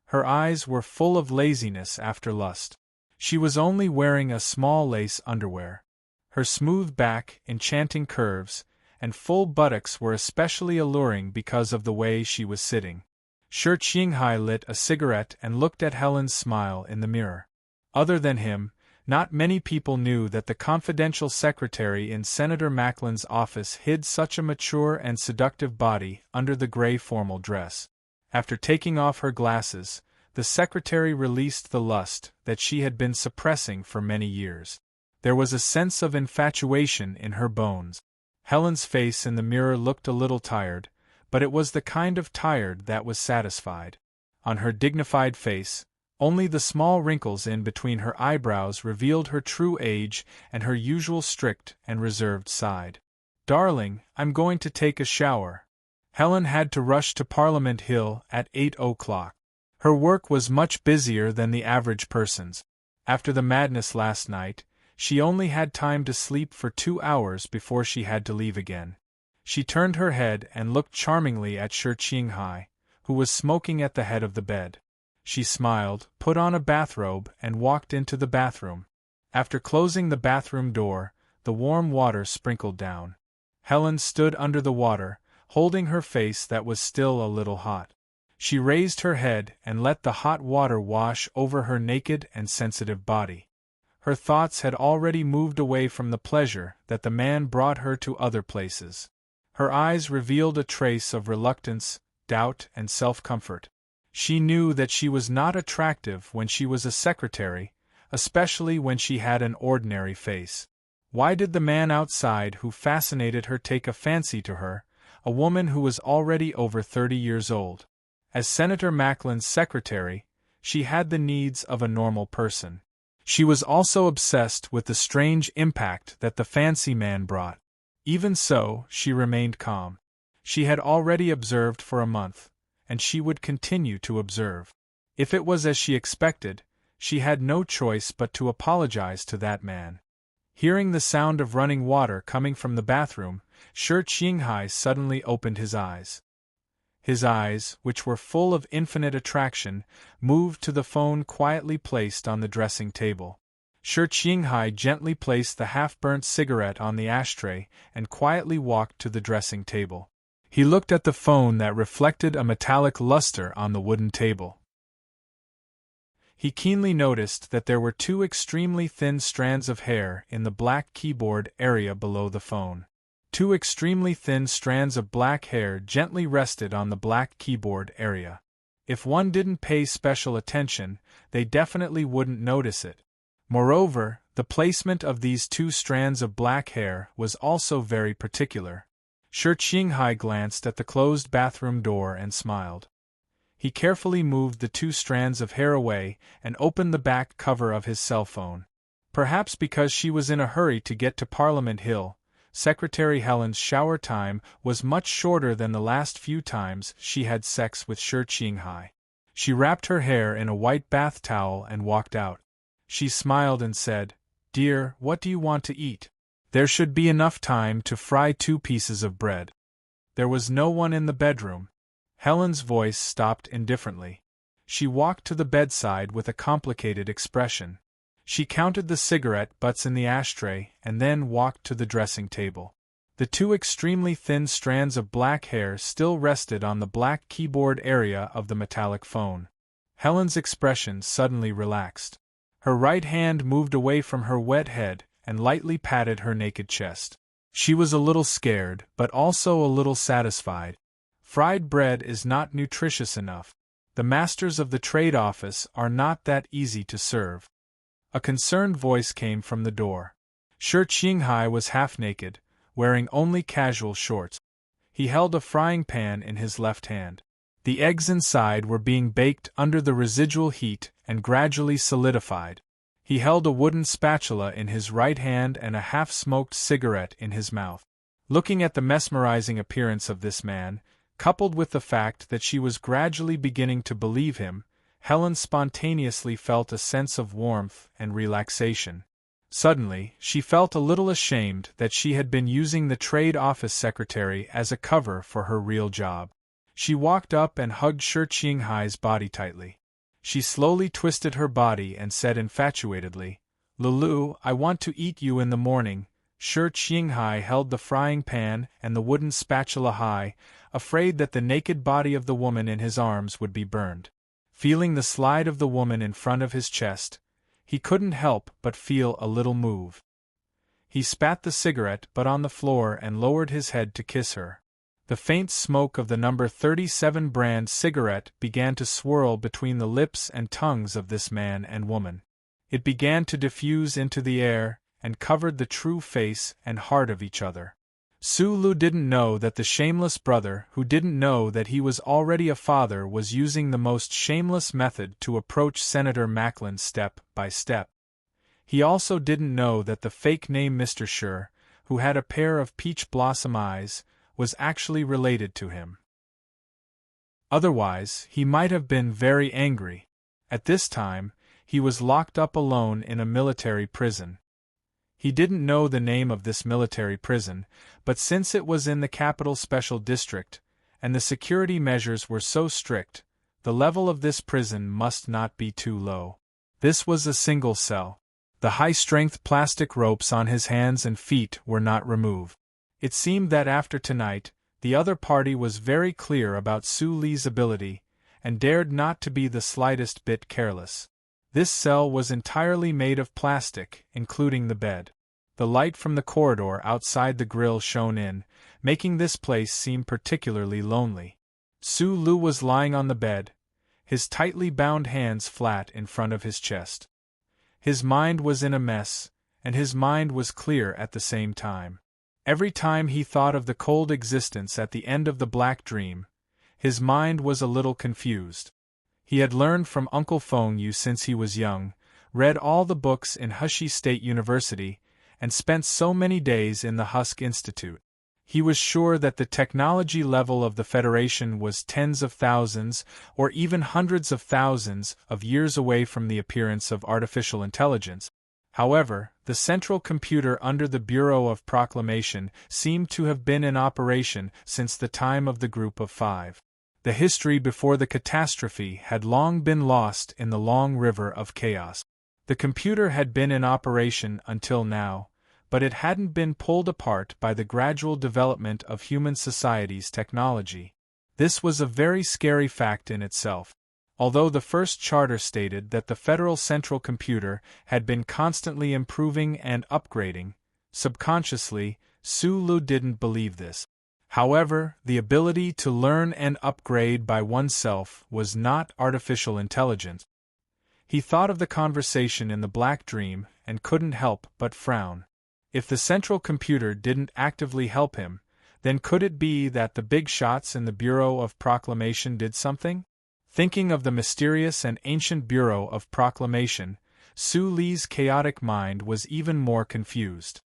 Her eyes were full of laziness after lust. She was only wearing a small lace underwear. Her smooth back, enchanting curves, and full buttocks were especially alluring because of the way she was sitting. Shi Qinghai lit a cigarette and looked at Helen's smile in the mirror. Other than him, not many people knew that the confidential secretary in Senator Macklin's office hid such a mature and seductive body under the gray formal dress. After taking off her glasses, the secretary released the lust that she had been suppressing for many years. There was a sense of infatuation in her bones. Helen's face in the mirror looked a little tired, but it was the kind of tired that was satisfied. On her dignified face, only the small wrinkles in between her eyebrows revealed her true age and her usual strict and reserved side. "Darling, I'm going to take a shower." Helen had to rush to Parliament Hill at 8 o'clock. Her work was much busier than the average person's. After the madness last night, she only had time to sleep for 2 hours before she had to leave again. She turned her head and looked charmingly at Shi Qinghai, who was smoking at the head of the bed. She smiled, put on a bathrobe, and walked into the bathroom. After closing the bathroom door, the warm water sprinkled down. Helen stood under the water, holding her face that was still a little hot. She raised her head and let the hot water wash over her naked and sensitive body. Her thoughts had already moved away from the pleasure that the man brought her to other places. Her eyes revealed a trace of reluctance, doubt, and self-comfort. She knew that she was not attractive when she was a secretary, especially when she had an ordinary face. Why did the man outside who fascinated her take a fancy to her, a woman who was already over 30 years old? As Senator Macklin's secretary, she had the needs of a normal person. She was also obsessed with the strange impact that the fancy man brought. Even so, she remained calm. She had already observed for a month, and she would continue to observe. If it was as she expected, she had no choice but to apologize to that man. Hearing the sound of running water coming from the bathroom, Shi Qinghai suddenly opened his eyes. His eyes, which were full of infinite attraction, moved to the phone quietly placed on the dressing table. Shi Qinghai gently placed the half-burnt cigarette on the ashtray and quietly walked to the dressing table. He looked at the phone that reflected a metallic luster on the wooden table. He keenly noticed that there were 2 extremely thin strands of hair in the black keyboard area below the phone. 2 extremely thin strands of black hair gently rested on the black keyboard area. If one didn't pay special attention, they definitely wouldn't notice it. Moreover, the placement of these 2 strands of black hair was also very particular. Shi Qinghai glanced at the closed bathroom door and smiled. He carefully moved the 2 strands of hair away and opened the back cover of his cell phone. Perhaps because she was in a hurry to get to Parliament Hill, Secretary Helen's shower time was much shorter than the last few times she had sex with Shi Qinghai. She wrapped her hair in a white bath towel and walked out. She smiled and said, "Dear, what do you want to eat? There should be enough time to fry 2 pieces of bread." There was no one in the bedroom. Helen's voice stopped indifferently. She walked to the bedside with a complicated expression. She counted the cigarette butts in the ashtray and then walked to the dressing table. The 2 extremely thin strands of black hair still rested on the black keyboard area of the metallic phone. Helen's expression suddenly relaxed. Her right hand moved away from her wet head and lightly patted her naked chest. She was a little scared, but also a little satisfied. Fried bread is not nutritious enough. The masters of the trade office are not that easy to serve. A concerned voice came from the door. Shi Qinghai was half naked, wearing only casual shorts. He held a frying pan in his left hand. The eggs inside were being baked under the residual heat and gradually solidified. He held a wooden spatula in his right hand and a half-smoked cigarette in his mouth. Looking at the mesmerizing appearance of this man, coupled with the fact that she was gradually beginning to believe him, Helen spontaneously felt a sense of warmth and relaxation. Suddenly, she felt a little ashamed that she had been using the trade office secretary as a cover for her real job. She walked up and hugged Shi Qinghai's body tightly. She slowly twisted her body and said infatuatedly, "Lulu, I want to eat you in the morning." Shi Qinghai held the frying pan and the wooden spatula high, afraid that the naked body of the woman in his arms would be burned. Feeling the slide of the woman in front of his chest, he couldn't help but feel a little move. He spat the cigarette butt on the floor and lowered his head to kiss her. The faint smoke of the number 37 brand cigarette began to swirl between the lips and tongues of this man and woman. It began to diffuse into the air and covered the true face and heart of each other. Sulu didn't know that the shameless brother who didn't know that he was already a father was using the most shameless method to approach Senator Macklin step by step. He also didn't know that the fake name Mr. Shi, who had a pair of peach blossom eyes, was actually related to him. Otherwise, he might have been very angry. At this time, he was locked up alone in a military prison. He didn't know the name of this military prison, but since it was in the Capital Special District, and the security measures were so strict, the level of this prison must not be too low. This was a single cell. The high-strength plastic ropes on his hands and feet were not removed. It seemed that after tonight, the other party was very clear about Su Li's ability, and dared not to be the slightest bit careless. This cell was entirely made of plastic, including the bed. The light from the corridor outside the grill shone in, making this place seem particularly lonely. Su Lu was lying on the bed, his tightly bound hands flat in front of his chest. His mind was in a mess, and his mind was clear at the same time. Every time he thought of the cold existence at the end of the black dream, his mind was a little confused. He had learned from Uncle Feng Yu since he was young, read all the books in Hushi State University, and spent so many days in the Husk Institute. He was sure that the technology level of the Federation was tens of thousands, or even hundreds of thousands, of years away from the appearance of artificial intelligence. However, the central computer under the Bureau of Proclamation seemed to have been in operation since the time of the Group of Five. The history before the catastrophe had long been lost in the long river of chaos. The computer had been in operation until now, but it hadn't been pulled apart by the gradual development of human society's technology. This was a very scary fact in itself. Although the first charter stated that the Federal Central Computer had been constantly improving and upgrading, subconsciously, Su Lu didn't believe this. However, the ability to learn and upgrade by oneself was not artificial intelligence. He thought of the conversation in the Black Dream and couldn't help but frown. If the Central Computer didn't actively help him, then could it be that the big shots in the Bureau of Proclamation did something? Thinking of the mysterious and ancient Bureau of Proclamation, Su Li's chaotic mind was even more confused.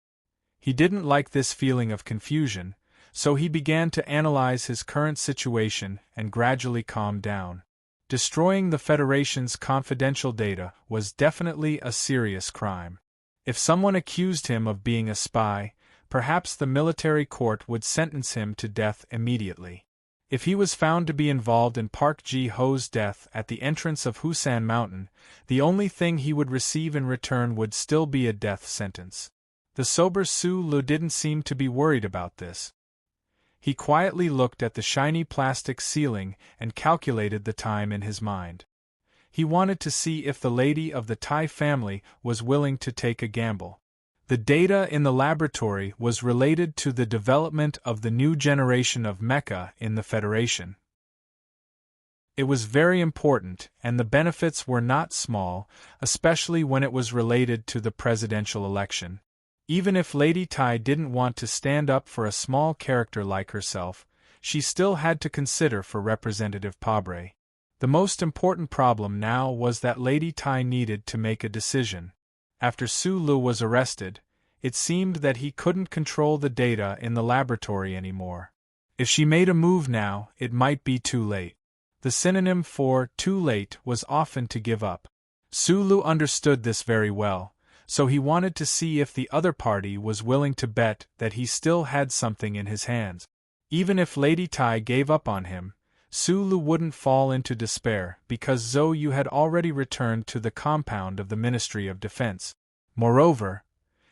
He didn't like this feeling of confusion, so he began to analyze his current situation and gradually calmed down. Destroying the Federation's confidential data was definitely a serious crime. If someone accused him of being a spy, perhaps the military court would sentence him to death immediately. If he was found to be involved in Park Ji-ho's death at the entrance of Husan Mountain, the only thing he would receive in return would still be a death sentence. The sober Su Lu didn't seem to be worried about this. He quietly looked at the shiny plastic ceiling and calculated the time in his mind. He wanted to see if the lady of the Tai family was willing to take a gamble. The data in the laboratory was related to the development of the new generation of mecha in the Federation. It was very important, and the benefits were not small, especially when it was related to the presidential election. Even if Lady Tai didn't want to stand up for a small character like herself, she still had to consider for Representative Pabre. The most important problem now was that Lady Tai needed to make a decision. After Su Lu was arrested, it seemed that he couldn't control the data in the laboratory anymore. If she made a move now, it might be too late. The synonym for too late was often to give up. Su Lu understood this very well, so he wanted to see if the other party was willing to bet that he still had something in his hands. Even if Lady Tai gave up on him, Su Lu wouldn't fall into despair because Zhou Yu had already returned to the compound of the Ministry of Defense. Moreover,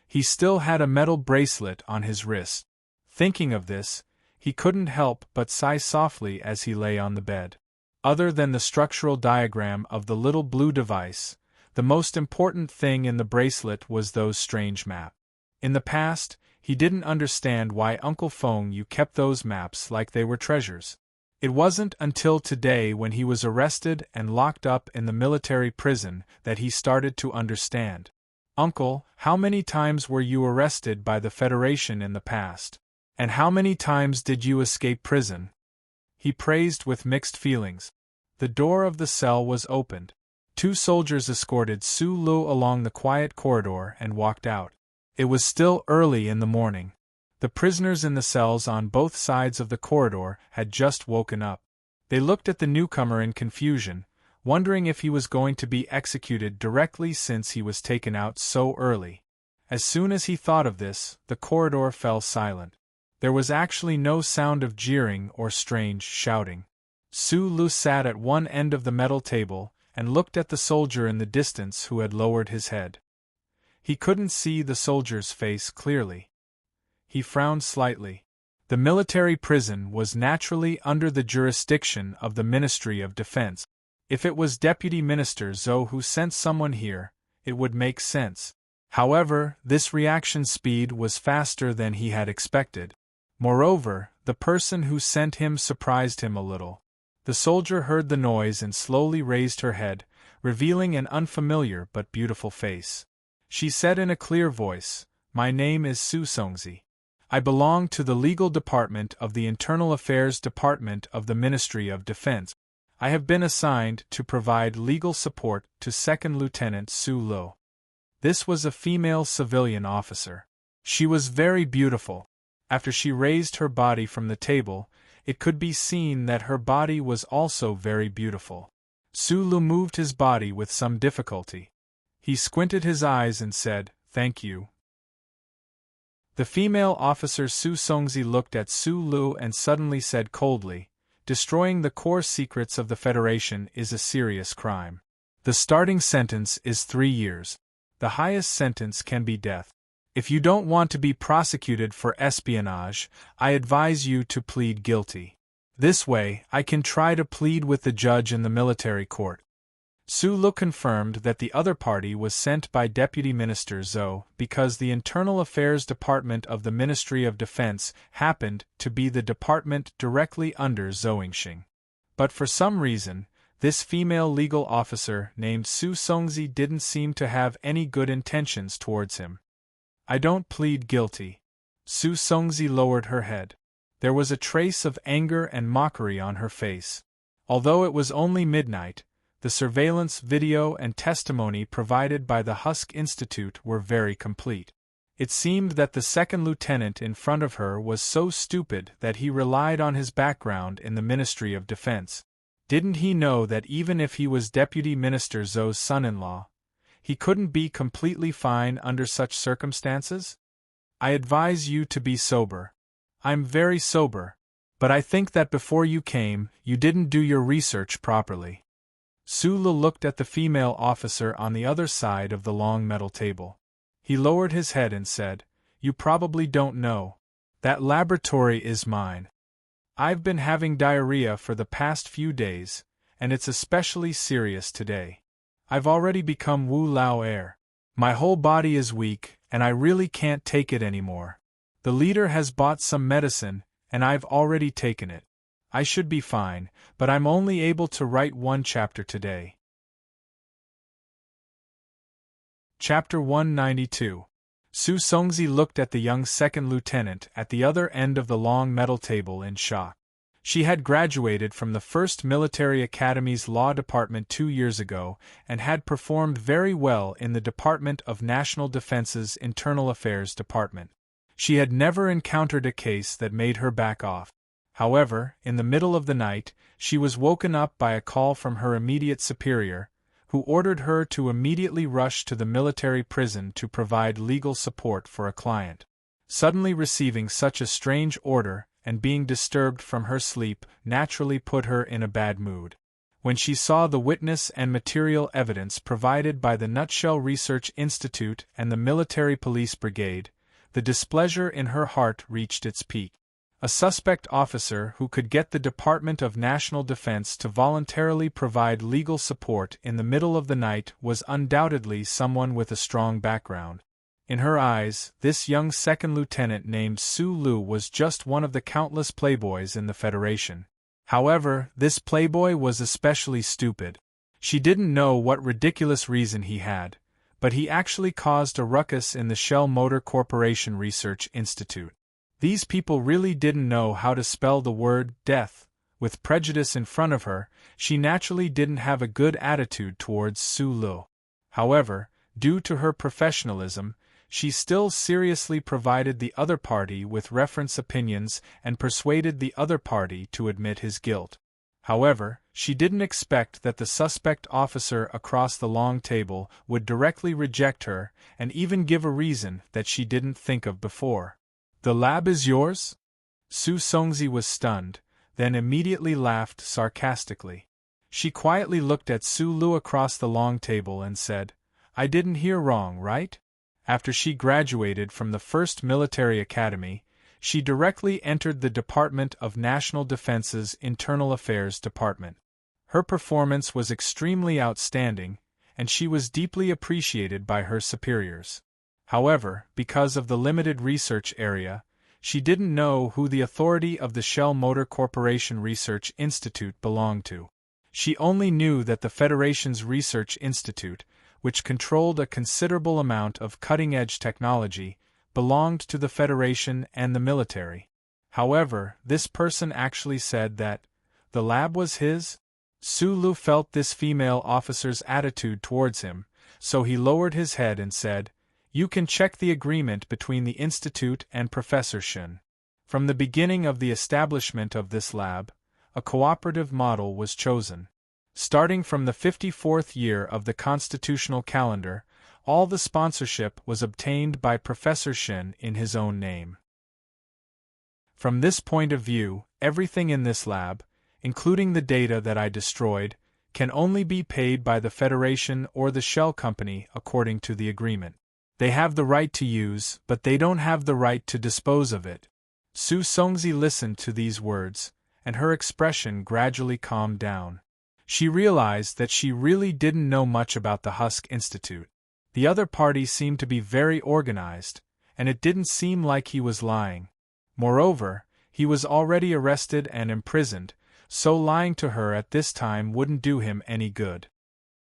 he still had a metal bracelet on his wrist. Thinking of this, he couldn't help but sigh softly as he lay on the bed. Other than the structural diagram of the little blue device, the most important thing in the bracelet was those strange maps. In the past, he didn't understand why Uncle Feng Yu kept those maps like they were treasures. It wasn't until today when he was arrested and locked up in the military prison that he started to understand. "Uncle, how many times were you arrested by the Federation in the past? And how many times did you escape prison?" He praised with mixed feelings. The door of the cell was opened. 2 soldiers escorted Su Lu along the quiet corridor and walked out. It was still early in the morning. The prisoners in the cells on both sides of the corridor had just woken up. They looked at the newcomer in confusion, wondering if he was going to be executed directly since he was taken out so early. As soon as he thought of this, the corridor fell silent. There was actually no sound of jeering or strange shouting. Su Lu sat at one end of the metal table and looked at the soldier in the distance who had lowered his head. He couldn't see the soldier's face clearly. He frowned slightly. The military prison was naturally under the jurisdiction of the Ministry of Defense. If it was Deputy Minister Zhou who sent someone here, it would make sense. However, this reaction speed was faster than he had expected. Moreover, the person who sent him surprised him a little. The soldier heard the noise and slowly raised her head, revealing an unfamiliar but beautiful face. She said in a clear voice, "My name is Su Songzi. I belong to the Legal Department of the Internal Affairs Department of the Ministry of Defense. I have been assigned to provide legal support to Second Lieutenant Su Lu." This was a female civilian officer. She was very beautiful. After she raised her body from the table, it could be seen that her body was also very beautiful. Su Lu moved his body with some difficulty. He squinted his eyes and said, "Thank you." The female officer Su Songzi looked at Su Lu and suddenly said coldly, "Destroying the core secrets of the Federation is a serious crime. The starting sentence is 3 years. The highest sentence can be death. If you don't want to be prosecuted for espionage, I advise you to plead guilty. This way, I can try to plead with the judge in the military court." Su Lu confirmed that the other party was sent by Deputy Minister Zhou because the Internal Affairs Department of the Ministry of Defense happened to be the department directly under Zhou Yingxing. But for some reason, this female legal officer named Su Songzi didn't seem to have any good intentions towards him. "I don't plead guilty." Su Songzi lowered her head. There was a trace of anger and mockery on her face. Although it was only midnight, the surveillance video and testimony provided by the Husk Institute were very complete. It seemed that the second lieutenant in front of her was so stupid that he relied on his background in the Ministry of Defense. Didn't he know that even if he was Deputy Minister Zhou's son-in-law, he couldn't be completely fine under such circumstances? I advise you to be sober. I'm very sober, but I think that before you came, you didn't do your research properly. Su Lu looked at the female officer on the other side of the long metal table. He lowered his head and said, "You probably don't know. That laboratory is mine. I've been having diarrhea for the past few days, and it's especially serious today. I've already become Wu Lao Air. My whole body is weak, and I really can't take it anymore. The leader has bought some medicine, and I've already taken it. I should be fine, but I'm only able to write one chapter today." Chapter 192. Su Songzi looked at the young second lieutenant at the other end of the long metal table in shock. She had graduated from the 1st Military Academy's Law Department 2 years ago and had performed very well in the Department of National Defense's Internal Affairs Department. She had never encountered a case that made her back off. However, in the middle of the night, she was woken up by a call from her immediate superior, who ordered her to immediately rush to the military prison to provide legal support for a client. Suddenly receiving such a strange order and being disturbed from her sleep naturally put her in a bad mood. When she saw the witness and material evidence provided by the Nutshell Research Institute and the Military Police Brigade, the displeasure in her heart reached its peak. A suspect officer who could get the Department of National Defense to voluntarily provide legal support in the middle of the night was undoubtedly someone with a strong background. In her eyes, this young second lieutenant named Su Lu was just one of the countless playboys in the Federation. However, this playboy was especially stupid. She didn't know what ridiculous reason he had, but he actually caused a ruckus in the Shell Motor Corporation Research Institute. These people really didn't know how to spell the word death. With prejudice in front of her, she naturally didn't have a good attitude towards Su Lu. However, due to her professionalism, she still seriously provided the other party with reference opinions and persuaded the other party to admit his guilt. However, she didn't expect that the suspect officer across the long table would directly reject her and even give a reason that she didn't think of before. "The lab is yours?" Su Songzi was stunned, then immediately laughed sarcastically. She quietly looked at Su Lu across the long table and said, "I didn't hear wrong, right?" After she graduated from the 1st Military Academy, she directly entered the Department of National Defense's Internal Affairs Department. Her performance was extremely outstanding, and she was deeply appreciated by her superiors. However, because of the limited research area, she didn't know who the authority of the Shell Motor Corporation Research Institute belonged to. She only knew that the Federation's Research Institute, which controlled a considerable amount of cutting-edge technology, belonged to the Federation and the military. However, this person actually said that the lab was his. Su Lu felt this female officer's attitude towards him, so he lowered his head and said, "You can check the agreement between the Institute and Professor Shen. From the beginning of the establishment of this lab, a cooperative model was chosen. Starting from the 54th year of the constitutional calendar, all the sponsorship was obtained by Professor Shen in his own name. From this point of view, everything in this lab, including the data that I destroyed, can only be paid by the Federation or the Shell Company according to the agreement. They have the right to use, but they don't have the right to dispose of it." Su Songzi listened to these words, and her expression gradually calmed down. She realized that she really didn't know much about the Husk Institute. The other party seemed to be very organized, and it didn't seem like he was lying. Moreover, he was already arrested and imprisoned, so lying to her at this time wouldn't do him any good.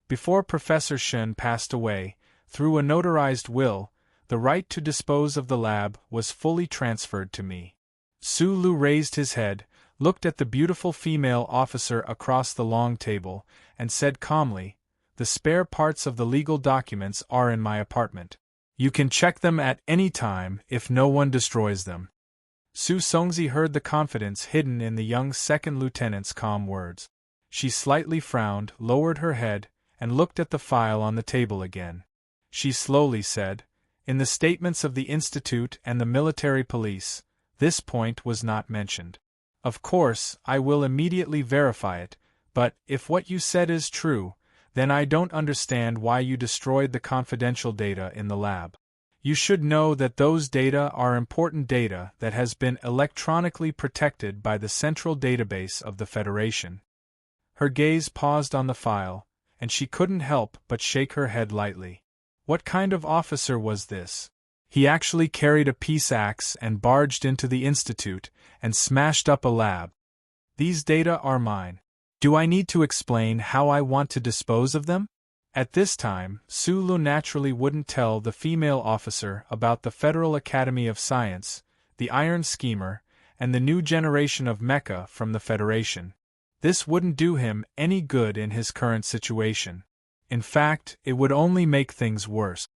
Before Professor Shen passed away, through a notarized will, the right to dispose of the lab was fully transferred to me. Su Lu raised his head, looked at the beautiful female officer across the long table, and said calmly, "The spare parts of the legal documents are in my apartment. You can check them at any time if no one destroys them. Su Songzi heard the confidence hidden in the young second lieutenant's calm words. She slightly frowned, lowered her head, and looked at the file on the table again. She slowly said, "In the statements of the Institute and the military police, this point was not mentioned. Of course, I will immediately verify it, but if what you said is true, then I don't understand why you destroyed the confidential data in the lab. You should know that those data are important data that has been electronically protected by the central database of the Federation." Her gaze paused on the file, and she couldn't help but shake her head lightly. What kind of officer was this? He actually carried a peace axe and barged into the Institute and smashed up a lab. These data are mine. Do I need to explain how I want to dispose of them? At this time, Su Lu naturally wouldn't tell the female officer about the Federal Academy of Science, the Iron Schemer, and the new generation of mecha from the Federation. This wouldn't do him any good in his current situation. In fact, it would only make things worse.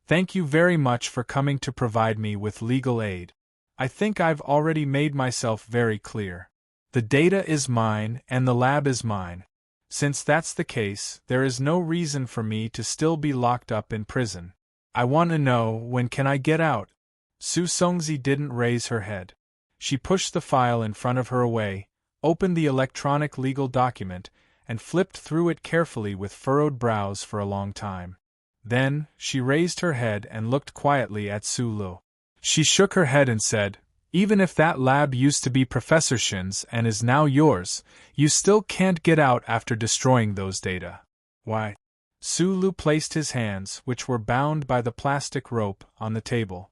Thank you very much for coming to provide me with legal aid. I think I've already made myself very clear. The data is mine and the lab is mine. Since that's the case, there is no reason for me to still be locked up in prison. I want to know, when can I get out? Su Songzi didn't raise her head. She pushed the file in front of her away, opened the electronic legal document, and flipped through it carefully with furrowed brows for a long time. Then, she raised her head and looked quietly at Su Lu. She shook her head and said, "Even if that lab used to be Professor Shin's and is now yours, you still can't get out after destroying those data." "Why?" Su Lu placed his hands, which were bound by the plastic rope, on the table.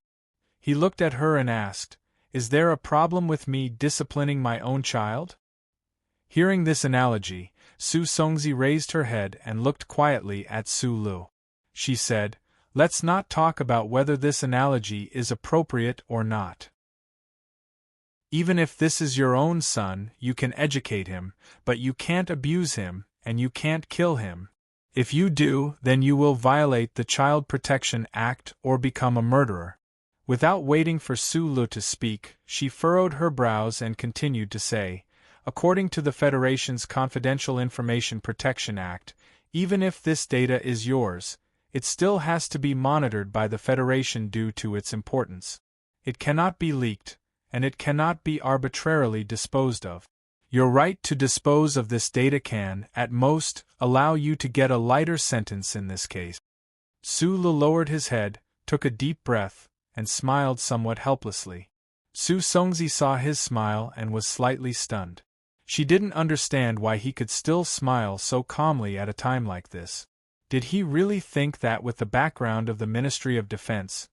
He looked at her and asked, "Is there a problem with me disciplining my own child?" Hearing this analogy, Su Songzi raised her head and looked quietly at Su Lu. She said, "Let's not talk about whether this analogy is appropriate or not. Even if this is your own son, you can educate him, but you can't abuse him, and you can't kill him. If you do, then you will violate the Child Protection Act or become a murderer." Without waiting for Su Lu to speak, she furrowed her brows and continued to say, "According to the Federation's Confidential Information Protection Act, even if this data is yours, it still has to be monitored by the Federation due to its importance. It cannot be leaked, and it cannot be arbitrarily disposed of. Your right to dispose of this data can, at most, allow you to get a lighter sentence in this case." Su Lu lowered his head, took a deep breath, and smiled somewhat helplessly. Su Songzi saw his smile and was slightly stunned. She didn't understand why he could still smile so calmly at a time like this. Did he really think that with the background of the Ministry of Defense,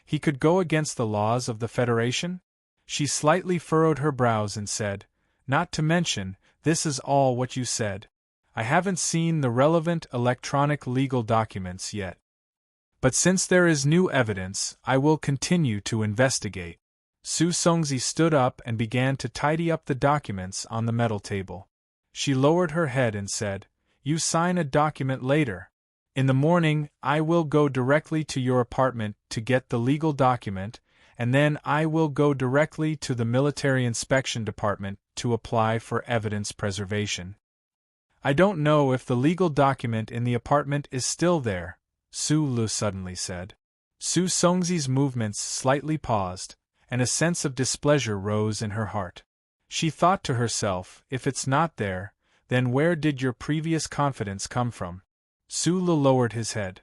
he could go against the laws of the Federation? She slightly furrowed her brows and said, "Not to mention, this is all what you said. I haven't seen the relevant electronic legal documents yet. But since there is new evidence, I will continue to investigate." Su Songzi stood up and began to tidy up the documents on the metal table. She lowered her head and said, "You sign a document later. In the morning, I will go directly to your apartment to get the legal document, and then I will go directly to the Military Inspection Department to apply for evidence preservation." "I don't know if the legal document in the apartment is still there," Su Lu suddenly said. Su Songzi's movements slightly paused, and a sense of displeasure rose in her heart. She thought to herself, "If it's not there, then where did your previous confidence come from?" Su Lu lowered his head.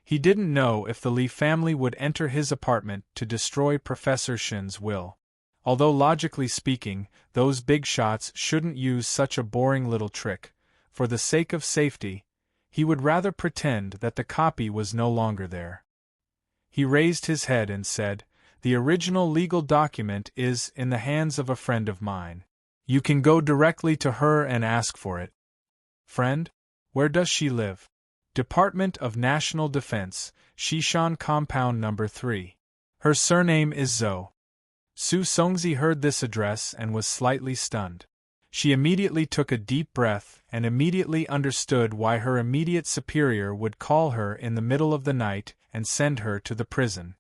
He didn't know if the Li family would enter his apartment to destroy Professor Shin's will. Although logically speaking, those big shots shouldn't use such a boring little trick. For the sake of safety, he would rather pretend that the copy was no longer there. He raised his head and said, "The original legal document is in the hands of a friend of mine. You can go directly to her and ask for it." "Friend? Where does she live?" "Department of National Defense, Shishan Compound No. 3. Her surname is Zhou." Su Songzi heard this address and was slightly stunned. She immediately took a deep breath and immediately understood why her immediate superior would call her in the middle of the night and send her to the prison.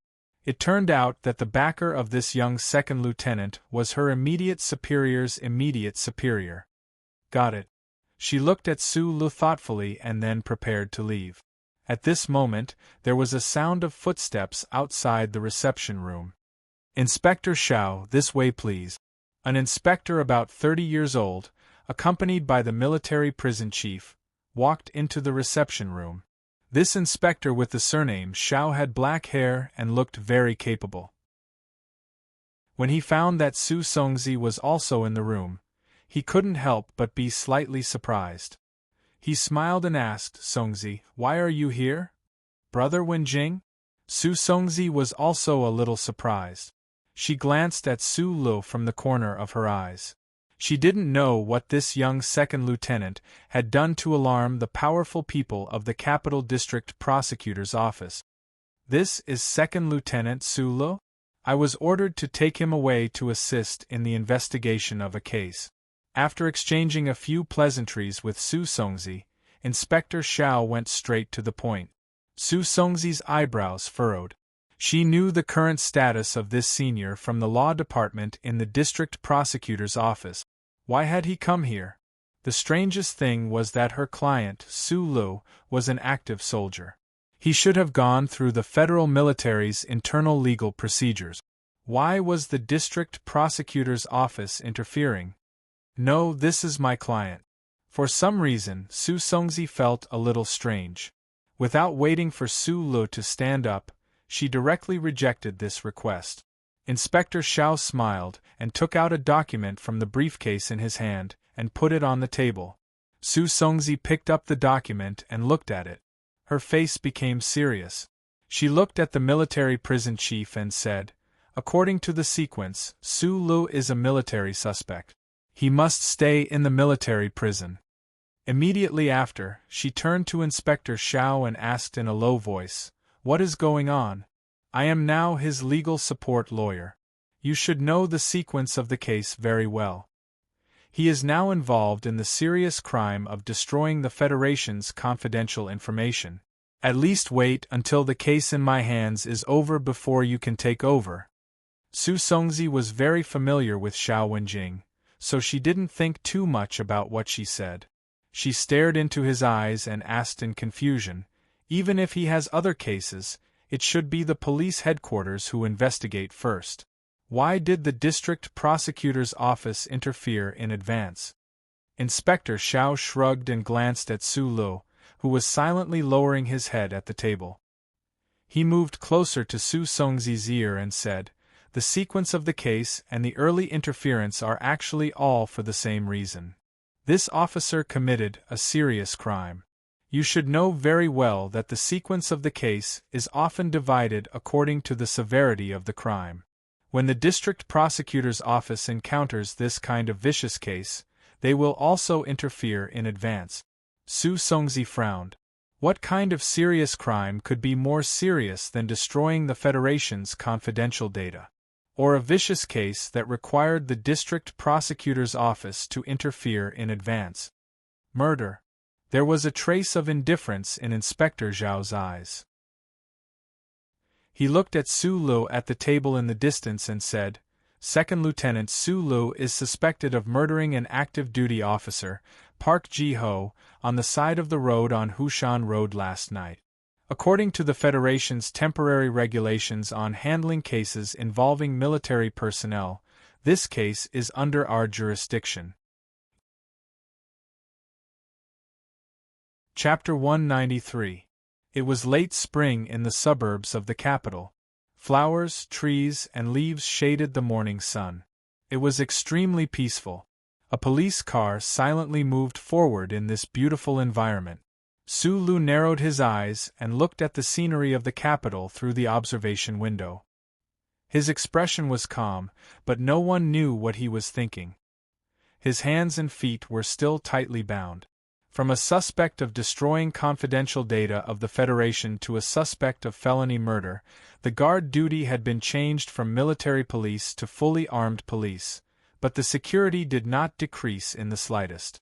It turned out that the backer of this young second lieutenant was her immediate superior's immediate superior. Got it. She looked at Su Lu thoughtfully and then prepared to leave. At this moment, there was a sound of footsteps outside the reception room. Inspector Shao, this way please. An inspector about 30 years old, accompanied by the military prison chief, walked into the reception room. This inspector with the surname Shao had black hair and looked very capable. When he found that Su Songzi was also in the room, he couldn't help but be slightly surprised. He smiled and asked, "Songzi, why are you here? Brother Wenjing?" Su Songzi was also a little surprised. She glanced at Su Lu from the corner of her eyes. She didn't know what this young second lieutenant had done to alarm the powerful people of the Capital District Prosecutor's office. "This is Second Lieutenant Su Lu? I was ordered to take him away to assist in the investigation of a case." After exchanging a few pleasantries with Su Songzi, Inspector Shao went straight to the point. Su Songzi's eyebrows furrowed. She knew the current status of this senior from the law department in the district prosecutor's office. Why had he come here? The strangest thing was that her client, Su Lu, was an active soldier. He should have gone through the federal military's internal legal procedures. Why was the district prosecutor's office interfering? "No, this is my client." For some reason, Su Songzi felt a little strange. Without waiting for Su Lu to stand up, she directly rejected this request. Inspector Shao smiled and took out a document from the briefcase in his hand and put it on the table. Su Songzi picked up the document and looked at it. Her face became serious. She looked at the military prison chief and said, "According to the sequence, Su Lu is a military suspect. He must stay in the military prison." Immediately after, she turned to Inspector Shao and asked in a low voice, "What is going on? I am now his legal support lawyer. You should know the sequence of the case very well. He is now involved in the serious crime of destroying the Federation's confidential information. At least wait until the case in my hands is over before you can take over." Su Songzi was very familiar with Shao Wenjing, so she didn't think too much about what she said. She stared into his eyes and asked in confusion, "Even if he has other cases, it should be the police headquarters who investigate first. Why did the district prosecutor's office interfere in advance?" Inspector Shao shrugged and glanced at Su Lu, who was silently lowering his head at the table. He moved closer to Su Songzi's ear and said, "The sequence of the case and the early interference are actually all for the same reason. This officer committed a serious crime. You should know very well that the sequence of the case is often divided according to the severity of the crime. When the district prosecutor's office encounters this kind of vicious case, they will also interfere in advance." Su Songzi frowned. What kind of serious crime could be more serious than destroying the Federation's confidential data? Or a vicious case that required the district prosecutor's office to interfere in advance? Murder. There was a trace of indifference in Inspector Zhao's eyes. He looked at Su Lu at the table in the distance and said, "Second Lieutenant Su Lu is suspected of murdering an active duty officer, Park Ji-ho, on the side of the road on Hushan Road last night. According to the Federation's temporary regulations on handling cases involving military personnel, this case is under our jurisdiction." Chapter 193. It was late spring in the suburbs of the capital. Flowers, trees, and leaves shaded the morning sun. It was extremely peaceful. A police car silently moved forward in this beautiful environment. Su Lu narrowed his eyes and looked at the scenery of the capital through the observation window. His expression was calm, but no one knew what he was thinking. His hands and feet were still tightly bound. From a suspect of destroying confidential data of the Federation to a suspect of felony murder, the guard duty had been changed from military police to fully armed police, but the security did not decrease in the slightest.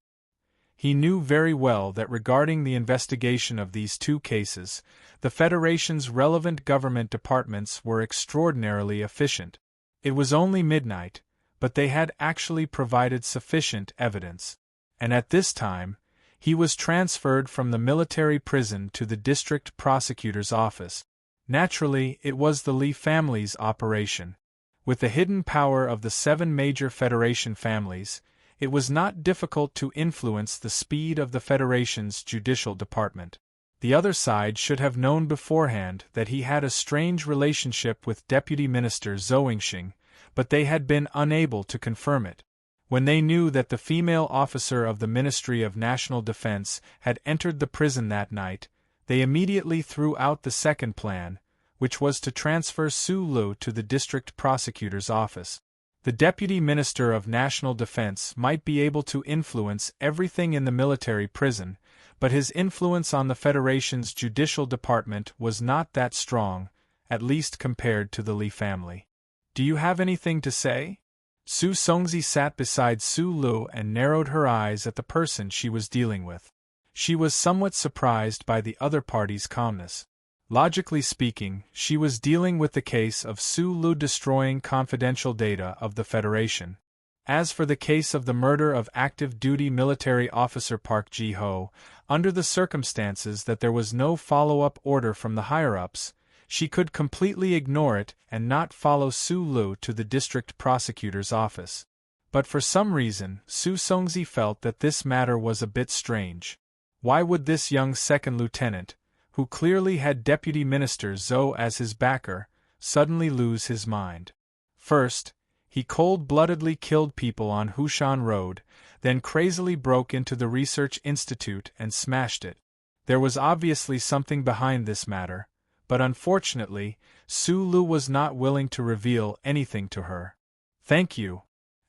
He knew very well that regarding the investigation of these two cases, the Federation's relevant government departments were extraordinarily efficient. It was only midnight, but they had actually provided sufficient evidence. And at this time, he was transferred from the military prison to the district prosecutor's office. Naturally, it was the Lee family's operation. With the hidden power of the 7 major Federation families, it was not difficult to influence the speed of the Federation's judicial department. The other side should have known beforehand that he had a strange relationship with Deputy Minister Zhou, but they had been unable to confirm it. When they knew that the female officer of the Ministry of National Defense had entered the prison that night, they immediately threw out the second plan, which was to transfer Su Lu to the district prosecutor's office. The Deputy Minister of National Defense might be able to influence everything in the military prison, but his influence on the Federation's judicial department was not that strong, at least compared to the Li family. "Do you have anything to say?" Su Songzi sat beside Su Lu and narrowed her eyes at the person she was dealing with. She was somewhat surprised by the other party's calmness. Logically speaking, she was dealing with the case of Su Lu destroying confidential data of the Federation. As for the case of the murder of active duty military officer Park Ji-ho, under the circumstances that there was no follow-up order from the higher-ups, she could completely ignore it and not follow Su Lu to the district prosecutor's office. But for some reason, Su Songzi felt that this matter was a bit strange. Why would this young second lieutenant, who clearly had Deputy Minister Zhou as his backer, suddenly lose his mind? First, he cold-bloodedly killed people on Hushan Road, then crazily broke into the research institute and smashed it. There was obviously something behind this matter, but unfortunately, Su Lu was not willing to reveal anything to her. "Thank you."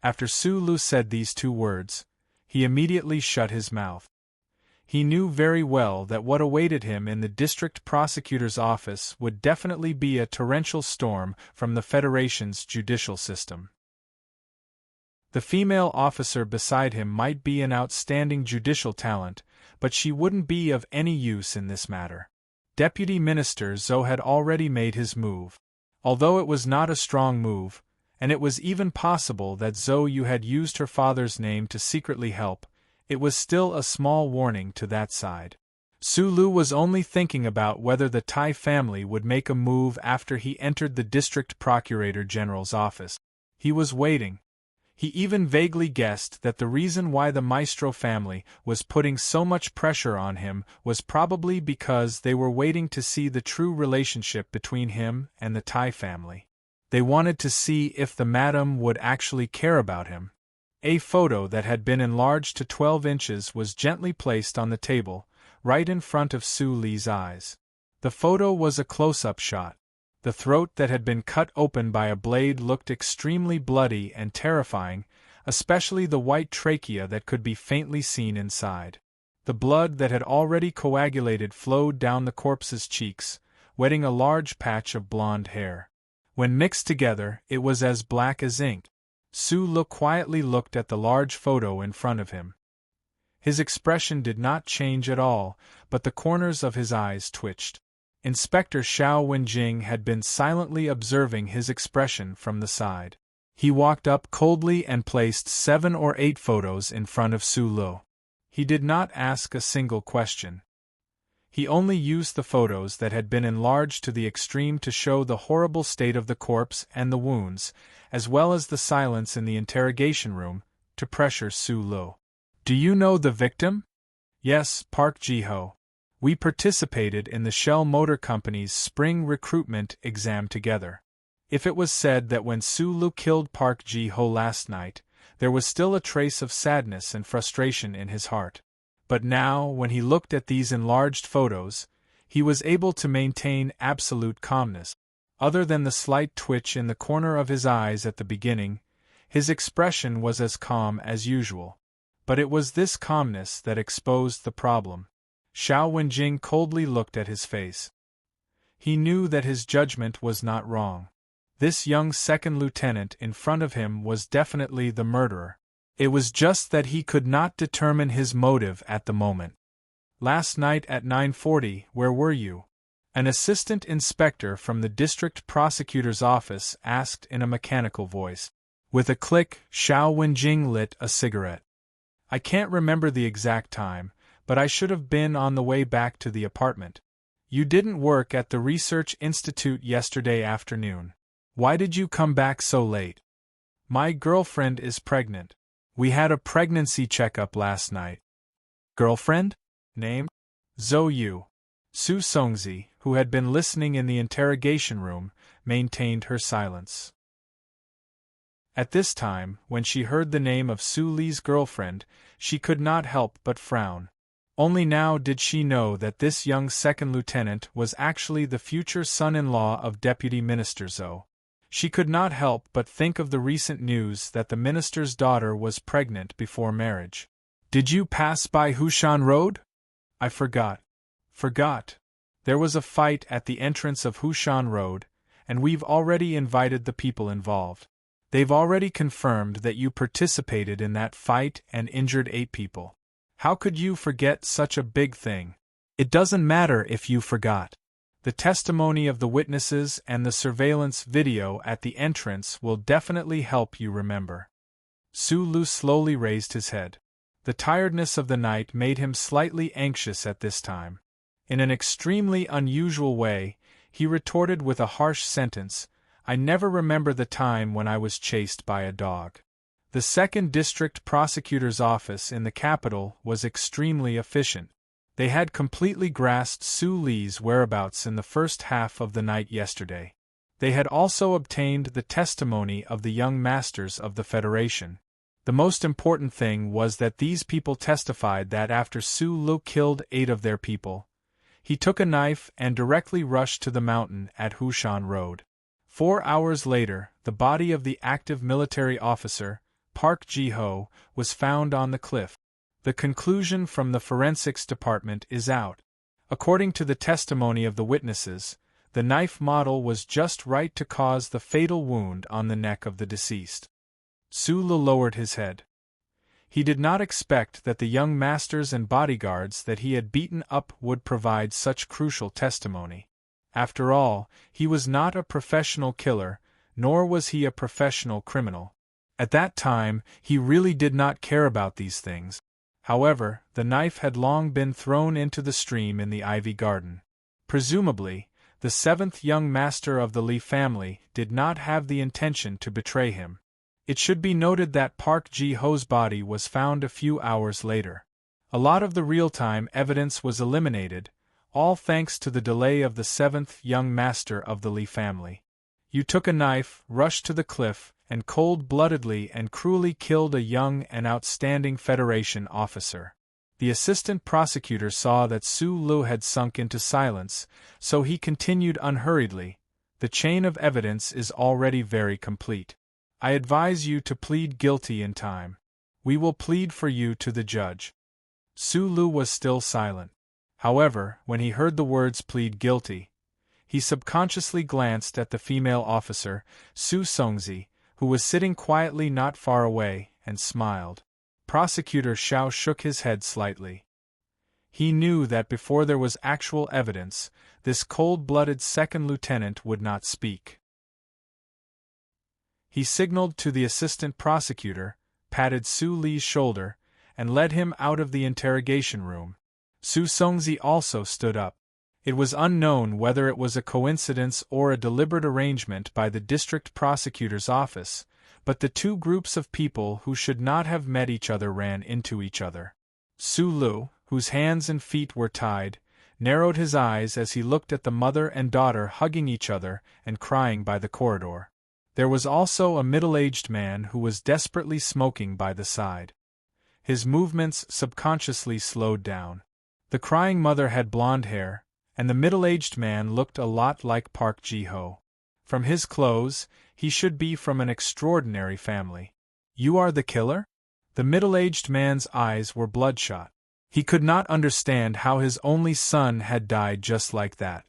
After Su Lu said these 2 words, he immediately shut his mouth. He knew very well that what awaited him in the district prosecutor's office would definitely be a torrential storm from the Federation's judicial system. The female officer beside him might be an outstanding judicial talent, but she wouldn't be of any use in this matter. Deputy Minister Zhou had already made his move. Although it was not a strong move, and it was even possible that Zhou Yu had used her father's name to secretly help, it was still a small warning to that side. Su Lu was only thinking about whether the Tai family would make a move after he entered the district procurator general's office. He was waiting. He even vaguely guessed that the reason why the Maestro family was putting so much pressure on him was probably because they were waiting to see the true relationship between him and the Tai family. They wanted to see if the madam would actually care about him. A photo that had been enlarged to 12 inches was gently placed on the table, right in front of Su Li's eyes. The photo was a close-up shot. The throat that had been cut open by a blade looked extremely bloody and terrifying, especially the white trachea that could be faintly seen inside. The blood that had already coagulated flowed down the corpse's cheeks, wetting a large patch of blonde hair. When mixed together, it was as black as ink. Su Lu quietly looked at the large photo in front of him. His expression did not change at all, but the corners of his eyes twitched. Inspector Xiao Wenjing had been silently observing his expression from the side. He walked up coldly and placed 7 or 8 photos in front of Su Lu. He did not ask a single question. He only used the photos that had been enlarged to the extreme to show the horrible state of the corpse and the wounds, as well as the silence in the interrogation room, to pressure Su Lu. "Do you know the victim?" "Yes, Park Ji-ho. We participated in the Shell Motor Company's spring recruitment exam together." If it was said that when Su Lu killed Park Ji-ho last night, there was still a trace of sadness and frustration in his heart. But now, when he looked at these enlarged photos, he was able to maintain absolute calmness. Other than the slight twitch in the corner of his eyes at the beginning, his expression was as calm as usual. But it was this calmness that exposed the problem. Xiao Wenjing coldly looked at his face. He knew that his judgment was not wrong. This young second lieutenant in front of him was definitely the murderer. It was just that he could not determine his motive at the moment. "Last night at 9:40, where were you?" An assistant inspector from the district prosecutor's office asked in a mechanical voice. With a click, Xiao Wenjing lit a cigarette. "I can't remember the exact time, but I should have been on the way back to the apartment." "You didn't work at the research institute yesterday afternoon. Why did you come back so late?" "My girlfriend is pregnant. We had a pregnancy checkup last night." "Girlfriend? Name?" "Zhou Yu." Su Songzi, who had been listening in the interrogation room, maintained her silence. At this time, when she heard the name of Su Li's girlfriend, she could not help but frown. Only now did she know that this young second lieutenant was actually the future son-in-law of Deputy Minister Zhou. She could not help but think of the recent news that the minister's daughter was pregnant before marriage. "Did you pass by Hushan Road?" "I forgot." "Forgot? There was a fight at the entrance of Hushan Road, and we've already invited the people involved. They've already confirmed that you participated in that fight and injured 8 people. How could you forget such a big thing?" "It doesn't matter if you forgot. The testimony of the witnesses and the surveillance video at the entrance will definitely help you remember." Su Lu slowly raised his head. The tiredness of the night made him slightly anxious at this time. In an extremely unusual way, he retorted with a harsh sentence, "I never remember the time when I was chased by a dog." The second district prosecutor's office in the capital was extremely efficient. They had completely grasped Su Li's whereabouts in the first half of the night yesterday. They had also obtained the testimony of the young masters of the Federation. The most important thing was that these people testified that after Su Lu killed 8 of their people, he took a knife and directly rushed to the mountain at Hushan Road. 4 hours later, the body of the active military officer, Park Ji-ho, was found on the cliff. The conclusion from the forensics department is out. According to the testimony of the witnesses, the knife model was just right to cause the fatal wound on the neck of the deceased. Su Lu lowered his head. He did not expect that the young masters and bodyguards that he had beaten up would provide such crucial testimony. After all, he was not a professional killer, nor was he a professional criminal. At that time, he really did not care about these things. However, the knife had long been thrown into the stream in the ivy garden. Presumably, the 7th young master of the Li family did not have the intention to betray him. It should be noted that Park Ji-ho's body was found a few hours later. A lot of the real-time evidence was eliminated, all thanks to the delay of the 7th young master of the Li family. You took a knife, rushed to the cliff, and cold-bloodedly and cruelly killed a young and outstanding Federation officer. The assistant prosecutor saw that Su Lu had sunk into silence, so he continued unhurriedly, "The chain of evidence is already very complete. I advise you to plead guilty in time. We will plead for you to the judge." Su Lu was still silent. However, when he heard the words "plead guilty," he subconsciously glanced at the female officer, Su Songzi, who was sitting quietly not far away, and smiled. Prosecutor Xiao shook his head slightly. He knew that before there was actual evidence, this cold-blooded second lieutenant would not speak. He signaled to the assistant prosecutor, patted Su Li's shoulder, and led him out of the interrogation room. Su Songzi also stood up. It was unknown whether it was a coincidence or a deliberate arrangement by the district prosecutor's office, but the 2 groups of people who should not have met each other ran into each other. Su Lu, whose hands and feet were tied, narrowed his eyes as he looked at the mother and daughter hugging each other and crying by the corridor. There was also a middle-aged man who was desperately smoking by the side. His movements subconsciously slowed down. The crying mother had blonde hair, and the middle-aged man looked a lot like Park Ji-ho. From his clothes, he should be from an extraordinary family. "You are the killer?" The middle-aged man's eyes were bloodshot. He could not understand how his only son had died just like that.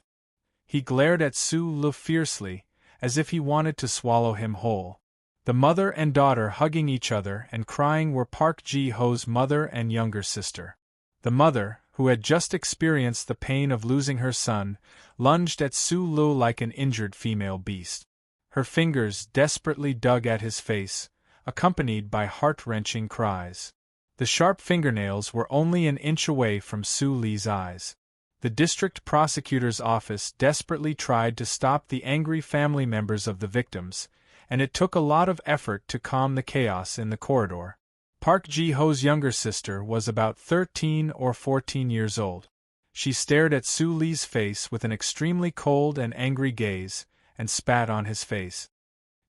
He glared at Su Lu fiercely, as if he wanted to swallow him whole. The mother and daughter hugging each other and crying were Park Ji-ho's mother and younger sister. The mother, who had just experienced the pain of losing her son, lunged at Su-lu like an injured female beast. Her fingers desperately dug at his face, accompanied by heart-wrenching cries. The sharp fingernails were only an inch away from Su-li's eyes. The district prosecutor's office desperately tried to stop the angry family members of the victims, and it took a lot of effort to calm the chaos in the corridor. Park Ji-ho's younger sister was about 13 or 14 years old. She stared at Su-li's face with an extremely cold and angry gaze, and spat on his face.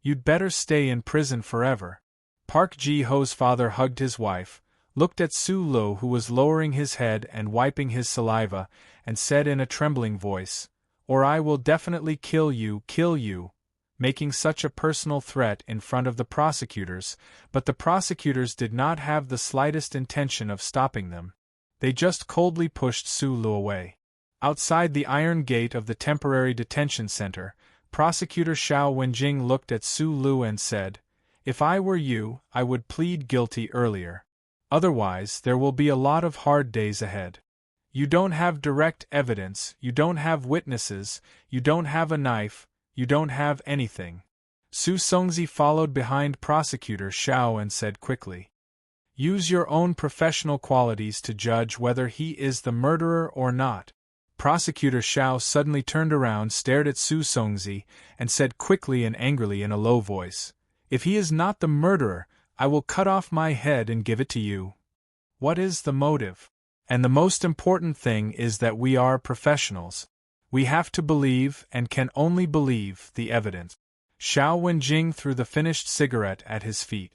"You'd better stay in prison forever." Park Ji-ho's father hugged his wife, looked at Su-lu who was lowering his head and wiping his saliva, and said in a trembling voice, "Or I will definitely kill you," making such a personal threat in front of the prosecutors, but the prosecutors did not have the slightest intention of stopping them. They just coldly pushed Su-lu away. Outside the iron gate of the temporary detention center, Prosecutor Xiao Wenjing looked at Su-lu and said, "If I were you, I would plead guilty earlier. Otherwise, there will be a lot of hard days ahead. You don't have direct evidence, you don't have witnesses, you don't have a knife, you don't have anything." Su Songzi followed behind Prosecutor Xiao and said quickly, "Use your own professional qualities to judge whether he is the murderer or not." Prosecutor Xiao suddenly turned around, stared at Su Songzi, and said quickly and angrily in a low voice, "If he is not the murderer, I will cut off my head and give it to you." What is the motive? And the most important thing is that we are professionals. We have to believe, and can only believe, the evidence. Xiao Wenjing threw the finished cigarette at his feet.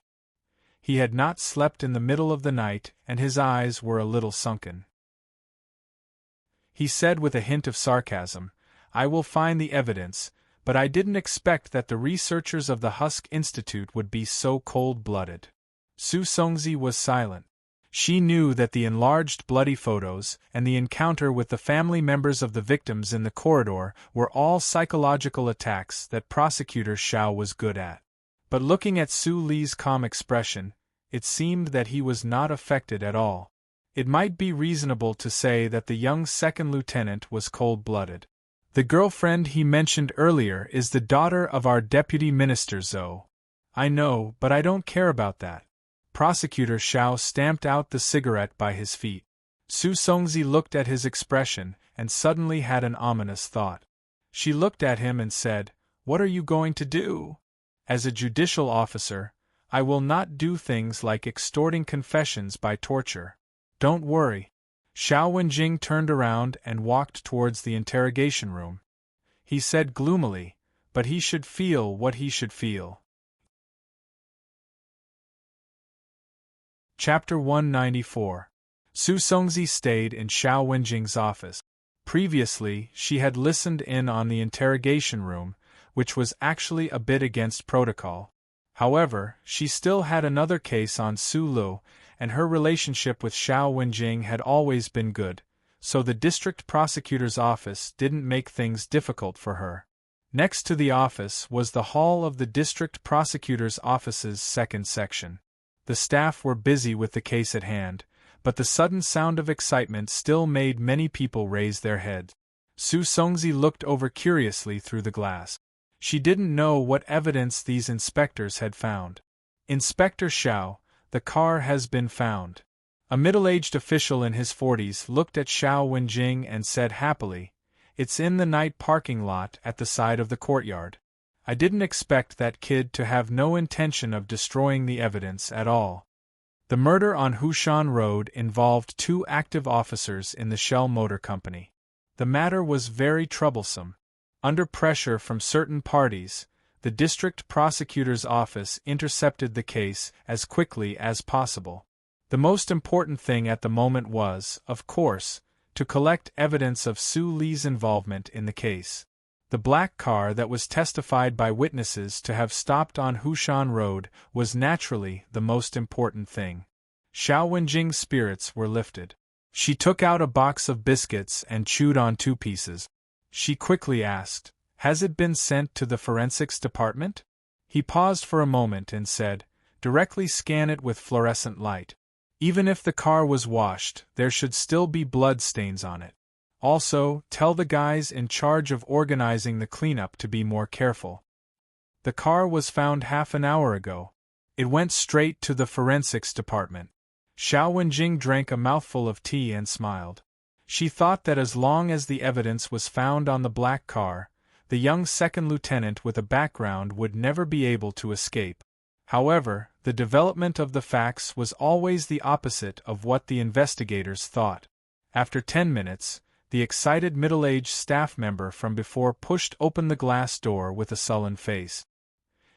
He had not slept in the middle of the night, and his eyes were a little sunken. He said with a hint of sarcasm, "I will find the evidence, but I didn't expect that the researchers of the Husk Institute would be so cold-blooded." Su Songzi was silent. She knew that the enlarged bloody photos and the encounter with the family members of the victims in the corridor were all psychological attacks that Prosecutor Xiao was good at. But looking at Su-li's calm expression, it seemed that he was not affected at all. It might be reasonable to say that the young second lieutenant was cold-blooded. "The girlfriend he mentioned earlier is the daughter of our deputy minister Zhou." "I know, but I don't care about that." Prosecutor Xiao stamped out the cigarette by his feet. Su Songzi looked at his expression and suddenly had an ominous thought. She looked at him and said, "What are you going to do?" "As a judicial officer, I will not do things like extorting confessions by torture. Don't worry." Xiao Wenjing turned around and walked towards the interrogation room. He said gloomily, "But he should feel what he should feel." Chapter 194. Su Songzi stayed in Xiao Wenjing's office. Previously, she had listened in on the interrogation room, which was actually a bit against protocol. However, she still had another case on Su-lu, and her relationship with Xiao Wenjing had always been good, so the district prosecutor's office didn't make things difficult for her. Next to the office was the hall of the district prosecutor's office's second section. The staff were busy with the case at hand, but the sudden sound of excitement still made many people raise their heads. Su Songzi looked over curiously through the glass. She didn't know what evidence these inspectors had found. "Inspector Xiao, the car has been found." A middle-aged official in his 40s looked at Xiao Wenjing and said happily, "It's in the night parking lot at the side of the courtyard. I didn't expect that kid to have no intention of destroying the evidence at all." The murder on Hushan Road involved 2 active officers in the Shell Motor Company. The matter was very troublesome. Under pressure from certain parties, the district prosecutor's office intercepted the case as quickly as possible. The most important thing at the moment was, of course, to collect evidence of Su-li's involvement in the case. The black car that was testified by witnesses to have stopped on Hushan Road was naturally the most important thing. Xiao Wenjing's spirits were lifted. She took out a box of biscuits and chewed on 2 pieces. She quickly asked, "Has it been sent to the forensics department?" He paused for a moment and said, "Directly scan it with fluorescent light. Even if the car was washed, there should still be blood stains on it. Also, tell the guys in charge of organizing the cleanup to be more careful. The car was found half an hour ago. It went straight to the forensics department." Xiao Wenjing drank a mouthful of tea and smiled. She thought that as long as the evidence was found on the black car, the young second lieutenant with a background would never be able to escape. However, the development of the facts was always the opposite of what the investigators thought. After 10 minutes, the excited middle-aged staff member from before pushed open the glass door with a sullen face.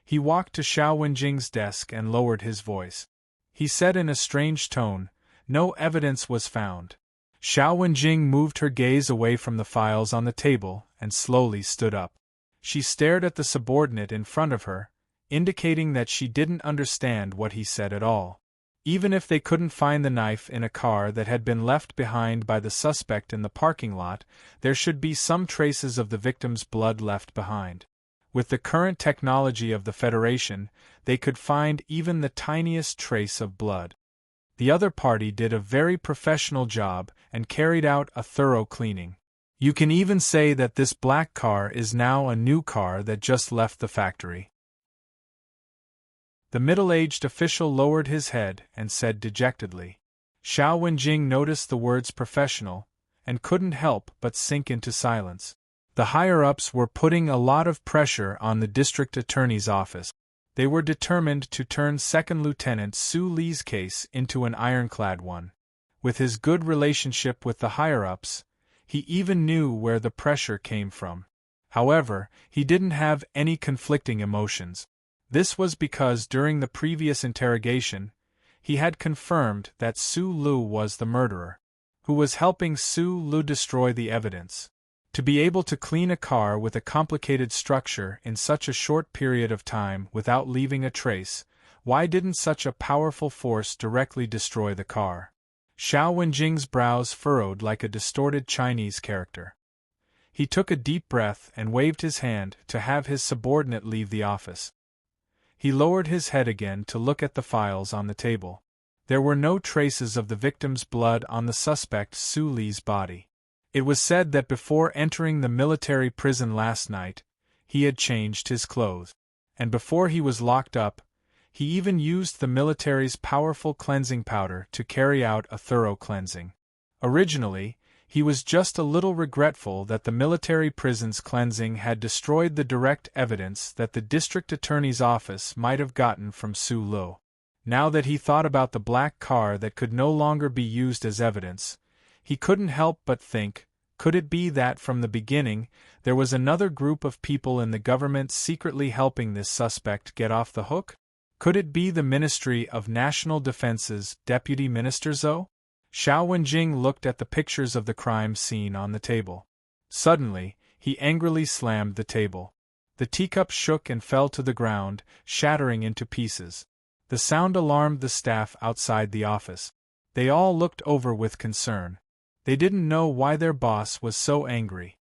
He walked to Xiao Wenjing's desk and lowered his voice. He said in a strange tone, "No evidence was found." Xiao Wenjing moved her gaze away from the files on the table and slowly stood up. She stared at the subordinate in front of her, indicating that she didn't understand what he said at all. Even if they couldn't find the knife in a car that had been left behind by the suspect in the parking lot, there should be some traces of the victim's blood left behind. With the current technology of the Federation, they could find even the tiniest trace of blood. The other party did a very professional job and carried out a thorough cleaning. You can even say that this black car is now a new car that just left the factory. The middle-aged official lowered his head and said dejectedly. Xiao Wenjing noticed the words professional, and couldn't help but sink into silence. The higher-ups were putting a lot of pressure on the district attorney's office. They were determined to turn Second Lieutenant Su Li's case into an ironclad one. With his good relationship with the higher-ups, he even knew where the pressure came from. However, he didn't have any conflicting emotions. This was because during the previous interrogation, he had confirmed that Su Lu was the murderer, who was helping Su Lu destroy the evidence. To be able to clean a car with a complicated structure in such a short period of time without leaving a trace, why didn't such a powerful force directly destroy the car? Xiao Wenjing's brows furrowed like a distorted Chinese character. He took a deep breath and waved his hand to have his subordinate leave the office. He lowered his head again to look at the files on the table. There were no traces of the victim's blood on the suspect Su Li's body. It was said that before entering the military prison last night, he had changed his clothes. And before he was locked up, he even used the military's powerful cleansing powder to carry out a thorough cleansing. Originally, he was just a little regretful that the military prison's cleansing had destroyed the direct evidence that the district attorney's office might have gotten from Su Lu. Now that he thought about the black car that could no longer be used as evidence, he couldn't help but think, could it be that from the beginning, there was another group of people in the government secretly helping this suspect get off the hook? Could it be the Ministry of National Defense's Deputy Minister Zhou? Xiao Wenjing looked at the pictures of the crime scene on the table. Suddenly, he angrily slammed the table. The teacup shook and fell to the ground, shattering into pieces. The sound alarmed the staff outside the office. They all looked over with concern. They didn't know why their boss was so angry.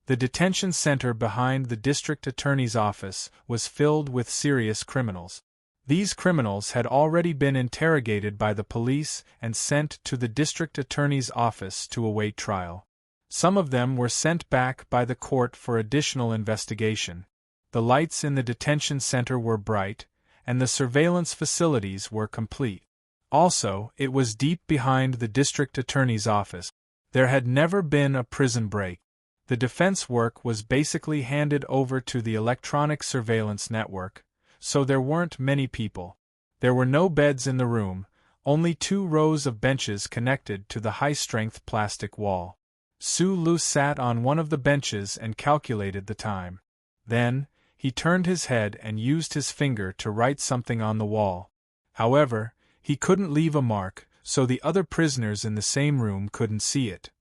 The detention center behind the district attorney's office was filled with serious criminals. These criminals had already been interrogated by the police and sent to the district attorney's office to await trial. Some of them were sent back by the court for additional investigation. The lights in the detention center were bright, and the surveillance facilities were complete. Also, it was deep behind the district attorney's office. There had never been a prison break. The defense work was basically handed over to the electronic surveillance network, so there weren't many people. There were no beds in the room, only 2 rows of benches connected to the high-strength plastic wall. Su Lu sat on one of the benches and calculated the time. Then, he turned his head and used his finger to write something on the wall. However, he couldn't leave a mark, so the other prisoners in the same room couldn't see it.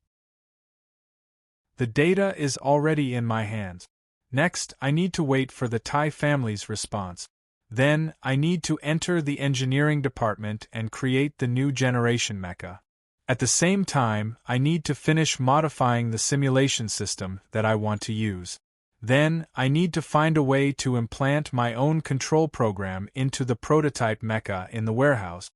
The data is already in my hands. Next, I need to wait for the Tai family's response. Then, I need to enter the engineering department and create the new generation mecha. At the same time, I need to finish modifying the simulation system that I want to use. Then, I need to find a way to implant my own control program into the prototype mecha in the warehouse.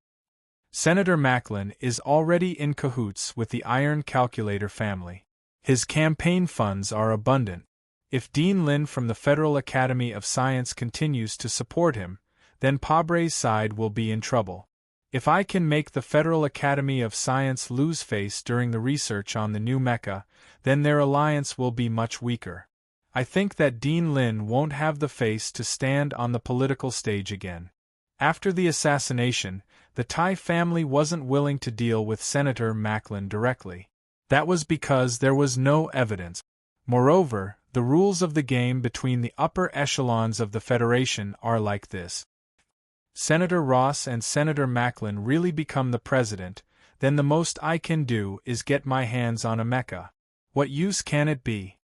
Senator Macklin is already in cahoots with the Iron Calculator family. His campaign funds are abundant. If Dean Lin from the Federal Academy of Science continues to support him, then Pabre's side will be in trouble. If I can make the Federal Academy of Science lose face during the research on the new mecha, then their alliance will be much weaker. I think that Dean Lin won't have the face to stand on the political stage again. After the assassination, the Tai family wasn't willing to deal with Senator Macklin directly. That was because there was no evidence. Moreover, the rules of the game between the upper echelons of the Federation are like this. Senator Ross and Senator Macklin really become the president, then the most I can do is get my hands on a mecha. What use can it be?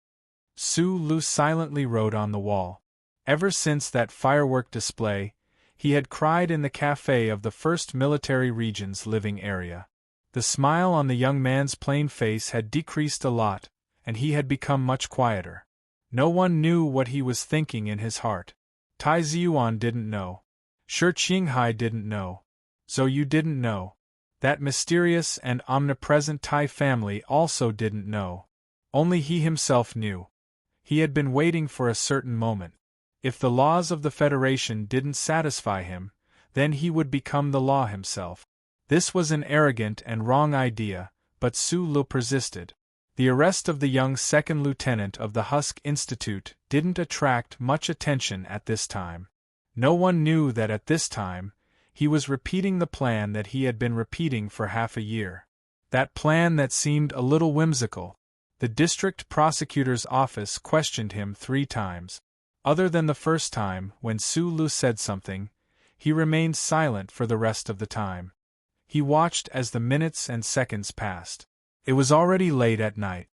Su Lu silently wrote on the wall. Ever since that firework display, he had cried in the cafe of the 1st Military Region's living area. The smile on the young man's plain face had decreased a lot, and he had become much quieter. No one knew what he was thinking in his heart. Tai Ziyuan didn't know. Shi Qinghai didn't know. Zhou Yu didn't know. That mysterious and omnipresent Tai family also didn't know. Only he himself knew. He had been waiting for a certain moment. If the laws of the Federation didn't satisfy him, then he would become the law himself. This was an arrogant and wrong idea, but Su Lu persisted. The arrest of the young second lieutenant of the Husk Institute didn't attract much attention at this time. No one knew that at this time, he was repeating the plan that he had been repeating for half a year. That plan that seemed a little whimsical. The district prosecutor's office questioned him 3 times. Other than the first time, when Su Lu said something, he remained silent for the rest of the time. He watched as the minutes and seconds passed. It was already late at night.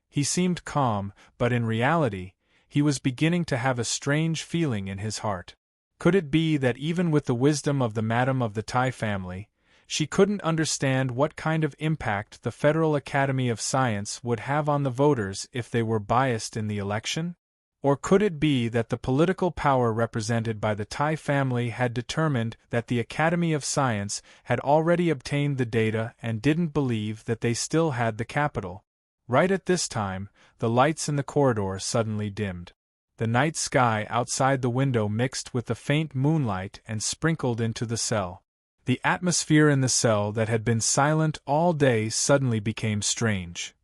He seemed calm, but in reality, he was beginning to have a strange feeling in his heart. Could it be that even with the wisdom of the madam of the Tai family, she couldn't understand what kind of impact the Federal Academy of Science would have on the voters if they were biased in the election? Or could it be that the political power represented by the Tai family had determined that the Academy of Science had already obtained the data and didn't believe that they still had the capital? Right at this time, the lights in the corridor suddenly dimmed. The night sky outside the window mixed with the faint moonlight and sprinkled into the cell. The atmosphere in the cell that had been silent all day suddenly became strange.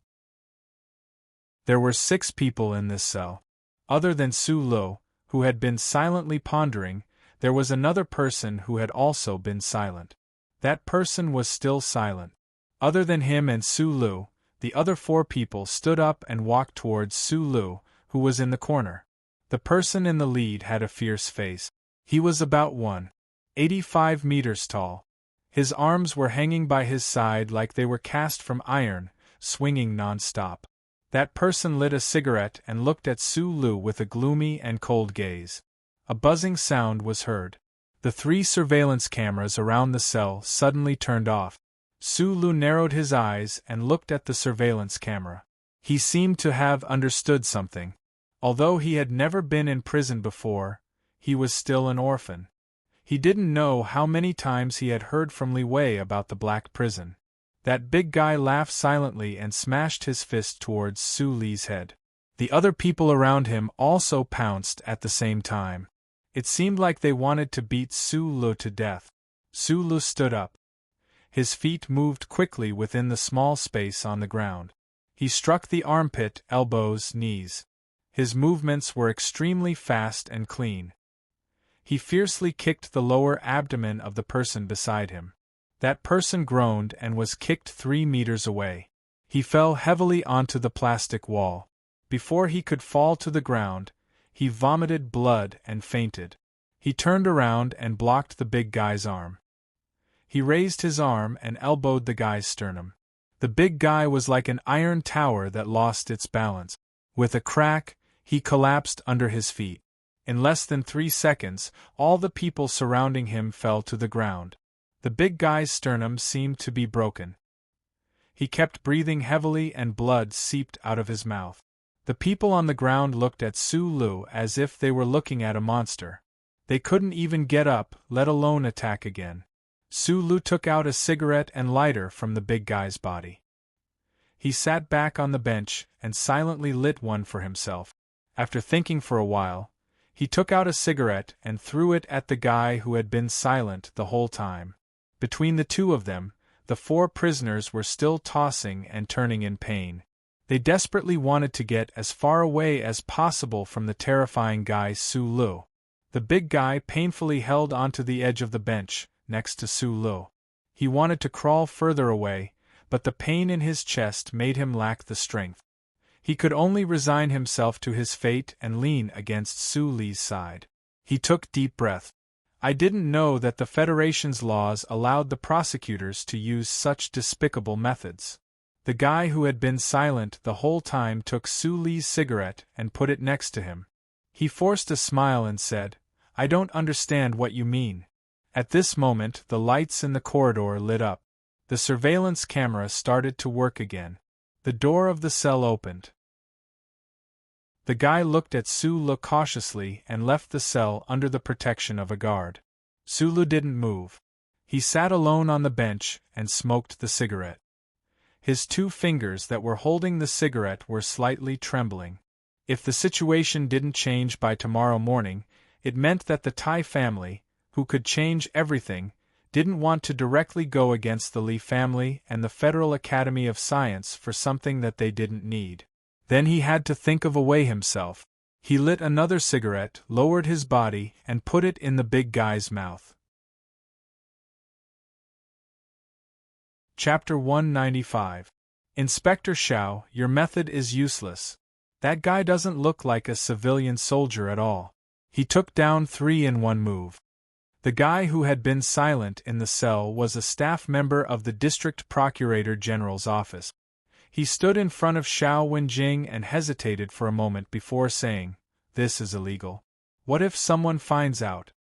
There were 6 people in this cell. Other than Su Lu, who had been silently pondering, there was another person who had also been silent. That person was still silent. Other than him and Su Lu, the other 4 people stood up and walked towards Su Lu, who was in the corner. The person in the lead had a fierce face. He was about 1.85 meters tall. His arms were hanging by his side like they were cast from iron, swinging non-stop. That person lit a cigarette and looked at Su Lu with a gloomy and cold gaze. A buzzing sound was heard. The 3 surveillance cameras around the cell suddenly turned off. Su Lu narrowed his eyes and looked at the surveillance camera. He seemed to have understood something. Although he had never been in prison before, he was still an orphan. He didn't know how many times he had heard from Li Wei about the black prison. That big guy laughed silently and smashed his fist towards Su Li's head. The other people around him also pounced at the same time. It seemed like they wanted to beat Su Lu to death. Su Lu stood up. His feet moved quickly within the small space on the ground. He struck the armpit, elbows, knees. His movements were extremely fast and clean. He fiercely kicked the lower abdomen of the person beside him. That person groaned and was kicked 3 meters away. He fell heavily onto the plastic wall. Before he could fall to the ground, he vomited blood and fainted. He turned around and blocked the big guy's arm. He raised his arm and elbowed the guy's sternum. The big guy was like an iron tower that lost its balance. With a crack, he collapsed under his feet. In less than 3 seconds, all the people surrounding him fell to the ground. The big guy's sternum seemed to be broken. He kept breathing heavily and blood seeped out of his mouth. The people on the ground looked at Su Lu as if they were looking at a monster. They couldn't even get up, let alone attack again. Su Lu took out a cigarette and lighter from the big guy's body. He sat back on the bench and silently lit one for himself. After thinking for a while, he took out a cigarette and threw it at the guy who had been silent the whole time. Between the two of them, the 4 prisoners were still tossing and turning in pain. They desperately wanted to get as far away as possible from the terrifying guy Su Lu. The big guy painfully held onto the edge of the bench, next to Su Lu. He wanted to crawl further away, but the pain in his chest made him lack the strength. He could only resign himself to his fate and lean against Su Li's side. He took deep breath. I didn't know that the Federation's laws allowed the prosecutors to use such despicable methods. The guy who had been silent the whole time took Su Li's cigarette and put it next to him. He forced a smile and said, "I don't understand what you mean." At this moment, the lights in the corridor lit up. The surveillance camera started to work again. The door of the cell opened. The guy looked at Su Lu cautiously and left the cell under the protection of a guard. Su Lu didn't move. He sat alone on the bench and smoked the cigarette. His 2 fingers that were holding the cigarette were slightly trembling. If the situation didn't change by tomorrow morning, it meant that the Tai family, who could change everything, didn't want to directly go against the Li family and the Federal Academy of Science for something that they didn't need. Then he had to think of a way himself. He lit another cigarette, lowered his body, and put it in the big guy's mouth. Chapter 195. Inspector Xiao, your method is useless. That guy doesn't look like a civilian soldier at all. He took down 3 in one move. The guy who had been silent in the cell was a staff member of the District Procurator General's office. He stood in front of Xiao Wenjing and hesitated for a moment before saying, "This is illegal. What if someone finds out?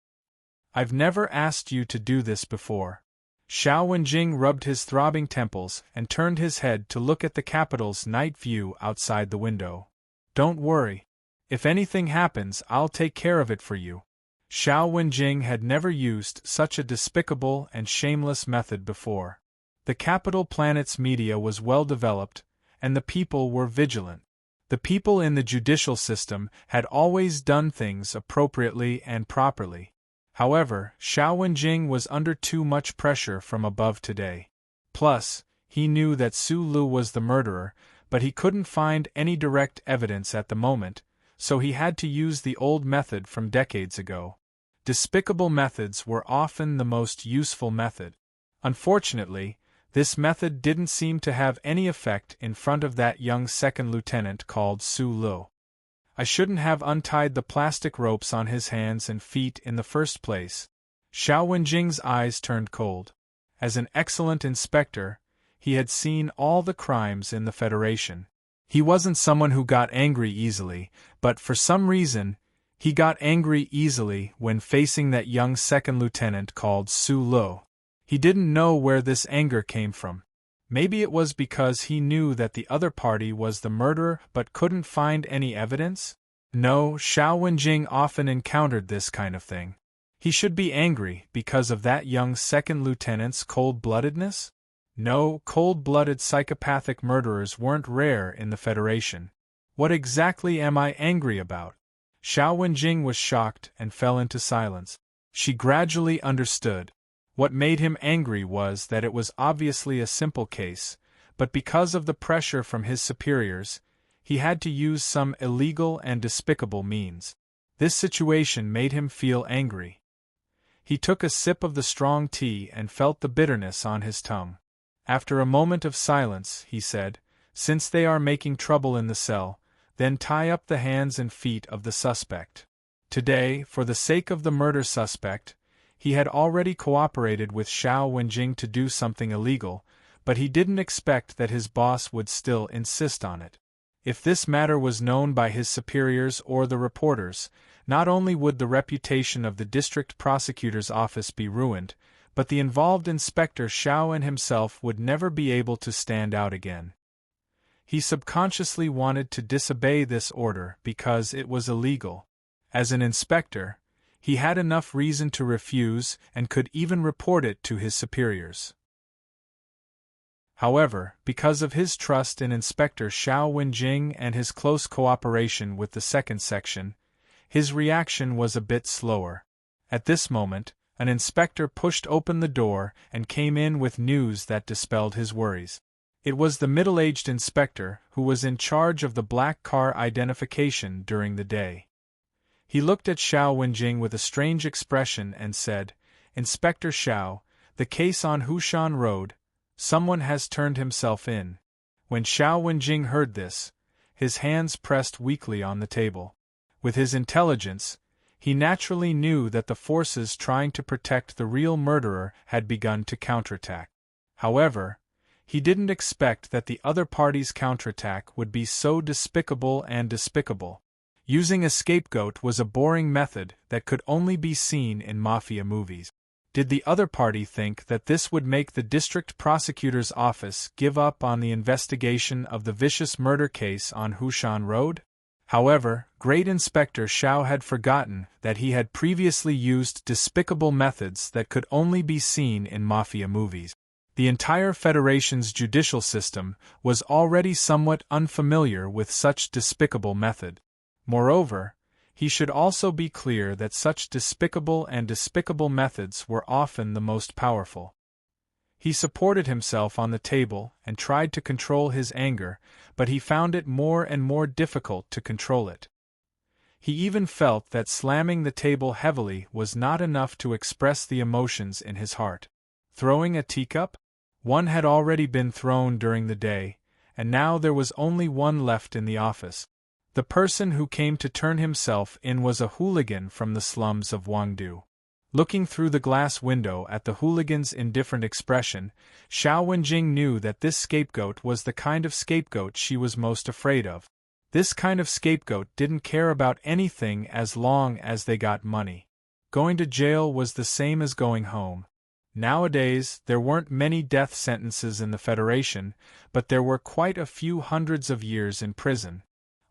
I've never asked you to do this before." Xiao Wenjing rubbed his throbbing temples and turned his head to look at the capital's night view outside the window. "Don't worry. If anything happens, I'll take care of it for you." Xiao Wenjing had never used such a despicable and shameless method before. The capital planet's media was well developed, and the people were vigilant. The people in the judicial system had always done things appropriately and properly. However, Xiao Wenjing was under too much pressure from above today. Plus, he knew that Su Lu was the murderer, but he couldn't find any direct evidence at the moment, so he had to use the old method from decades ago. Despicable methods were often the most useful method. Unfortunately, this method didn't seem to have any effect in front of that young second lieutenant called Su Lu. I shouldn't have untied the plastic ropes on his hands and feet in the first place. Xiao Wenjing's eyes turned cold. As an excellent inspector, he had seen all the crimes in the Federation. He wasn't someone who got angry easily, but for some reason, he got angry easily when facing that young second lieutenant called Su Lu. He didn't know where this anger came from. Maybe it was because he knew that the other party was the murderer but couldn't find any evidence? No, Xiao Wenjing often encountered this kind of thing. He should be angry because of that young second lieutenant's cold-bloodedness? No, cold-blooded psychopathic murderers weren't rare in the Federation. What exactly am I angry about? Xiao Wenjing was shocked and fell into silence. She gradually understood. What made him angry was that it was obviously a simple case, but because of the pressure from his superiors, he had to use some illegal and despicable means. This situation made him feel angry. He took a sip of the strong tea and felt the bitterness on his tongue. After a moment of silence, he said, "Since they are making trouble in the cell, then tie up the hands and feet of the suspect." Today, for the sake of the murder suspect, he had already cooperated with Xiao Wenjing to do something illegal, but he didn't expect that his boss would still insist on it. If this matter was known by his superiors or the reporters, not only would the reputation of the district prosecutor's office be ruined, but the involved Inspector Xiao and himself would never be able to stand out again. He subconsciously wanted to disobey this order because it was illegal. As an inspector, he had enough reason to refuse and could even report it to his superiors. However, because of his trust in Inspector Xiao Wenjing and his close cooperation with the second section, his reaction was a bit slower. At this moment, an inspector pushed open the door and came in with news that dispelled his worries. It was the middle-aged inspector who was in charge of the black car identification during the day. He looked at Xiao Wenjing with a strange expression and said, "Inspector Xiao, the case on Hushan Road, someone has turned himself in." When Xiao Wenjing heard this, his hands pressed weakly on the table. With his intelligence, he naturally knew that the forces trying to protect the real murderer had begun to counterattack. However, he didn't expect that the other party's counterattack would be so despicable and despicable. Using a scapegoat was a boring method that could only be seen in mafia movies. Did the other party think that this would make the district prosecutor's office give up on the investigation of the vicious murder case on Hushan Road? However, Great Inspector Xiao had forgotten that he had previously used despicable methods that could only be seen in mafia movies. The entire Federation's judicial system was already somewhat unfamiliar with such despicable method. Moreover, he should also be clear that such despicable methods were often the most powerful. He supported himself on the table and tried to control his anger, but he found it more and more difficult to control it. He even felt that slamming the table heavily was not enough to express the emotions in his heart. Throwing a teacup? One had already been thrown during the day, and now there was only one left in the office. The person who came to turn himself in was a hooligan from the slums of Wangdu. Looking through the glass window at the hooligan's indifferent expression, Xiao Wenjing knew that this scapegoat was the kind of scapegoat she was most afraid of. This kind of scapegoat didn't care about anything as long as they got money. Going to jail was the same as going home. Nowadays, there weren't many death sentences in the Federation, but there were quite a few hundreds of years in prison.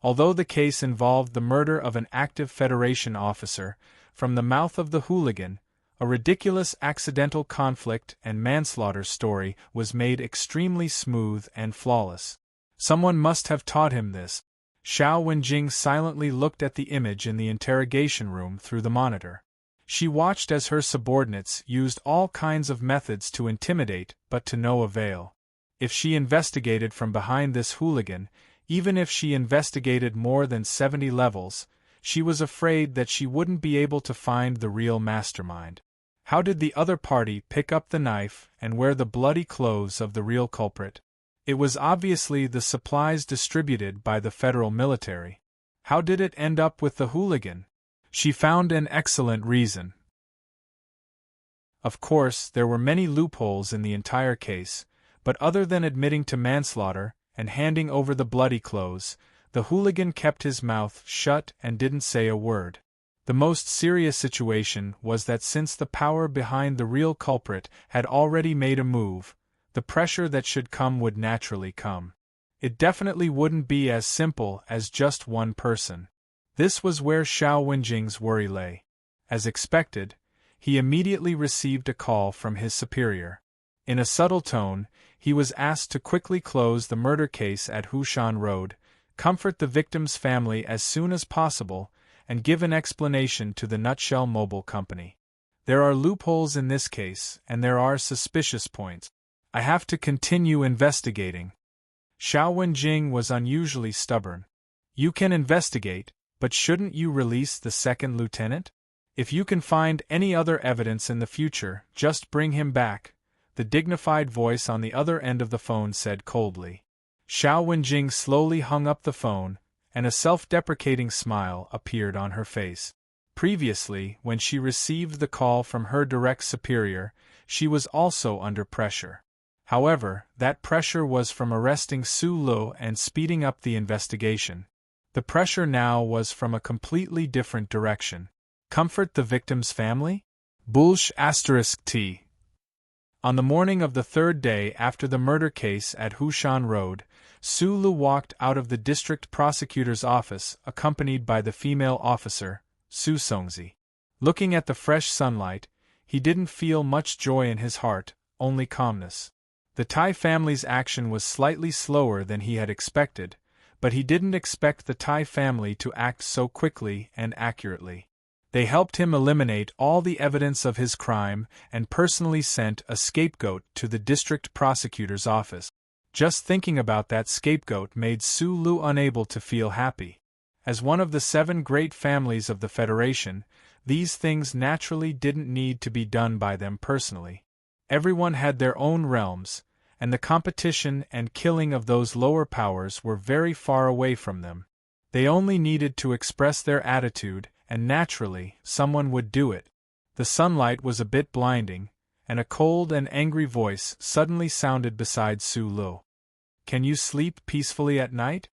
Although the case involved the murder of an active Federation officer, from the mouth of the hooligan, a ridiculous accidental conflict and manslaughter story was made extremely smooth and flawless. Someone must have taught him this. Xiao Wenjing silently looked at the image in the interrogation room through the monitor. She watched as her subordinates used all kinds of methods to intimidate, but to no avail. If she investigated from behind this hooligan, even if she investigated more than 70 levels, she was afraid that she wouldn't be able to find the real mastermind. How did the other party pick up the knife and wear the bloody clothes of the real culprit? It was obviously the supplies distributed by the federal military. How did it end up with the hooligan? She found an excellent reason. Of course, there were many loopholes in the entire case, but other than admitting to manslaughter and handing over the bloody clothes, the hooligan kept his mouth shut and didn't say a word. The most serious situation was that since the power behind the real culprit had already made a move, the pressure that should come would naturally come. It definitely wouldn't be as simple as just one person. This was where Xiao Wenjing's worry lay. As expected, he immediately received a call from his superior. In a subtle tone, he was asked to quickly close the murder case at Hushan Road, comfort the victim's family as soon as possible, and give an explanation to the Nutshell Mobile Company. There are loopholes in this case, and there are suspicious points. I have to continue investigating. Xiao Wenjing was unusually stubborn. You can investigate, but shouldn't you release the second lieutenant? If you can find any other evidence in the future, just bring him back, the dignified voice on the other end of the phone said coldly. Xiao Wenjing slowly hung up the phone, and a self-deprecating smile appeared on her face. Previously, when she received the call from her direct superior, she was also under pressure. However, that pressure was from arresting Su Luo and speeding up the investigation. The pressure now was from a completely different direction. Comfort the victim's family? T. On the morning of the third day after the murder case at Hushan Road, Sulu walked out of the district prosecutor's office, accompanied by the female officer, Su Songzi. Looking at the fresh sunlight, he didn't feel much joy in his heart, only calmness. The Tai family's action was slightly slower than he had expected, but he didn't expect the Tai family to act so quickly and accurately. They helped him eliminate all the evidence of his crime and personally sent a scapegoat to the district prosecutor's office. Just thinking about that scapegoat made Sulu unable to feel happy. As one of the 7 great families of the Federation, these things naturally didn't need to be done by them personally. Everyone had their own realms, and the competition and killing of those lower powers were very far away from them. They only needed to express their attitude, and naturally, someone would do it. The sunlight was a bit blinding, and a cold and angry voice suddenly sounded beside Sulu. "Can you sleep peacefully at night?"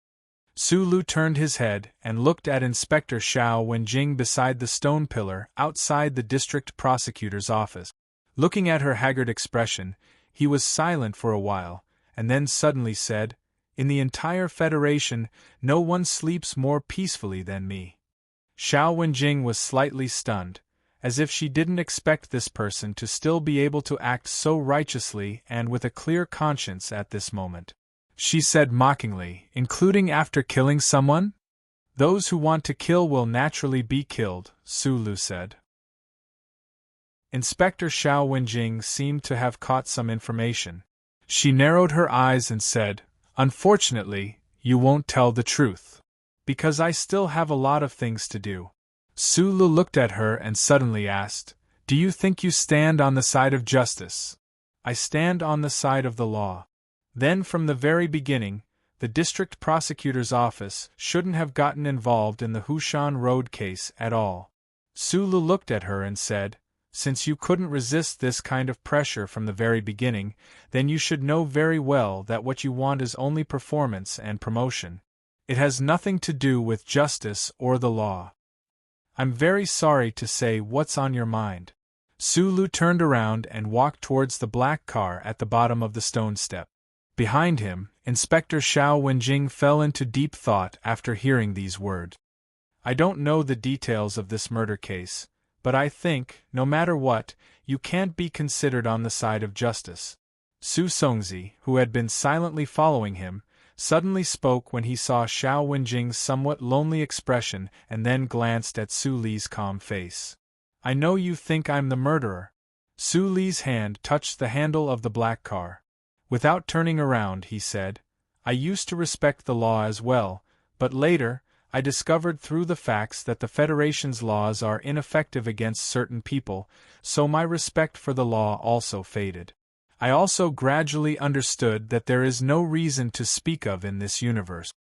Sulu turned his head and looked at Inspector Xiao Wenjing beside the stone pillar outside the district prosecutor's office. Looking at her haggard expression, he was silent for a while, and then suddenly said, "In the entire Federation, no one sleeps more peacefully than me." Xiao Wenjing was slightly stunned, as if she didn't expect this person to still be able to act so righteously and with a clear conscience at this moment. She said mockingly, "Including after killing someone?" "Those who want to kill will naturally be killed," Sulu said. Inspector Xiao Wenjing seemed to have caught some information. She narrowed her eyes and said, "Unfortunately, you won't tell the truth. Because I still have a lot of things to do." Sulu looked at her and suddenly asked, "Do you think you stand on the side of justice?" "I stand on the side of the law." Then from the very beginning, the district prosecutor's office shouldn't have gotten involved in the Hushan Road case at all. Sulu looked at her and said, "Since you couldn't resist this kind of pressure from the very beginning, then you should know very well that what you want is only performance and promotion. It has nothing to do with justice or the law. I'm very sorry to say what's on your mind." Sulu turned around and walked towards the black car at the bottom of the stone step. Behind him, Inspector Xiao Wenjing fell into deep thought after hearing these words. "I don't know the details of this murder case, but I think, no matter what, you can't be considered on the side of justice." Su Songzi, who had been silently following him, suddenly spoke when he saw Xiao Wenjing's somewhat lonely expression and then glanced at Su Li's calm face. "I know you think I'm the murderer." Su Li's hand touched the handle of the black car. Without turning around, he said, "I used to respect the law as well, but later, I discovered through the facts that the Federation's laws are ineffective against certain people, so my respect for the law also faded. I also gradually understood that there is no reason to speak of in this universe.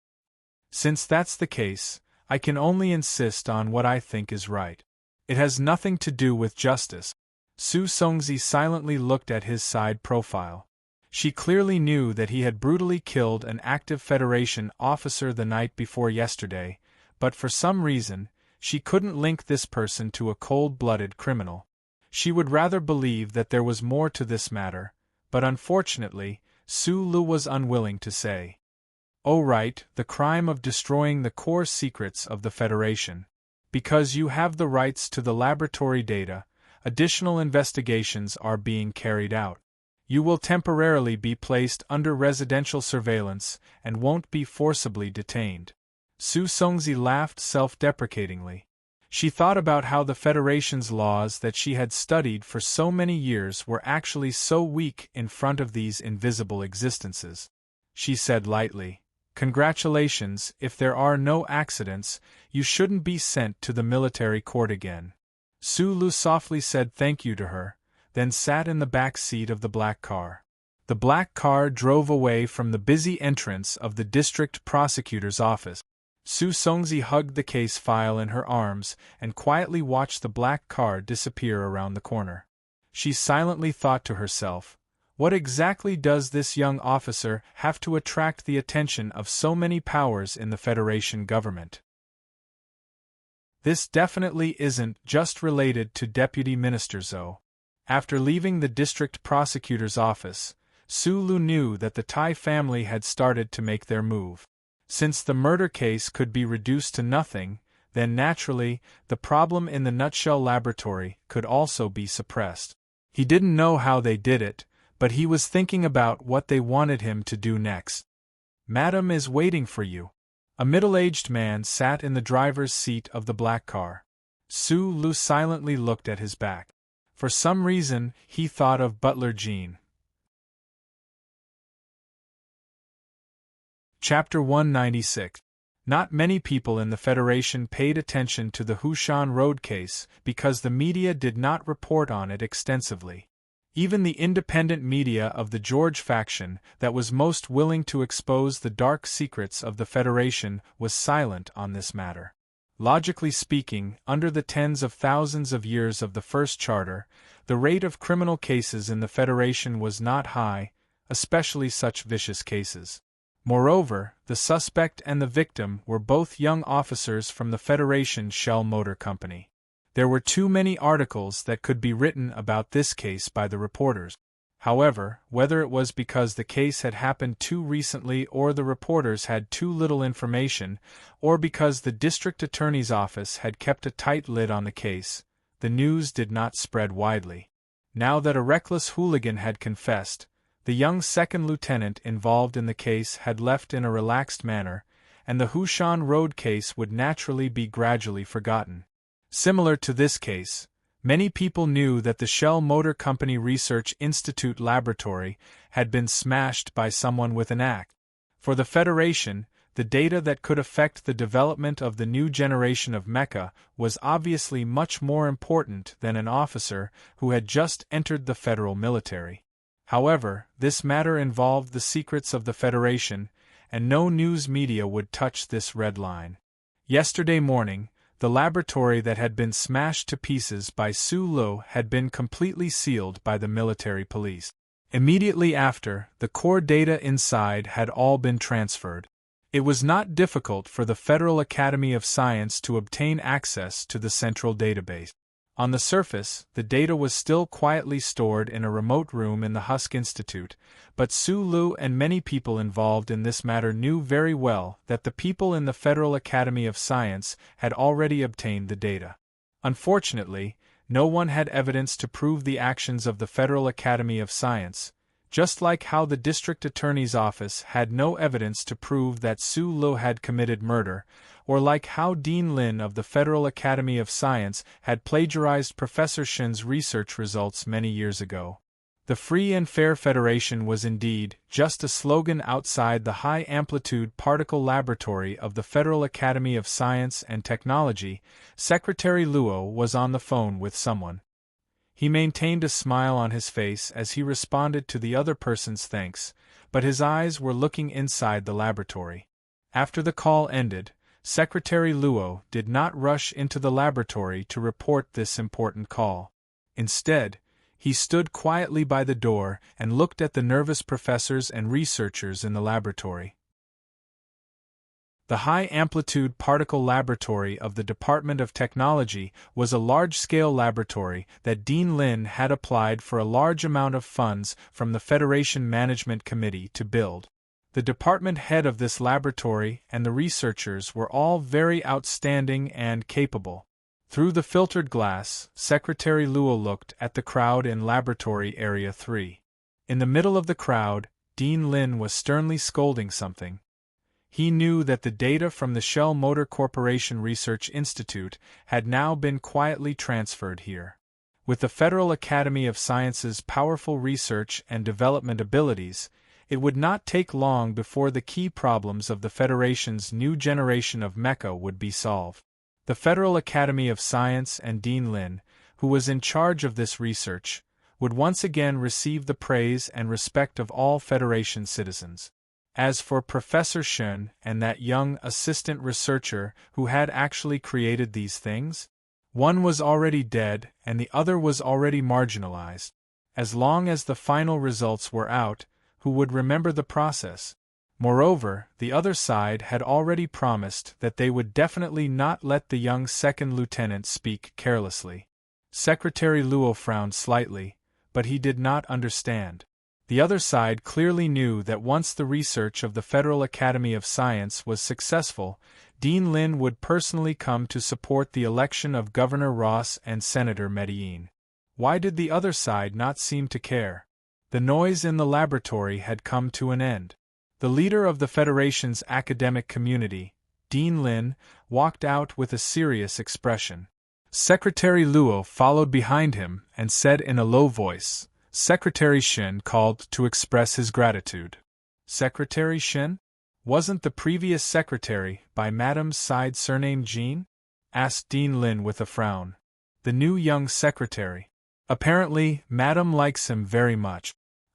Since that's the case, I can only insist on what I think is right. It has nothing to do with justice." Su Songzi silently looked at his side profile. She clearly knew that he had brutally killed an active Federation officer the night before yesterday, but for some reason, she couldn't link this person to a cold-blooded criminal. She would rather believe that there was more to this matter, but unfortunately, Sulu was unwilling to say. "Oh right, the crime of destroying the core secrets of the Federation. Because you have the rights to the laboratory data, additional investigations are being carried out. You will temporarily be placed under residential surveillance and won't be forcibly detained." Su Songzi laughed self-deprecatingly. She thought about how the Federation's laws that she had studied for so many years were actually so weak in front of these invisible existences. She said lightly, "Congratulations, if there are no accidents, you shouldn't be sent to the military court again." Sulu softly said thank you to her, then sat in the back seat of the black car. The black car drove away from the busy entrance of the district prosecutor's office. Su Songzi hugged the case file in her arms and quietly watched the black car disappear around the corner. She silently thought to herself, what exactly does this young officer have to attract the attention of so many powers in the Federation government? This definitely isn't just related to Deputy Minister Zhou. After leaving the district prosecutor's office, Su Lu knew that the Tai family had started to make their move. Since the murder case could be reduced to nothing, then naturally, the problem in the nutshell laboratory could also be suppressed. He didn't know how they did it, but he was thinking about what they wanted him to do next. "Madam is waiting for you." A middle-aged man sat in the driver's seat of the black car. Su Lu silently looked at his back. For some reason, he thought of Butler Jean. Chapter 196. Not many people in the Federation paid attention to the Hushan Road case because the media did not report on it extensively. Even the independent media of the George faction that was most willing to expose the dark secrets of the Federation was silent on this matter. Logically speaking, under the tens of thousands of years of the First Charter, the rate of criminal cases in the Federation was not high, especially such vicious cases. Moreover, the suspect and the victim were both young officers from the Federation Shell Motor Company. There were too many articles that could be written about this case by the reporters. However, whether it was because the case had happened too recently or the reporters had too little information, or because the district attorney's office had kept a tight lid on the case, the news did not spread widely. Now that a reckless hooligan had confessed, the young second lieutenant involved in the case had left in a relaxed manner, and the Hushan Road case would naturally be gradually forgotten. Similar to this case, many people knew that the Shell Motor Company Research Institute laboratory had been smashed by someone with an axe. For the Federation, the data that could affect the development of the new generation of mecha was obviously much more important than an officer who had just entered the federal military. However, this matter involved the secrets of the Federation, and no news media would touch this red line. Yesterday morning, the laboratory that had been smashed to pieces by Su Lu had been completely sealed by the military police. Immediately after, the core data inside had all been transferred. It was not difficult for the Federal Academy of Science to obtain access to the central database. On the surface, the data was still quietly stored in a remote room in the Husk Institute, but Su Lu and many people involved in this matter knew very well that the people in the Federal Academy of Science had already obtained the data. Unfortunately, no one had evidence to prove the actions of the Federal Academy of Science, just like how the district attorney's office had no evidence to prove that Su Lu had committed murder, or like how Dean Lin of the Federal Academy of Science had plagiarized Professor Shen's research results many years ago. The Free and Fair Federation was indeed just a slogan outside the high-amplitude particle laboratory of the Federal Academy of Science and Technology. Secretary Luo was on the phone with someone. He maintained a smile on his face as he responded to the other person's thanks, but his eyes were looking inside the laboratory. After the call ended, Secretary Luo did not rush into the laboratory to report this important call. Instead, he stood quietly by the door and looked at the nervous professors and researchers in the laboratory. The High-Amplitude Particle Laboratory of the Department of Technology was a large-scale laboratory that Dean Lin had applied for a large amount of funds from the Federation Management Committee to build. The department head of this laboratory and the researchers were all very outstanding and capable. Through the filtered glass, Secretary Luo looked at the crowd in Laboratory Area 3. In the middle of the crowd, Dean Lin was sternly scolding something. He knew that the data from the Shell Motor Corporation Research Institute had now been quietly transferred here. With the Federal Academy of Sciences' powerful research and development abilities, it would not take long before the key problems of the Federation's new generation of mecha would be solved. The Federal Academy of Science and Dean Lin, who was in charge of this research, would once again receive the praise and respect of all Federation citizens. As for Professor Shen and that young assistant researcher who had actually created these things, one was already dead and the other was already marginalized. As long as the final results were out, who would remember the process? Moreover, the other side had already promised that they would definitely not let the young second lieutenant speak carelessly. Secretary Luo frowned slightly, but he did not understand. The other side clearly knew that once the research of the Federal Academy of Science was successful, Dean Lin would personally come to support the election of Governor Ross and Senator Medellin. Why did the other side not seem to care? The noise in the laboratory had come to an end. The leader of the Federation's academic community, Dean Lin, walked out with a serious expression. Secretary Luo followed behind him and said in a low voice, Secretary Shen called to express his gratitude. Secretary Shen? Wasn't the previous secretary by Madame's side surnamed Jean? Asked Dean Lin with a frown. The new young secretary. Apparently, Madame likes him very much.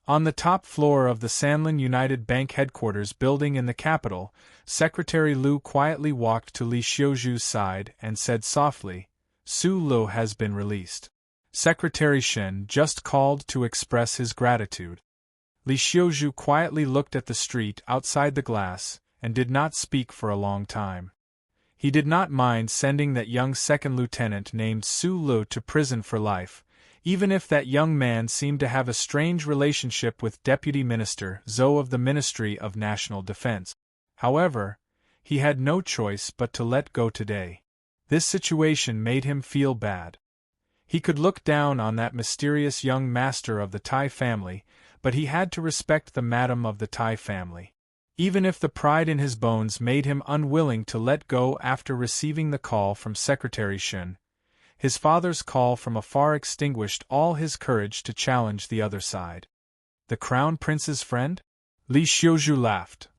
On the top floor of the Sanlin United Bank headquarters building in the capital, Secretary Lu quietly walked to Li Xiuju's side and said softly, Su Lu has been released. Secretary Shen just called to express his gratitude. Li Xiuju quietly looked at the street outside the glass and did not speak for a long time. He did not mind sending that young second lieutenant named Su Lu to prison for life, even if that young man seemed to have a strange relationship with Deputy Minister Zhou of the Ministry of National Defense. However, he had no choice but to let go today. This situation made him feel bad. He could look down on that mysterious young master of the Tai family, but he had to respect the madam of the Tai family. Even if the pride in his bones made him unwilling to let go after receiving the call from Secretary Shen, his father's call from afar extinguished all his courage to challenge the other side. The Crown Prince's friend? Li Xiuju laughed.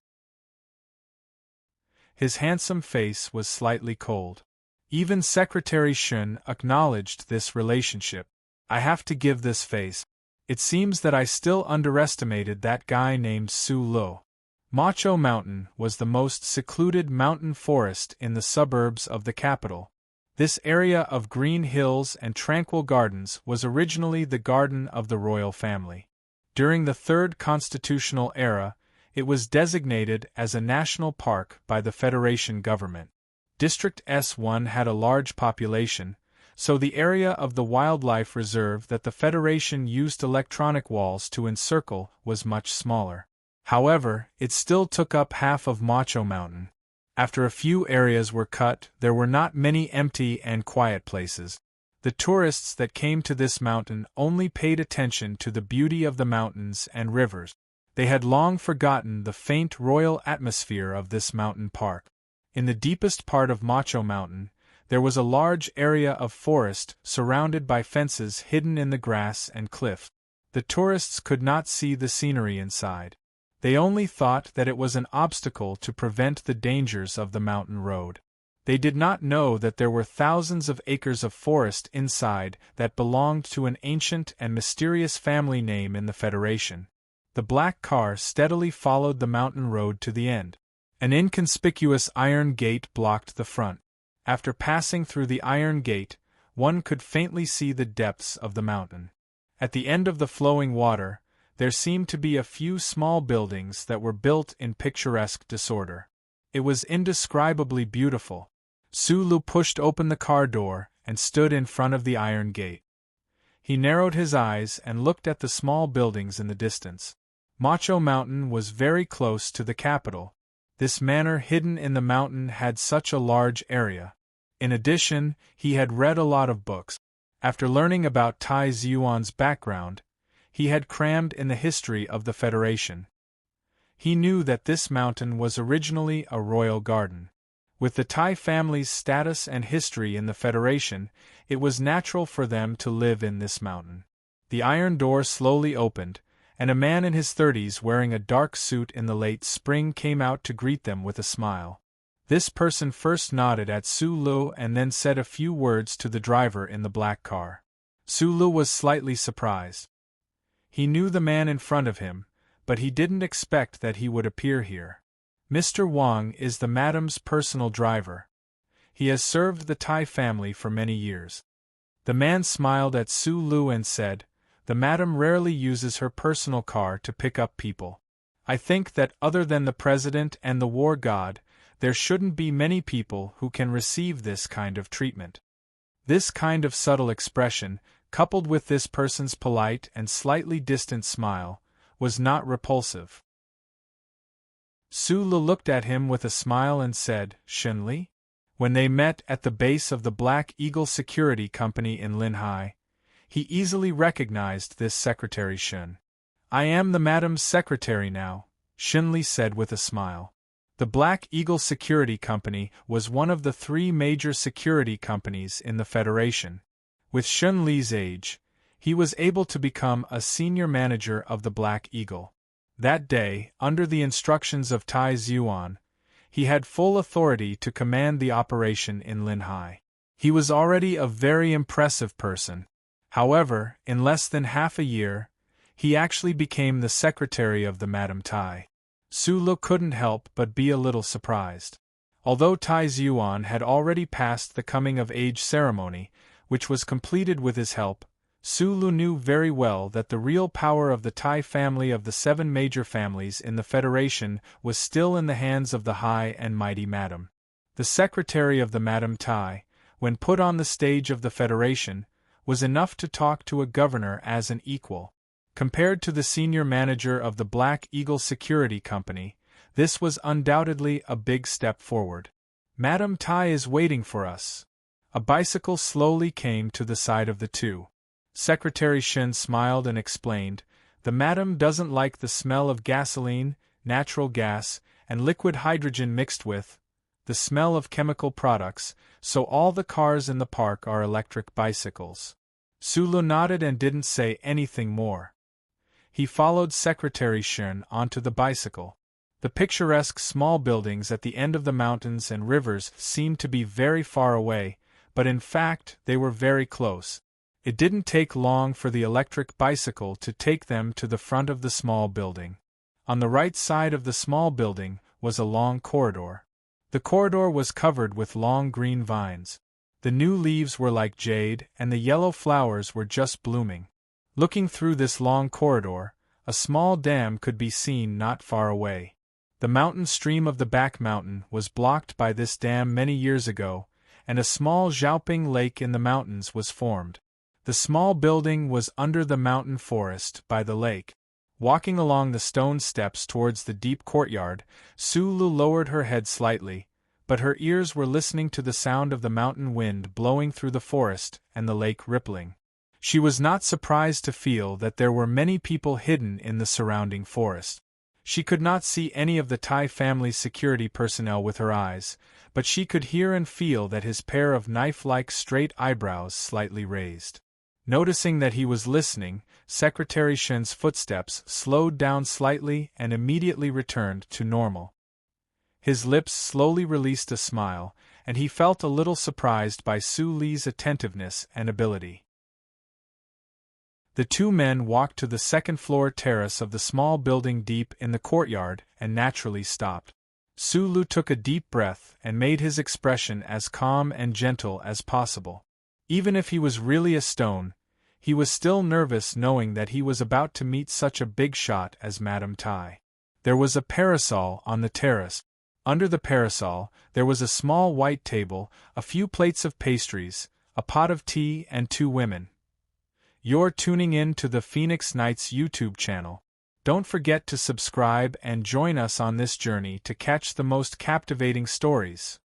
His handsome face was slightly cold. Even Secretary Shen acknowledged this relationship. I have to give this face. It seems that I still underestimated that guy named Su Lu. Macho Mountain was the most secluded mountain forest in the suburbs of the capital. This area of green hills and tranquil gardens was originally the garden of the royal family. During the Third Constitutional Era, it was designated as a national park by the Federation government. District S1 had a large population, so the area of the wildlife reserve that the Federation used electronic walls to encircle was much smaller. However, it still took up half of Macho Mountain. After a few areas were cut, there were not many empty and quiet places. The tourists that came to this mountain only paid attention to the beauty of the mountains and rivers. They had long forgotten the faint royal atmosphere of this mountain park. In the deepest part of Macho Mountain, there was a large area of forest surrounded by fences hidden in the grass and cliff. The tourists could not see the scenery inside. They only thought that it was an obstacle to prevent the dangers of the mountain road. They did not know that there were thousands of acres of forest inside that belonged to an ancient and mysterious family name in the Federation. The black car steadily followed the mountain road to the end. An inconspicuous iron gate blocked the front. After passing through the iron gate, one could faintly see the depths of the mountain. At the end of the flowing water, there seemed to be a few small buildings that were built in picturesque disorder. It was indescribably beautiful. Su Lu pushed open the car door and stood in front of the iron gate. He narrowed his eyes and looked at the small buildings in the distance. Macho Mountain was very close to the capital. This manor hidden in the mountain had such a large area. In addition, he had read a lot of books. After learning about Tai Ziyuan's background, he had crammed in the history of the Federation. He knew that this mountain was originally a royal garden. With the Tai family's status and history in the Federation, it was natural for them to live in this mountain. The iron door slowly opened, and a man in his 30s wearing a dark suit in the late spring came out to greet them with a smile. This person first nodded at Su Lu and then said a few words to the driver in the black car. Su Lu was slightly surprised. He knew the man in front of him, but he didn't expect that he would appear here. Mr. Wang is the madam's personal driver. He has served the Tai family for many years. The man smiled at Su Lu and said, The madam rarely uses her personal car to pick up people. I think that other than the president and the war god, there shouldn't be many people who can receive this kind of treatment. This kind of subtle expression, coupled with this person's polite and slightly distant smile, was not repulsive. Su Lu looked at him with a smile and said, "Shenli?" When they met at the base of the Black Eagle Security Company in Linhai, he easily recognized this Secretary Shen. "I am the Madam's secretary now," Shenli said with a smile. The Black Eagle Security Company was one of the 3 major security companies in the Federation. With Shenli's age, he was able to become a senior manager of the Black Eagle. That day, under the instructions of Tai Zhuan, he had full authority to command the operation in Linhai. He was already a very impressive person. However, in less than half a year, he actually became the secretary of the Madame Tai. Su Lu couldn't help but be a little surprised. Although Tai Zhuan had already passed the coming-of-age ceremony, which was completed with his help, Su Lu knew very well that the real power of the Tai family of the 7 major families in the Federation was still in the hands of the high and mighty Madame. The secretary of the Madame Tai, when put on the stage of the Federation, was enough to talk to a governor as an equal. Compared to the senior manager of the Black Eagle Security Company, this was undoubtedly a big step forward. "Madame Tai is waiting for us." A bicycle slowly came to the side of the two. Secretary Shen smiled and explained, "The Madame doesn't like the smell of gasoline, natural gas, and liquid hydrogen mixed with the smell of chemical products, so all the cars in the park are electric bicycles." Su Lu nodded and didn't say anything more. He followed Secretary Shen onto the bicycle. The picturesque small buildings at the end of the mountains and rivers seemed to be very far away, but in fact they were very close. It didn't take long for the electric bicycle to take them to the front of the small building. On the right side of the small building was a long corridor. The corridor was covered with long green vines. The new leaves were like jade, and the yellow flowers were just blooming. Looking through this long corridor, a small dam could be seen not far away. The mountain stream of the back mountain was blocked by this dam many years ago, and a small Xiaoping lake in the mountains was formed. The small building was under the mountain forest by the lake. Walking along the stone steps towards the deep courtyard, Su Lu lowered her head slightly, but her ears were listening to the sound of the mountain wind blowing through the forest and the lake rippling. She was not surprised to feel that there were many people hidden in the surrounding forest. She could not see any of the Tai family's security personnel with her eyes, but she could hear and feel that his pair of knife-like straight eyebrows slightly raised. Noticing that he was listening, Secretary Shen's footsteps slowed down slightly and immediately returned to normal. His lips slowly released a smile, and he felt a little surprised by Su Li's attentiveness and ability. The 2 men walked to the second-floor terrace of the small building deep in the courtyard and naturally stopped. Su Lu took a deep breath and made his expression as calm and gentle as possible. Even if he was really a stone, he was still nervous knowing that he was about to meet such a big shot as Madame Tai. There was a parasol on the terrace. Under the parasol, there was a small white table, a few plates of pastries, a pot of tea and 2 women. You're tuning in to the Phoenix Nights YouTube channel. Don't forget to subscribe and join us on this journey to catch the most captivating stories.